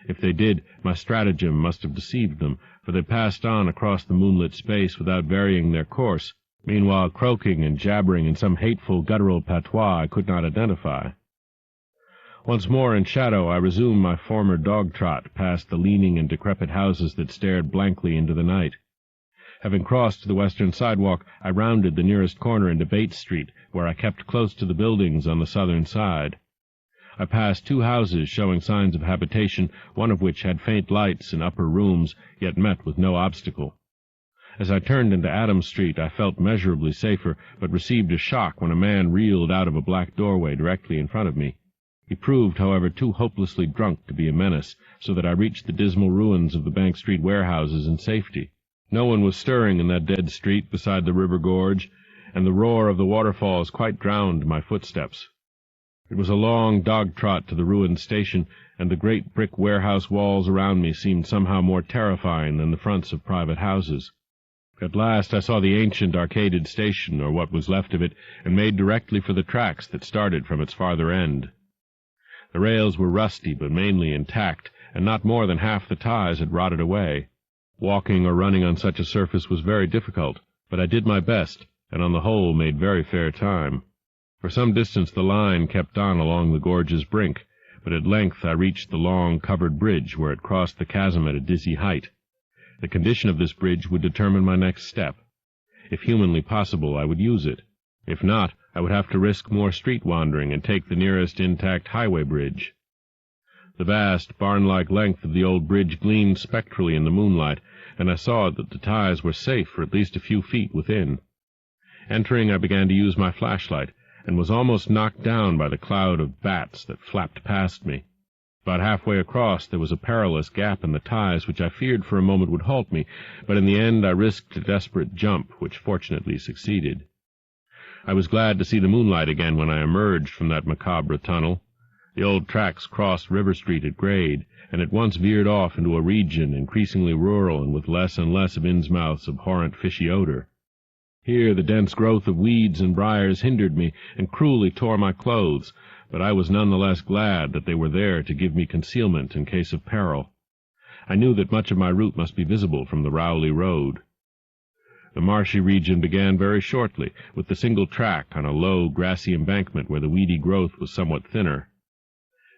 If they did, my stratagem must have deceived them, for they passed on across the moonlit space without varying their course, meanwhile croaking and jabbering in some hateful guttural patois I could not identify. Once more in shadow, I resumed my former dog-trot past the leaning and decrepit houses that stared blankly into the night. Having crossed the western sidewalk, I rounded the nearest corner into Bates Street, where I kept close to the buildings on the southern side. I passed 2 houses showing signs of habitation, one of which had faint lights and upper rooms, yet met with no obstacle. As I turned into Adams Street, I felt measurably safer, but received a shock when a man reeled out of a black doorway directly in front of me. He proved, however, too hopelessly drunk to be a menace, so that I reached the dismal ruins of the Bank Street warehouses in safety. No one was stirring in that dead street beside the river gorge, and the roar of the waterfalls quite drowned my footsteps. It was a long dog-trot to the ruined station, and the great brick warehouse walls around me seemed somehow more terrifying than the fronts of private houses. At last I saw the ancient arcaded station, or what was left of it, and made directly for the tracks that started from its farther end. The rails were rusty, but mainly intact, and not more than half the ties had rotted away. Walking or running on such a surface was very difficult, but I did my best, and on the whole made very fair time. For some distance the line kept on along the gorge's brink, but at length I reached the long covered bridge where it crossed the chasm at a dizzy height. The condition of this bridge would determine my next step. If humanly possible, I would use it. If not, I would have to risk more street wandering and take the nearest intact highway bridge. The vast, barn-like length of the old bridge gleamed spectrally in the moonlight, and I saw that the ties were safe for at least a few feet within. Entering, I began to use my flashlight, and was almost knocked down by the cloud of bats that flapped past me. About halfway across there was a perilous gap in the ties which I feared for a moment would halt me, but in the end I risked a desperate jump, which fortunately succeeded. I was glad to see the moonlight again when I emerged from that macabre tunnel. The old tracks crossed River Street at grade, and at once veered off into a region increasingly rural and with less and less of Innsmouth's abhorrent fishy odor. Here the dense growth of weeds and briars hindered me and cruelly tore my clothes, but I was none the less glad that they were there to give me concealment in case of peril. I knew that much of my route must be visible from the Rowley Road. The marshy region began very shortly, with the single track on a low, grassy embankment where the weedy growth was somewhat thinner.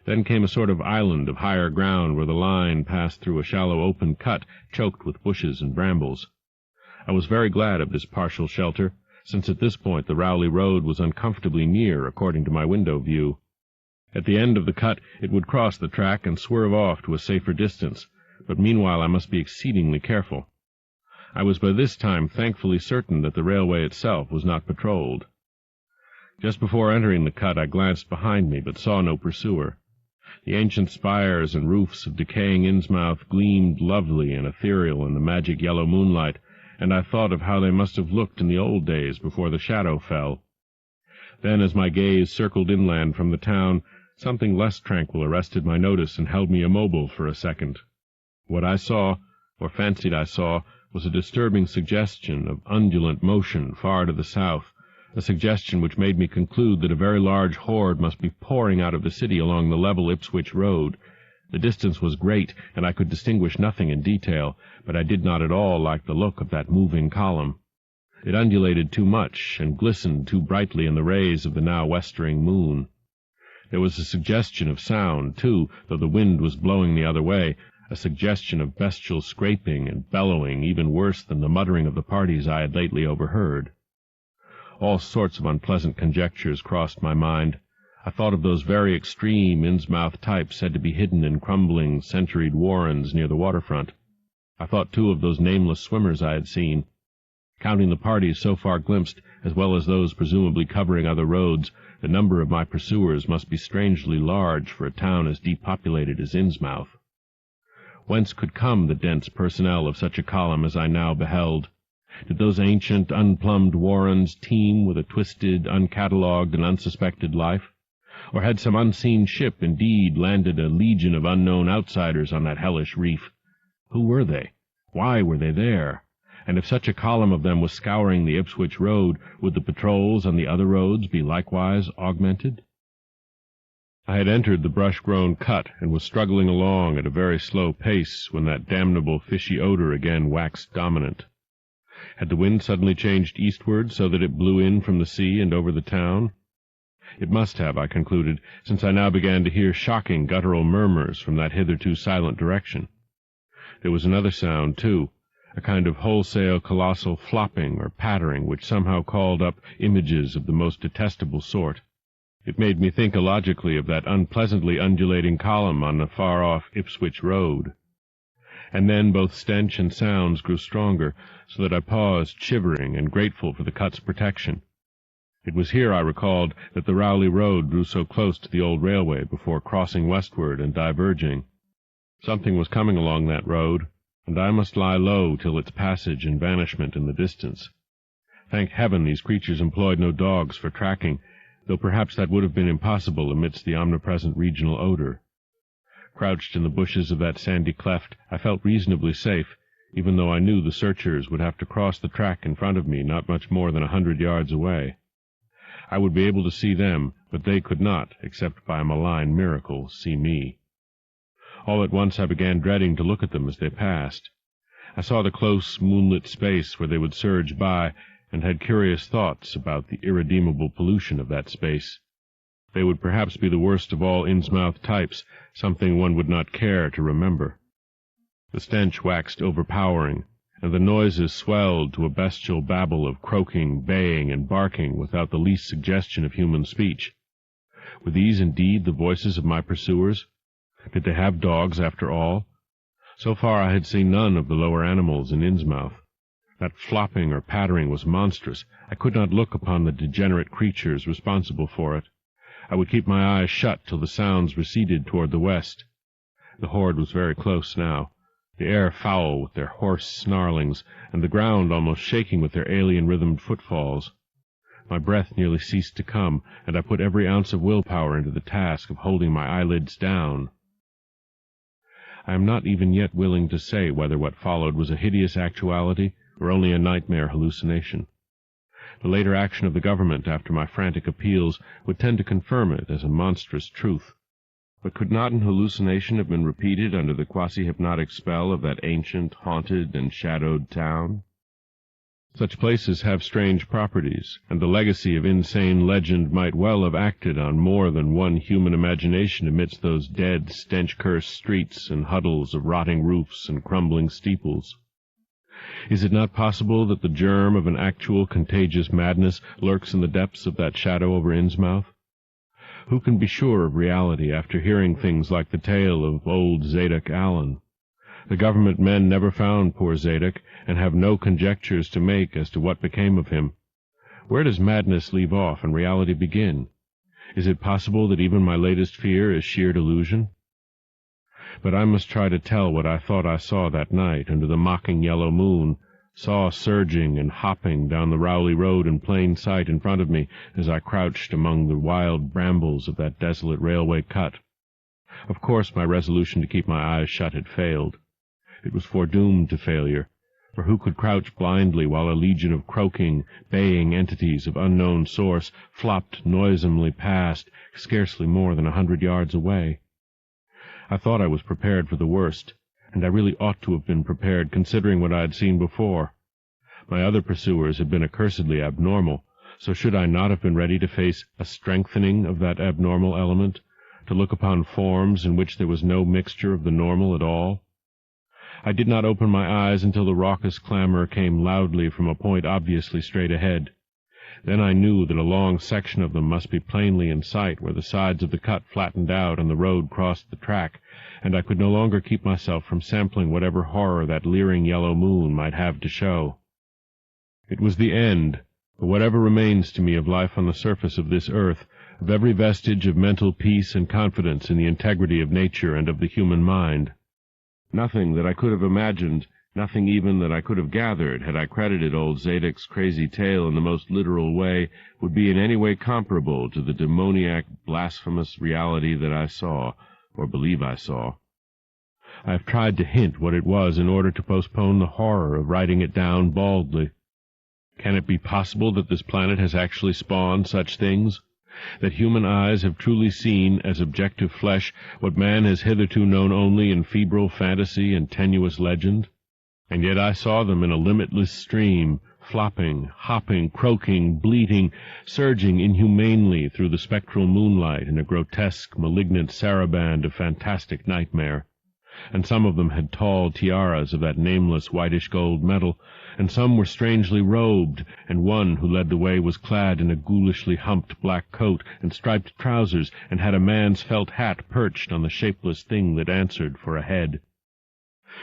Then came a sort of island of higher ground where the line passed through a shallow open cut choked with bushes and brambles. I was very glad of this partial shelter, since at this point the Rowley Road was uncomfortably near according to my window view. At the end of the cut it would cross the track and swerve off to a safer distance, but meanwhile I must be exceedingly careful. I was by this time thankfully certain that the railway itself was not patrolled. Just before entering the cut I glanced behind me, but saw no pursuer. The ancient spires and roofs of decaying Innsmouth gleamed lovely and ethereal in the magic yellow moonlight, and I thought of how they must have looked in the old days before the shadow fell. Then, as my gaze circled inland from the town, something less tranquil arrested my notice and held me immobile for a second. What I saw, or fancied I saw, was a disturbing suggestion of undulant motion far to the south, a suggestion which made me conclude that a very large horde must be pouring out of the city along the level Ipswich Road. The distance was great, and I could distinguish nothing in detail, but I did not at all like the look of that moving column. It undulated too much, and glistened too brightly in the rays of the now westering moon. There was a suggestion of sound, too, though the wind was blowing the other way, a suggestion of bestial scraping and bellowing even worse than the muttering of the parties I had lately overheard. All sorts of unpleasant conjectures crossed my mind. I thought of those very extreme Innsmouth types said to be hidden in crumbling, centuried warrens near the waterfront. I thought, too, of those nameless swimmers I had seen. Counting the parties so far glimpsed, as well as those presumably covering other roads, the number of my pursuers must be strangely large for a town as depopulated as Innsmouth. Whence could come the dense personnel of such a column as I now beheld? Did those ancient, unplumbed warrens teem with a twisted, uncatalogued, and unsuspected life? Or had some unseen ship indeed landed a legion of unknown outsiders on that hellish reef? Who were they? Why were they there? And if such a column of them was scouring the Ipswich Road, would the patrols on the other roads be likewise augmented? I had entered the brush-grown cut, and was struggling along at a very slow pace when that damnable fishy odor again waxed dominant. Had the wind suddenly changed eastward so that it blew in from the sea and over the town? It must have, I concluded, since I now began to hear shocking guttural murmurs from that hitherto silent direction. There was another sound, too, a kind of wholesale colossal flopping or pattering which somehow called up images of the most detestable sort. It made me think illogically of that unpleasantly undulating column on the far-off Ipswich Road. And then both stench and sounds grew stronger, so that I paused, shivering and grateful for the cut's protection. It was here, I recalled, that the Rowley Road drew so close to the old railway before crossing westward and diverging. Something was coming along that road, and I must lie low till its passage and vanishment in the distance. Thank heaven these creatures employed no dogs for tracking, though perhaps that would have been impossible amidst the omnipresent regional odor. Crouched in the bushes of that sandy cleft, I felt reasonably safe, even though I knew the searchers would have to cross the track in front of me not much more than 100 yards away. I would be able to see them, but they could not, except by a malign miracle, see me. All at once I began dreading to look at them as they passed. I saw the close, moonlit space where they would surge by, and had curious thoughts about the irredeemable pollution of that space. They would perhaps be the worst of all Innsmouth types, something one would not care to remember. The stench waxed overpowering, and the noises swelled to a bestial babble of croaking, baying, and barking without the least suggestion of human speech. Were these indeed the voices of my pursuers? Did they have dogs after all? So far I had seen none of the lower animals in Innsmouth. That flopping or pattering was monstrous. I could not look upon the degenerate creatures responsible for it. I would keep my eyes shut till the sounds receded toward the west. The horde was very close now, the air foul with their hoarse snarlings, and the ground almost shaking with their alien-rhythmed footfalls. My breath nearly ceased to come, and I put every ounce of willpower into the task of holding my eyelids down. I am not even yet willing to say whether what followed was a hideous actuality or only a nightmare hallucination. The later action of the government after my frantic appeals would tend to confirm it as a monstrous truth. But could not an hallucination have been repeated under the quasi-hypnotic spell of that ancient, haunted, and shadowed town? Such places have strange properties, and the legacy of insane legend might well have acted on more than one human imagination amidst those dead, stench-cursed streets and huddles of rotting roofs and crumbling steeples. Is it not possible that the germ of an actual contagious madness lurks in the depths of that shadow over Innsmouth? Who can be sure of reality after hearing things like the tale of old Zadok Allen? The government men never found poor Zadok, and have no conjectures to make as to what became of him. Where does madness leave off and reality begin? Is it possible that even my latest fear is sheer delusion? But I must try to tell what I thought I saw that night under the mocking yellow moon, saw surging and hopping down the Rowley Road in plain sight in front of me as I crouched among the wild brambles of that desolate railway cut. Of course my resolution to keep my eyes shut had failed. It was foredoomed to failure, for who could crouch blindly while a legion of croaking, baying entities of unknown source flopped noisomely past, scarcely more than 100 yards away? I thought I was prepared for the worst, and I really ought to have been prepared considering what I had seen before. My other pursuers had been accursedly abnormal, so should I not have been ready to face a strengthening of that abnormal element, to look upon forms in which there was no mixture of the normal at all? I did not open my eyes until the raucous clamor came loudly from a point obviously straight ahead. Then I knew that a long section of them must be plainly in sight where the sides of the cut flattened out and the road crossed the track, and I could no longer keep myself from sampling whatever horror that leering yellow moon might have to show. It was the end, for whatever remains to me of life on the surface of this earth, of every vestige of mental peace and confidence in the integrity of nature and of the human mind. Nothing that I could have imagined, nothing even that I could have gathered, had I credited old Zadok's crazy tale in the most literal way, would be in any way comparable to the demoniac, blasphemous reality that I saw, or believe I saw. I have tried to hint what it was in order to postpone the horror of writing it down baldly. Can it be possible that this planet has actually spawned such things? That human eyes have truly seen as objective flesh what man has hitherto known only in febrile fantasy and tenuous legend? And yet I saw them in a limitless stream, flopping, hopping, croaking, bleating, surging inhumanely through the spectral moonlight in a grotesque, malignant saraband of fantastic nightmare. And some of them had tall tiaras of that nameless whitish-gold metal, and some were strangely robed, and one who led the way was clad in a ghoulishly humped black coat and striped trousers, and had a man's felt hat perched on the shapeless thing that answered for a head.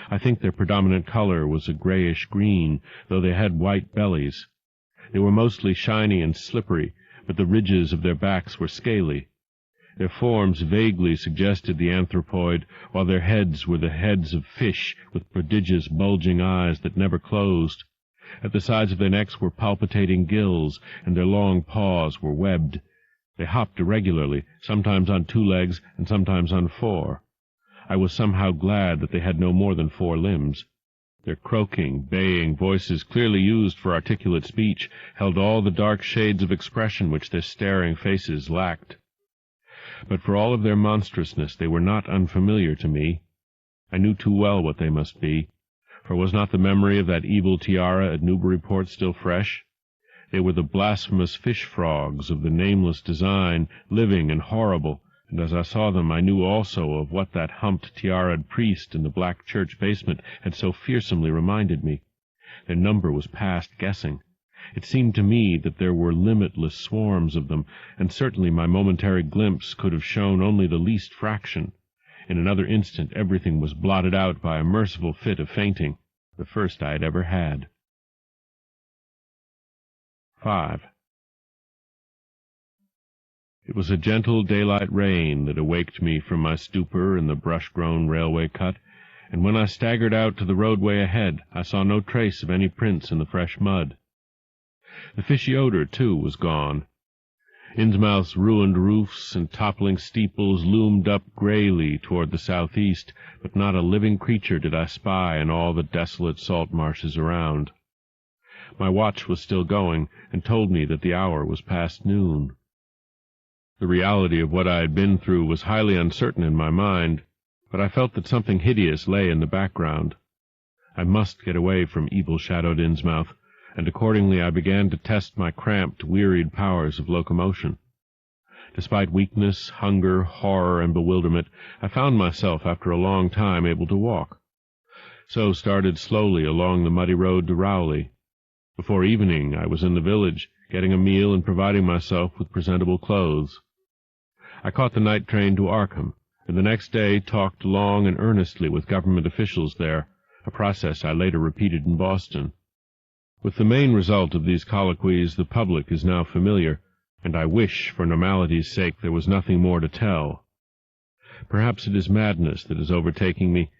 I think their predominant color was a grayish-green, though they had white bellies. They were mostly shiny and slippery, but the ridges of their backs were scaly. Their forms vaguely suggested the anthropoid, while their heads were the heads of fish with prodigious bulging eyes that never closed. At the sides of their necks were palpitating gills, and their long paws were webbed. They hopped irregularly, sometimes on 2 legs and sometimes on 4. I was somehow glad that they had no more than 4 limbs. Their croaking, baying voices, clearly used for articulate speech, held all the dark shades of expression which their staring faces lacked. But for all of their monstrousness, they were not unfamiliar to me. I knew too well what they must be, for was not the memory of that evil tiara at Newburyport still fresh? They were the blasphemous fish-frogs of the nameless design, living and horrible, and as I saw them I knew also of what that humped tiara'd priest in the black church basement had so fearsomely reminded me. Their number was past guessing. It seemed to me that there were limitless swarms of them, and certainly my momentary glimpse could have shown only the least fraction. In another instant everything was blotted out by a merciful fit of fainting, the first I had ever had. 5. It was a gentle daylight rain that awaked me from my stupor in the brush-grown railway cut, and when I staggered out to the roadway ahead, I saw no trace of any prints in the fresh mud. The fishy odor, too, was gone. Innsmouth's ruined roofs and toppling steeples loomed up greyly toward the southeast, but not a living creature did I spy in all the desolate salt marshes around. My watch was still going, and told me that the hour was past noon. The reality of what I had been through was highly uncertain in my mind, but I felt that something hideous lay in the background. I must get away from evil-shadowed Innsmouth, and accordingly I began to test my cramped, wearied powers of locomotion. Despite weakness, hunger, horror, and bewilderment, I found myself after a long time able to walk. So started slowly along the muddy road to Rowley. Before evening I was in the village, getting a meal and providing myself with presentable clothes. I caught the night train to Arkham, and the next day talked long and earnestly with government officials there, a process I later repeated in Boston. With the main result of these colloquies the public is now familiar, and I wish, for normality's sake, there was nothing more to tell. Perhaps it is madness that is overtaking me,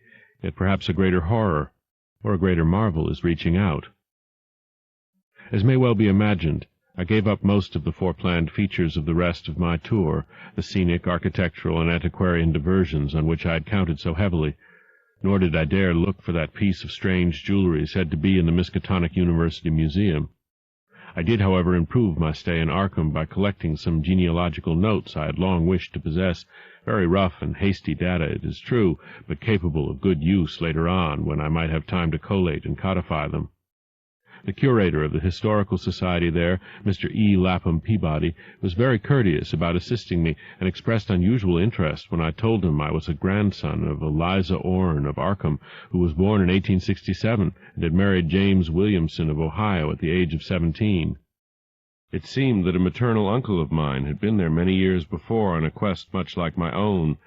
yet perhaps a greater horror, or a greater marvel, is reaching out. As may well be imagined, I gave up most of the foreplanned features of the rest of my tour, the scenic, architectural, and antiquarian diversions on which I had counted so heavily, nor did I dare look for that piece of strange jewelry said to be in the Miskatonic University Museum. I did, however, improve my stay in Arkham by collecting some genealogical notes I had long wished to possess, very rough and hasty data, it is true, but capable of good use later on, when I might have time to collate and codify them. The curator of the Historical Society there, Mr. E. Lapham Peabody, was very courteous about assisting me, and expressed unusual interest when I told him I was a grandson of Eliza Orne of Arkham, who was born in 1867 and had married James Williamson of Ohio at the age of 17. It seemed that a maternal uncle of mine had been there many years before on a quest much like my own,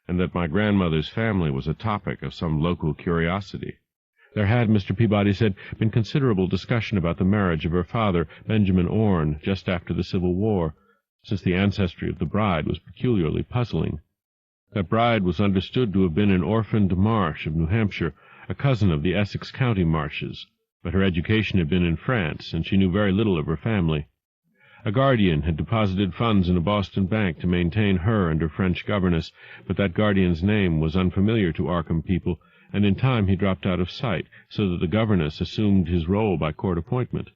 and that my grandmother's family was a topic of some local curiosity. There had, Mr. Peabody said, been considerable discussion about the marriage of her father, Benjamin Orne, just after the Civil War, since the ancestry of the bride was peculiarly puzzling. That bride was understood to have been an orphaned Marsh of New Hampshire, a cousin of the Essex County Marshes, but her education had been in France, and she knew very little of her family. A guardian had deposited funds in a Boston bank to maintain her and her French governess, but that guardian's name was unfamiliar to Arkham people, and in time he dropped out of sight, so that the governess assumed his role by court appointment.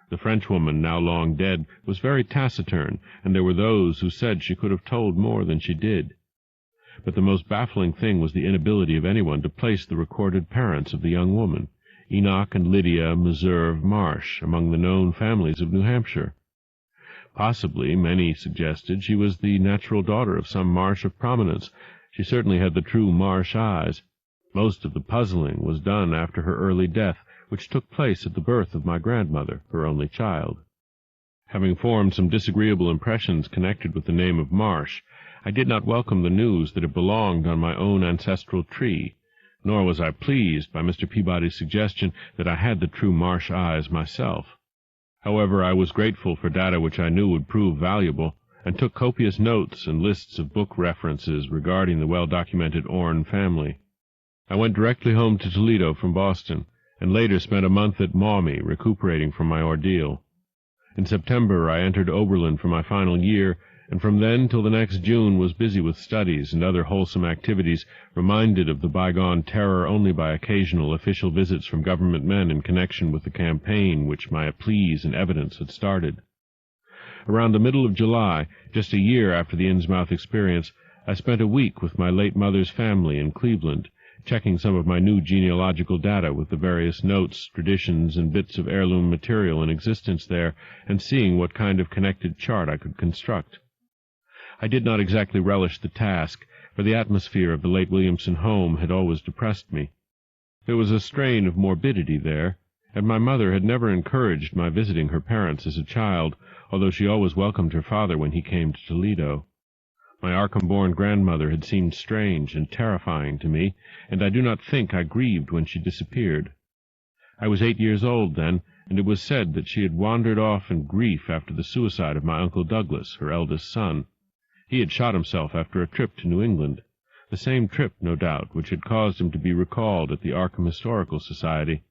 The Frenchwoman, now long dead, was very taciturn, and there were those who said she could have told more than she did. But the most baffling thing was the inability of anyone to place the recorded parents of the young woman, Enoch and Lydia Meserve Marsh, among the known families of New Hampshire. Possibly, many suggested, she was the natural daughter of some Marsh of prominence. She certainly had the true Marsh eyes. Most of the puzzling was done after her early death, which took place at the birth of my grandmother, her only child. Having formed some disagreeable impressions connected with the name of Marsh, I did not welcome the news that it belonged on my own ancestral tree, nor was I pleased by Mr. Peabody's suggestion that I had the true Marsh eyes myself. However, I was grateful for data which I knew would prove valuable, and took copious notes and lists of book references regarding the well-documented Orne family. I went directly home to Toledo from Boston, and later spent a month at Maumee, recuperating from my ordeal. In September I entered Oberlin for my final year, and from then till the next June was busy with studies and other wholesome activities, reminded of the bygone terror only by occasional official visits from government men in connection with the campaign which my pleas and evidence had started. Around the middle of July, just a year after the Innsmouth experience, I spent a week with my late mother's family in Cleveland, checking some of my new genealogical data with the various notes, traditions, and bits of heirloom material in existence there, and seeing what kind of connected chart I could construct. I did not exactly relish the task, for the atmosphere of the late Williamson home had always depressed me. There was a strain of morbidity there, and my mother had never encouraged my visiting her parents as a child, although she always welcomed her father when he came to Toledo. My Arkham-born grandmother had seemed strange and terrifying to me, and I do not think I grieved when she disappeared. I was 8 years old then, and it was said that she had wandered off in grief after the suicide of my Uncle Douglas, her eldest son. He had shot himself after a trip to New England, the same trip, no doubt, which had caused him to be recalled at the Arkham Historical Society.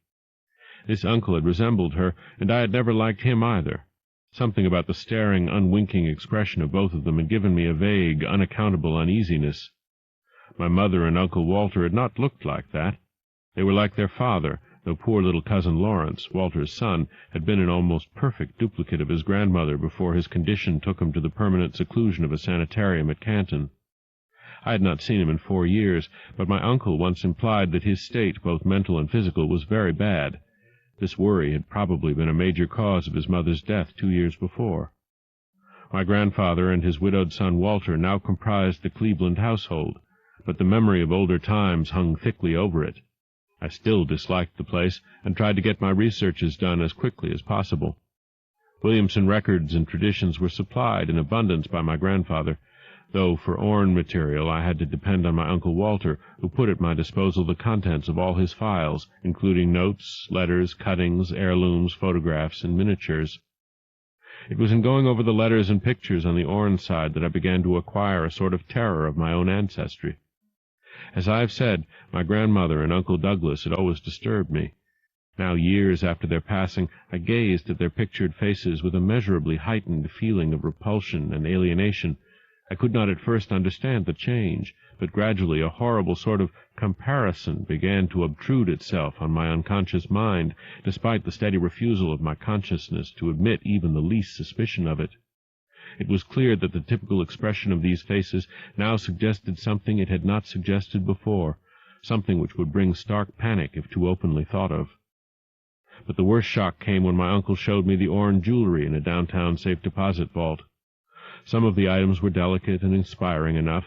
This uncle had resembled her, and I had never liked him either. Something about the staring, unwinking expression of both of them had given me a vague, unaccountable uneasiness. My mother and Uncle Walter had not looked like that. They were like their father, though poor little cousin Lawrence, Walter's son, had been an almost perfect duplicate of his grandmother before his condition took him to the permanent seclusion of a sanitarium at Canton. I had not seen him in 4 years, but my uncle once implied that his state, both mental and physical, was very bad. This worry had probably been a major cause of his mother's death 2 years before. My grandfather and his widowed son Walter now comprised the Cleveland household, but the memory of older times hung thickly over it. I still disliked the place, and tried to get my researches done as quickly as possible. Williamson records and traditions were supplied in abundance by my grandfather, though for Orne material I had to depend on my Uncle Walter, who put at my disposal the contents of all his files, including notes, letters, cuttings, heirlooms, photographs, and miniatures. It was in going over the letters and pictures on the Orne side that I began to acquire a sort of terror of my own ancestry. As I have said, my grandmother and Uncle Douglas had always disturbed me. Now, years after their passing, I gazed at their pictured faces with a measurably heightened feeling of repulsion and alienation. I could not at first understand the change, but gradually a horrible sort of comparison began to obtrude itself on my unconscious mind, despite the steady refusal of my consciousness to admit even the least suspicion of it. It was clear that the typical expression of these faces now suggested something it had not suggested before, something which would bring stark panic if too openly thought of. But the worst shock came when my uncle showed me the Orne jewelry in a downtown safe-deposit vault. Some of the items were delicate and inspiring enough,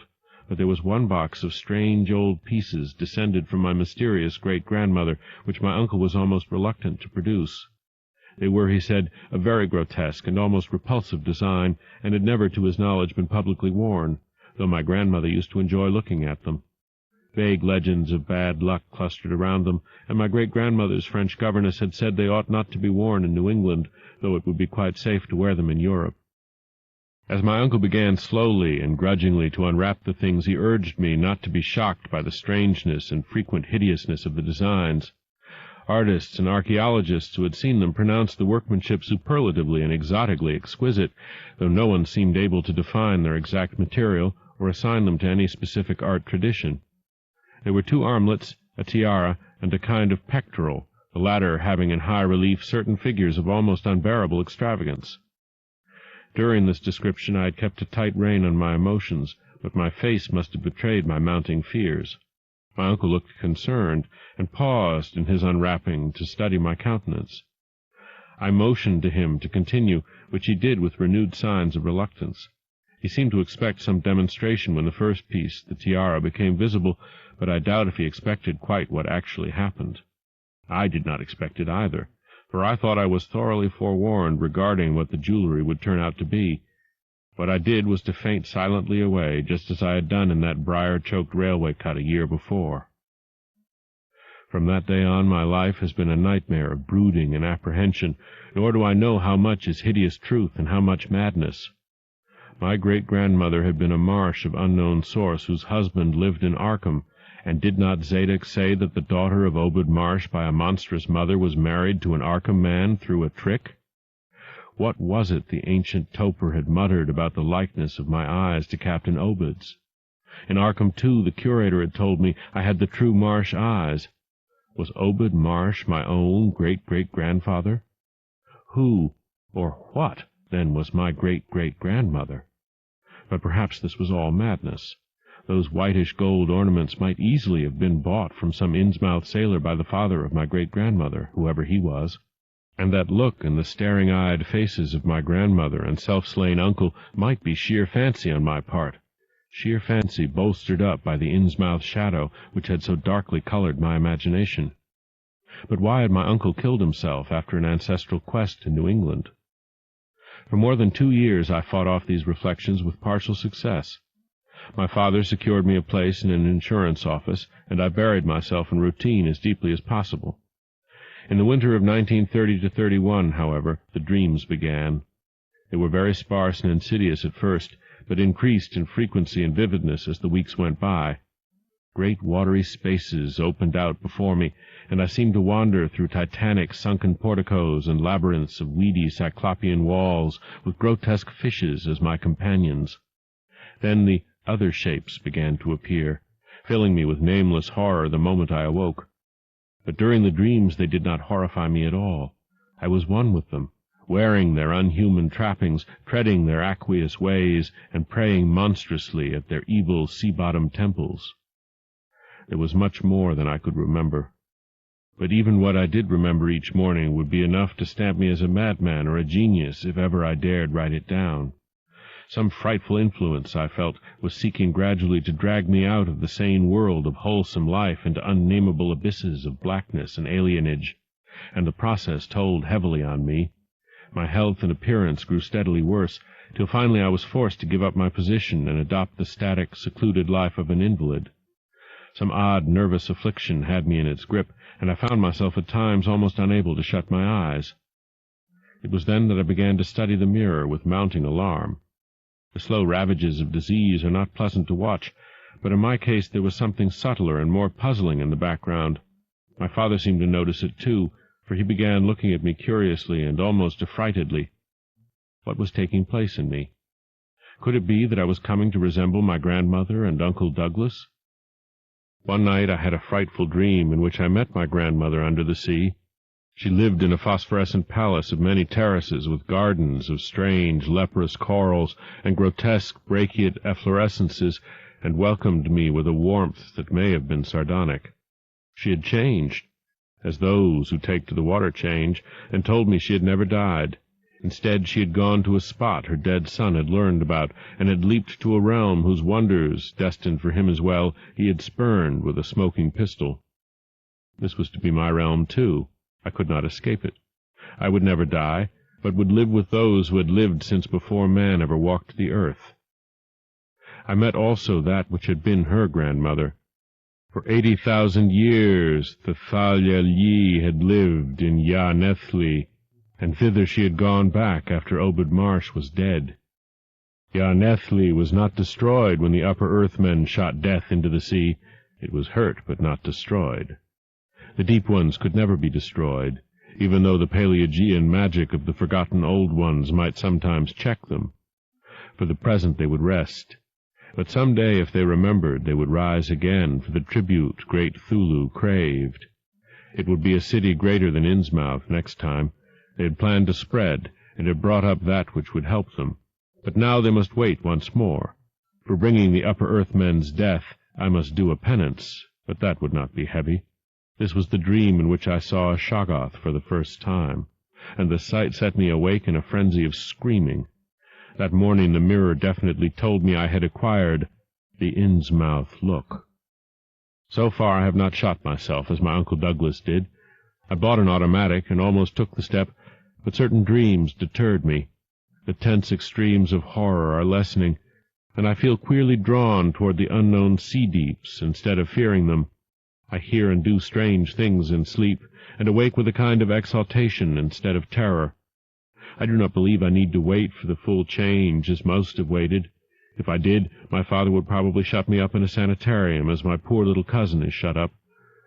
but there was one box of strange old pieces descended from my mysterious great-grandmother, which my uncle was almost reluctant to produce. They were, he said, a very grotesque and almost repulsive design, and had never, to his knowledge, been publicly worn, though my grandmother used to enjoy looking at them. Vague legends of bad luck clustered around them, and my great-grandmother's French governess had said they ought not to be worn in New England, though it would be quite safe to wear them in Europe. As my uncle began slowly and grudgingly to unwrap the things, he urged me not to be shocked by the strangeness and frequent hideousness of the designs. Artists and archaeologists who had seen them pronounced the workmanship superlatively and exotically exquisite, though no one seemed able to define their exact material or assign them to any specific art tradition. There were 2 armlets, a tiara, and a kind of pectoral, the latter having in high relief certain figures of almost unbearable extravagance. During this description I had kept a tight rein on my emotions, but my face must have betrayed my mounting fears. My uncle looked concerned, and paused in his unwrapping to study my countenance. I motioned to him to continue, which he did with renewed signs of reluctance. He seemed to expect some demonstration when the first piece, the tiara, became visible, but I doubt if he expected quite what actually happened. I did not expect it either, for I thought I was thoroughly forewarned regarding what the jewelry would turn out to be. What I did was to faint silently away, just as I had done in that briar-choked railway cut a year before. From that day on, my life has been a nightmare of brooding and apprehension, nor do I know how much is hideous truth and how much madness. My great-grandmother had been a Marsh of unknown source whose husband lived in Arkham, and did not Zadoc say that the daughter of Obed Marsh by a monstrous mother was married to an Arkham man through a trick? What was it the ancient toper had muttered about the likeness of my eyes to Captain Obed's? In Arkham, too, the curator had told me I had the true Marsh eyes. Was Obed Marsh my own great-great-grandfather? Who, or what, then, was my great-great-grandmother? But perhaps this was all madness. Those whitish gold ornaments might easily have been bought from some Innsmouth sailor by the father of my great-grandmother, whoever he was. And that look in the staring-eyed faces of my grandmother and self-slain uncle might be sheer fancy on my part, sheer fancy bolstered up by the Innsmouth shadow which had so darkly colored my imagination. But why had my uncle killed himself after an ancestral quest in New England? For more than 2 years I fought off these reflections with partial success. My father secured me a place in an insurance office, and I buried myself in routine as deeply as possible. In the winter of 1930-31, however, the dreams began. They were very sparse and insidious at first, but increased in frequency and vividness as the weeks went by. Great watery spaces opened out before me, and I seemed to wander through titanic sunken porticos and labyrinths of weedy cyclopean walls, with grotesque fishes as my companions. Then the other shapes began to appear, filling me with nameless horror the moment I awoke. But during the dreams they did not horrify me at all. I was one with them, wearing their unhuman trappings, treading their aqueous ways, and praying monstrously at their evil sea-bottom temples. There was much more than I could remember. but even what I did remember each morning would be enough to stamp me as a madman or a genius if ever I dared write it down. Some frightful influence, I felt, was seeking gradually to drag me out of the sane world of wholesome life into unnameable abysses of blackness and alienage, and the process told heavily on me. My health and appearance grew steadily worse, till finally I was forced to give up my position and adopt the static, secluded life of an invalid. Some odd nervous affliction had me in its grip, and I found myself at times almost unable to shut my eyes. It was then that I began to study the mirror with mounting alarm. The slow ravages of disease are not pleasant to watch, but in my case there was something subtler and more puzzling in the background. My father seemed to notice it too, for he began looking at me curiously and almost affrightedly. What was taking place in me? Could it be that I was coming to resemble my grandmother and Uncle Douglas? One night I had a frightful dream in which I met my grandmother under the sea. She lived in a phosphorescent palace of many terraces with gardens of strange, leprous corals and grotesque brachiate efflorescences, and welcomed me with a warmth that may have been sardonic. She had changed, as those who take to the water change, and told me she had never died. Instead, she had gone to a spot her dead son had learned about, and had leaped to a realm whose wonders, destined for him as well, he had spurned with a smoking pistol. This was to be my realm, too. I could not escape it. I would never die, but would live with those who had lived since before man ever walked the earth. I met also that which had been her grandmother. For 80,000 years the Thalia Yi had lived in Ya-Nethli, and thither she had gone back after Obed Marsh was dead. Ya-Nethli was not destroyed when the upper earthmen shot death into the sea. It was hurt but not destroyed. The deep ones could never be destroyed, even though the Paleogean magic of the forgotten old ones might sometimes check them. For the present they would rest. But some day, if they remembered, they would rise again for the tribute great Thulu craved. It would be a city greater than Innsmouth next time. They had planned to spread, and had brought up that which would help them. But now they must wait once more. For bringing the upper earthmen's death, I must do a penance, but that would not be heavy. This was the dream in which I saw a Shoggoth for the first time, and the sight set me awake in a frenzy of screaming. That morning the mirror definitely told me I had acquired the Innsmouth look. So far I have not shot myself, as my Uncle Douglas did. I bought an automatic and almost took the step, but certain dreams deterred me. The tense extremes of horror are lessening, and I feel queerly drawn toward the unknown sea-deeps instead of fearing them. I hear and do strange things in sleep, and awake with a kind of exaltation instead of terror. I do not believe I need to wait for the full change, as most have waited. If I did, my father would probably shut me up in a sanitarium, as my poor little cousin is shut up.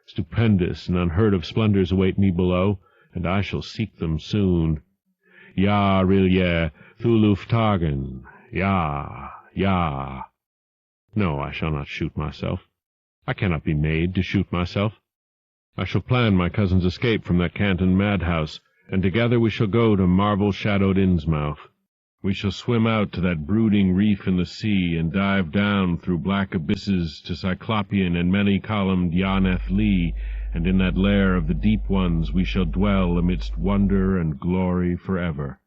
Stupendous and unheard-of splendors await me below, and I shall seek them soon. Ya Rilye, Thuluftagen, Ya, Ya. No, I shall not shoot myself. I cannot be made to shoot myself. I shall plan my cousin's escape from that Canton madhouse, and together we shall go to marble-shadowed Innsmouth. We shall swim out to that brooding reef in the sea, and dive down through black abysses to Cyclopean and many-columned Ya-Nethli, and in that lair of the deep ones we shall dwell amidst wonder and glory forever.